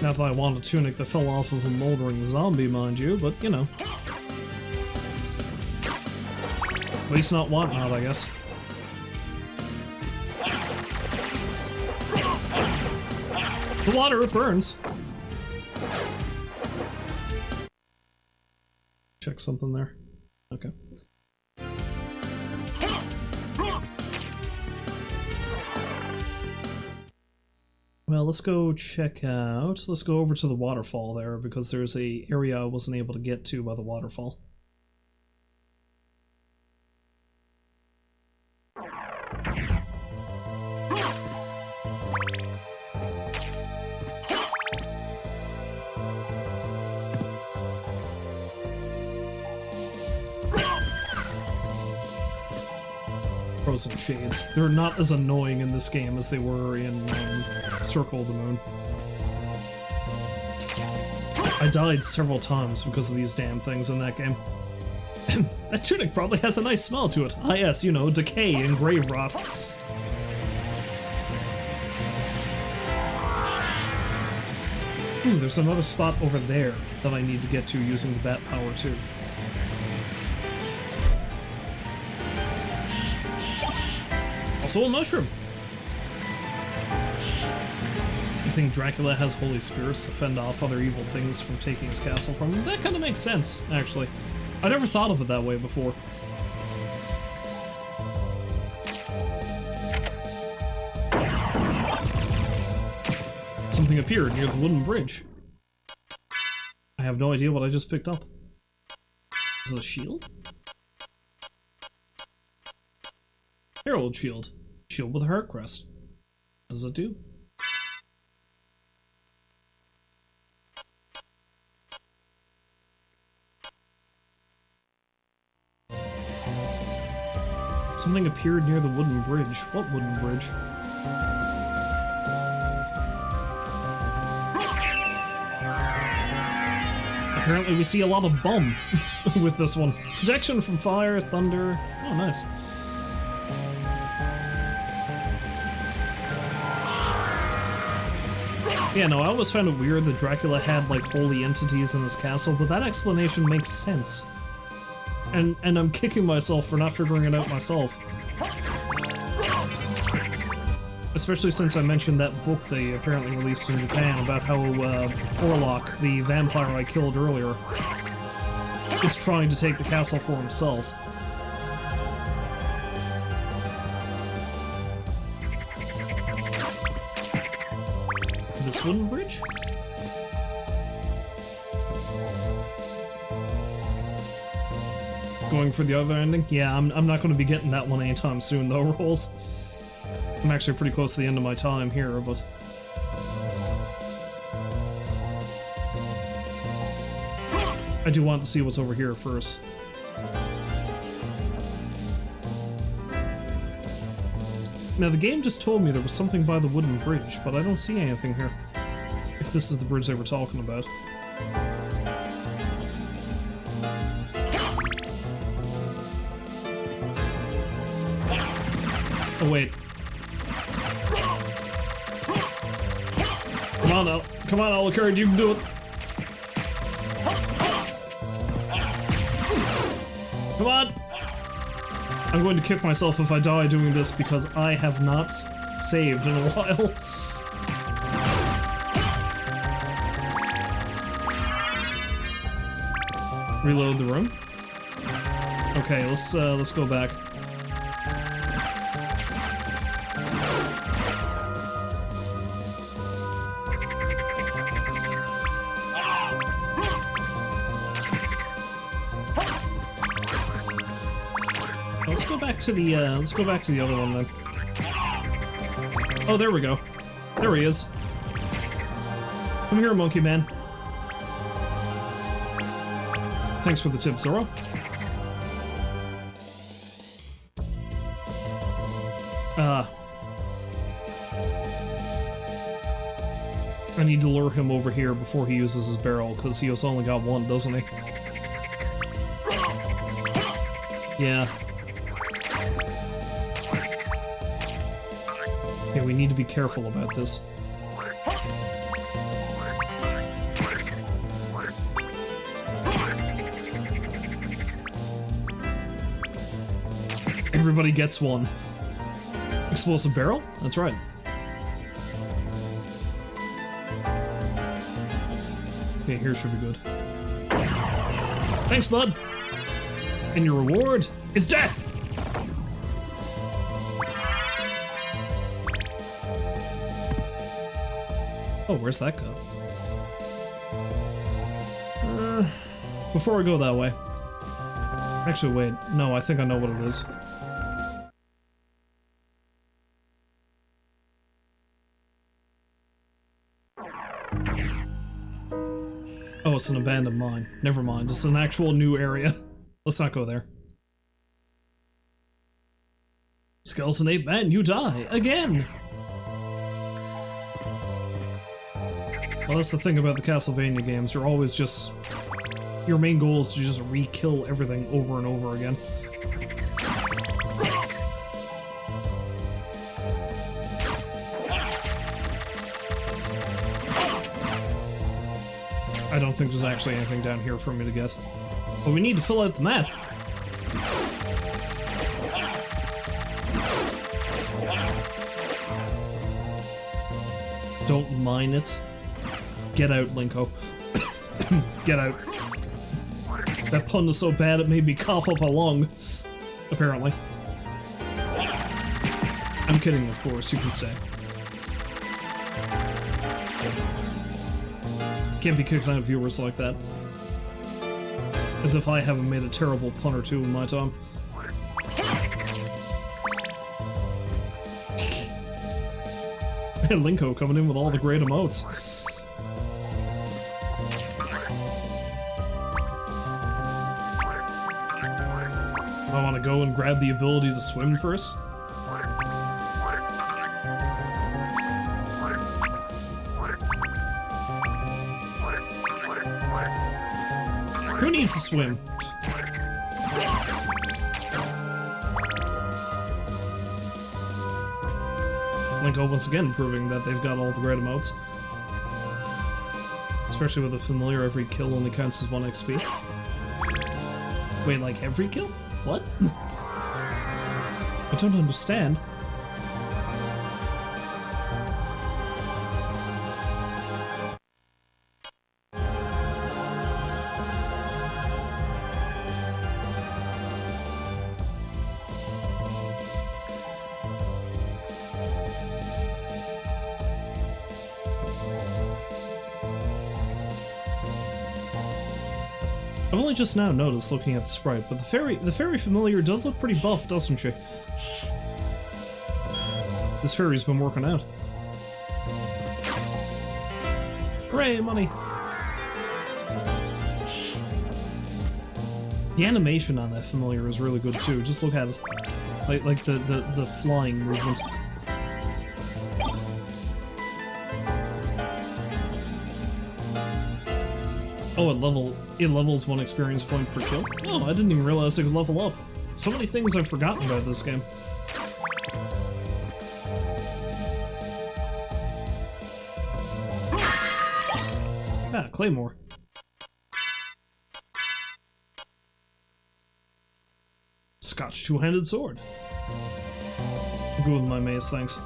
Not that I want a tunic that fell off of a moldering zombie, mind you, but, you know. At least not whatnot, I guess. The water, it burns. Check something there. Okay. Well, let's go check out... Let's go over to the waterfall there, because there's a area I wasn't able to get to by the waterfall. Frozen Shades. They're not as annoying in this game as they were in Circle of the Moon. I died several times because of these damn things in that game. That tunic probably has a nice smell to it. Ah yes, you know, decay and grave rot. Ooh, there's another spot over there that I need to get to using the bat power too. Also a mushroom! You think Dracula has holy spirits to fend off other evil things from taking his castle from him? That kind of makes sense, actually. I never thought of it that way before. Something appeared near the wooden bridge. I have no idea what I just picked up. Is it a shield? Herald shield. Shield with a heart crest. What does it do? Something appeared near the wooden bridge. What wooden bridge? Apparently we see a lot of bum with this one. Protection from fire, thunder. Oh, nice. Yeah, no, I always found it weird that Dracula had, like, holy entities in his castle, but that explanation makes sense. And I'm kicking myself for not figuring it out myself. Especially since I mentioned that book they apparently released in Japan about how Orlok, the vampire I killed earlier, is trying to take the castle for himself. This wooden bridge? Going for the other ending? Yeah, I'm not going to be getting that one anytime soon though, Rolls. I'm actually pretty close to the end of my time here, but... I do want to see what's over here first. Now, the game just told me there was something by the wooden bridge, but I don't see anything here. If this is the bridge they were talking about. Oh, wait. Come on, Alucard, you can do it. Come on! I'm going to kick myself if I die doing this because I have not saved in a while. Reload the room. Okay, let's go back. Let's go back to the other one then. Oh, there we go. There he is. Come here, monkey man. Thanks for the tip, Zoro. I need to lure him over here before he uses his barrel, because he has only got one, doesn't he? Yeah. Yeah, we need to be careful about this. Everybody gets one. Explosive barrel? That's right. Okay, here should be good. Thanks, bud! And your reward is death! Oh, where's that go? Before I go that way. Actually, wait. No, I think I know what it is. Oh, it's an abandoned mine. Never mind, it's an actual new area. Let's not go there. Skeleton Ape Man, you die! Again! Well, that's the thing about the Castlevania games. You're always just... Your main goal is to just re-kill everything over and over again. I don't think there's actually anything down here for me to get. But we need to fill out the map. Don't mine it. Get out, Linko. Get out. That pun is so bad it made me cough up a lung. Apparently. I'm kidding, of course. You can stay. Can't be kicking out viewers like that. As if I haven't made a terrible pun or two in my time. And Linko coming in with all the great emotes. I want to go and grab the ability to swim first. Who needs to swim? Linko once again proving that they've got all the great emotes. Especially with a familiar, every kill only counts as 1 XP. Wait, like every kill? What? I don't understand. I've only just now noticed looking at the sprite, but the fairy familiar does look pretty buff, doesn't she? This fairy's been working out. Hooray, money! The animation on that familiar is really good too. Just look at it, like the flying movement. Oh, it levels 1 experience point per kill? Oh, I didn't even realize it could level up. So many things I've forgotten about this game. Ah, Claymore. Scotch two-handed sword. Good with my mace, thanks.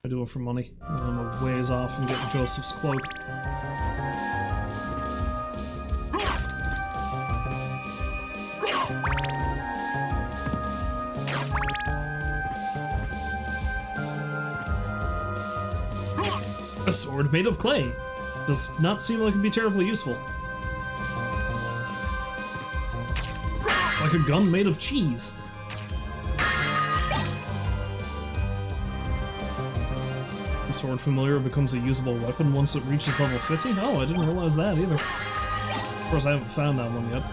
I do it for money. I'm a ways off from getting Joseph's cloak. A sword made of clay. Does not seem like it'd be terribly useful. It's like a gun made of cheese. The sword familiar becomes a usable weapon once it reaches level 50? Oh, I didn't realize that either. Of course, I haven't found that one yet.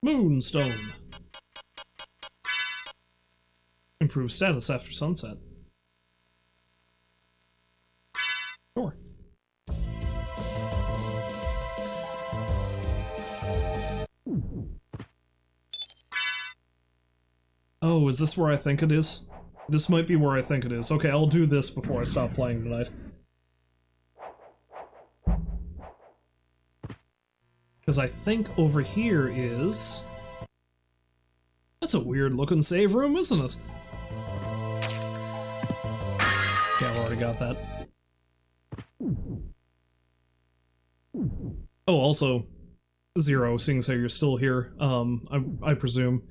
Moonstone. Improve status after sunset. Sure. Oh, is this where I think it is? This might be where I think it is. Okay, I'll do this before I stop playing tonight. Because I think over here is... That's a weird looking save room, isn't it? Yeah, I've already got that. Oh, also, Zero, seeing as how you're still here, I presume.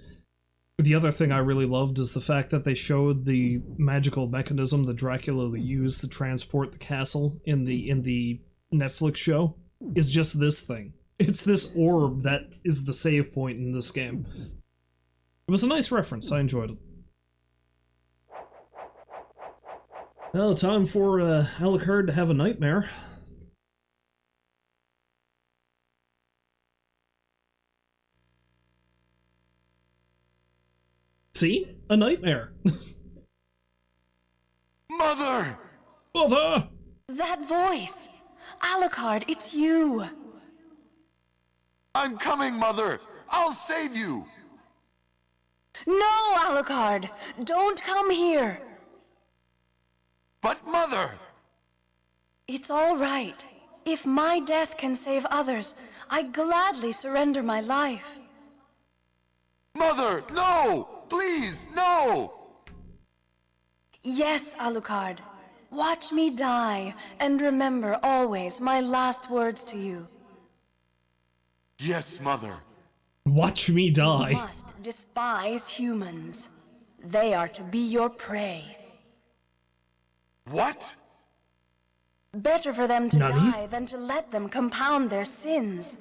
The other thing I really loved is the fact that they showed the magical mechanism that Dracula used to transport the castle in the Netflix show is just this thing. It's this orb that is the save point in this game. It was a nice reference, I enjoyed it. Well, time for Alucard to have a nightmare. See? A nightmare. Mother! Mother! That voice! Alucard, it's you! I'm coming, Mother! I'll save you! No, Alucard! Don't come here! But Mother! It's all right. If my death can save others, I gladly surrender my life. Mother, no! Please, no! Yes, Alucard. Watch me die, and remember always my last words to you. Yes, Mother. Watch me die. You must despise humans. They are to be your prey. What? Better for them to Nani? die than to let them compound their sins.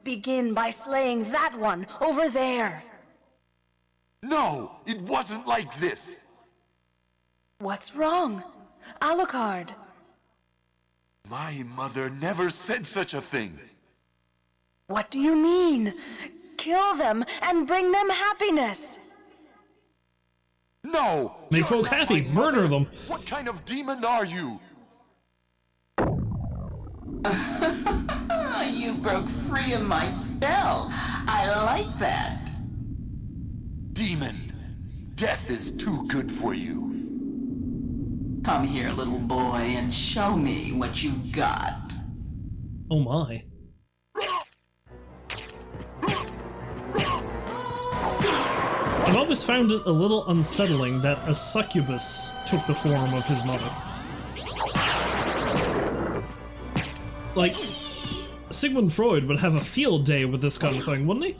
Begin by slaying that one over there. No, it wasn't like this. What's wrong? Alucard. My mother never said such a thing. What do you mean? Kill them and bring them happiness. No! Make you're folk not happy. my Murder mother. them. What kind of demon are you? You broke free of my spell. I like that. Demon, death is too good for you. Come here, little boy, and show me what you've got. Oh my. I've always found it a little unsettling that a succubus took the form of his mother. Like, Sigmund Freud would have a field day with this kind of thing, wouldn't he?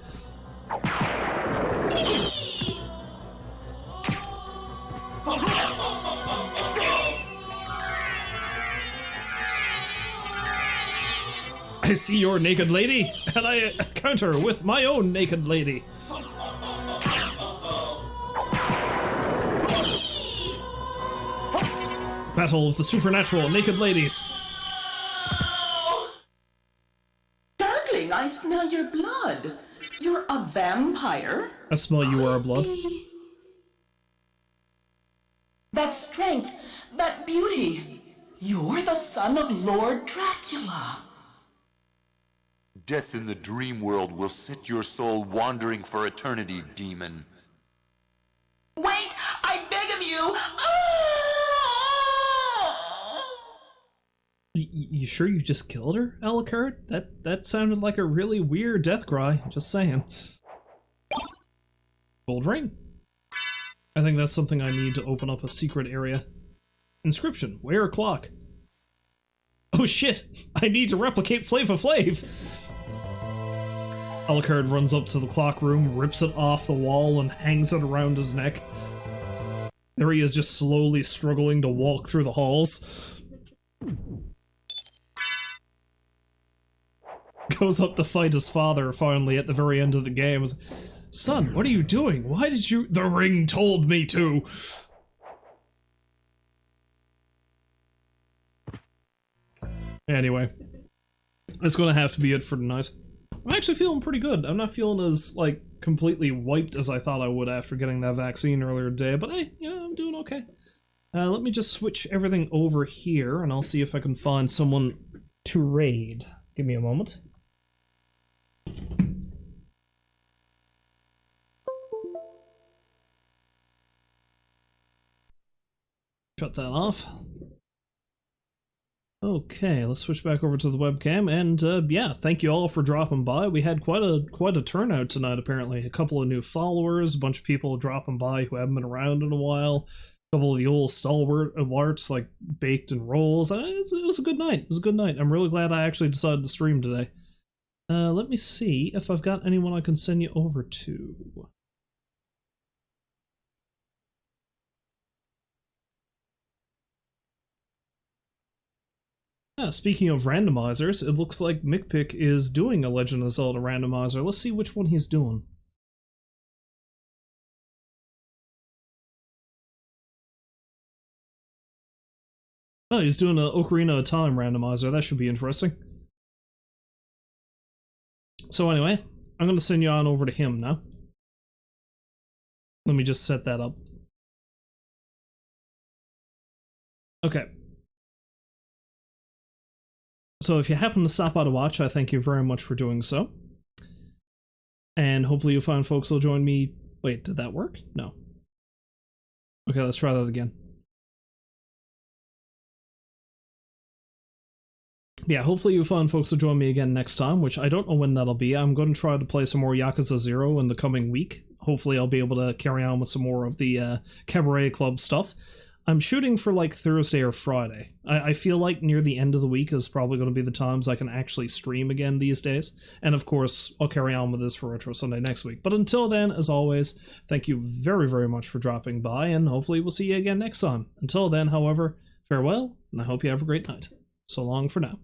I see your naked lady, and I counter with my own naked lady. Battle of the supernatural naked ladies. Darkling, I smell your blood. You're a vampire? I smell you are blood. That strength, that beauty. You're the son of Lord Dracula. Death in the dream world will set your soul wandering for eternity, demon. Wait, I beg of you. You sure you just killed her, Alucard? That sounded like a really weird death cry, just saying. Gold ring. I think that's something I need to open up a secret area. Inscription, wear a clock. Oh shit, I need to replicate Flava Flav! Alucard runs up to the clock room, rips it off the wall, and hangs it around his neck. There he is, just slowly struggling to walk through the halls. Goes up to fight his father, finally, at the very end of the game. Son, what are you doing? Why did you— The ring told me to! Anyway. That's gonna have to be it for tonight. I'm actually feeling pretty good. I'm not feeling as, like, completely wiped as I thought I would after getting that vaccine earlier today, but hey, you know, I'm doing okay. Let me just switch everything over here, and I'll see if I can find someone to raid. Give me a moment. Shut that off. Okay, let's switch back over to the webcam, and yeah, thank you all for dropping by. We had quite a turnout tonight, apparently. A couple of new followers, a bunch of people dropping by who haven't been around in a while, a couple of the old stalwarts like Baked and Rolls. It was a good night. It was a good night. I'm really glad I actually decided to stream today. Let me see if I've got anyone I can send you over to. Speaking of randomizers, it looks like McPick is doing a Legend of Zelda randomizer. Let's see which one he's doing. Oh, he's doing a Ocarina of Time randomizer. That should be interesting. So anyway, I'm going to send you on over to him now. Let me just set that up. Okay. So if you happen to stop by to watch, I thank you very much for doing so. And hopefully you find folks will join me. Wait, did that work? No. Okay, let's try that again. Yeah, hopefully you find folks will join me again next time, which I don't know when that'll be. I'm going to try to play some more Yakuza 0 in the coming week. Hopefully I'll be able to carry on with some more of the Cabaret Club stuff. I'm shooting for like Thursday or Friday. I feel like near the end of the week is probably going to be the times I can actually stream again these days. And of course, I'll carry on with this for Retro Sunday next week. But until then, as always, thank you very, very much for dropping by, and hopefully we'll see you again next time. Until then, however, farewell, and I hope you have a great night. So long for now.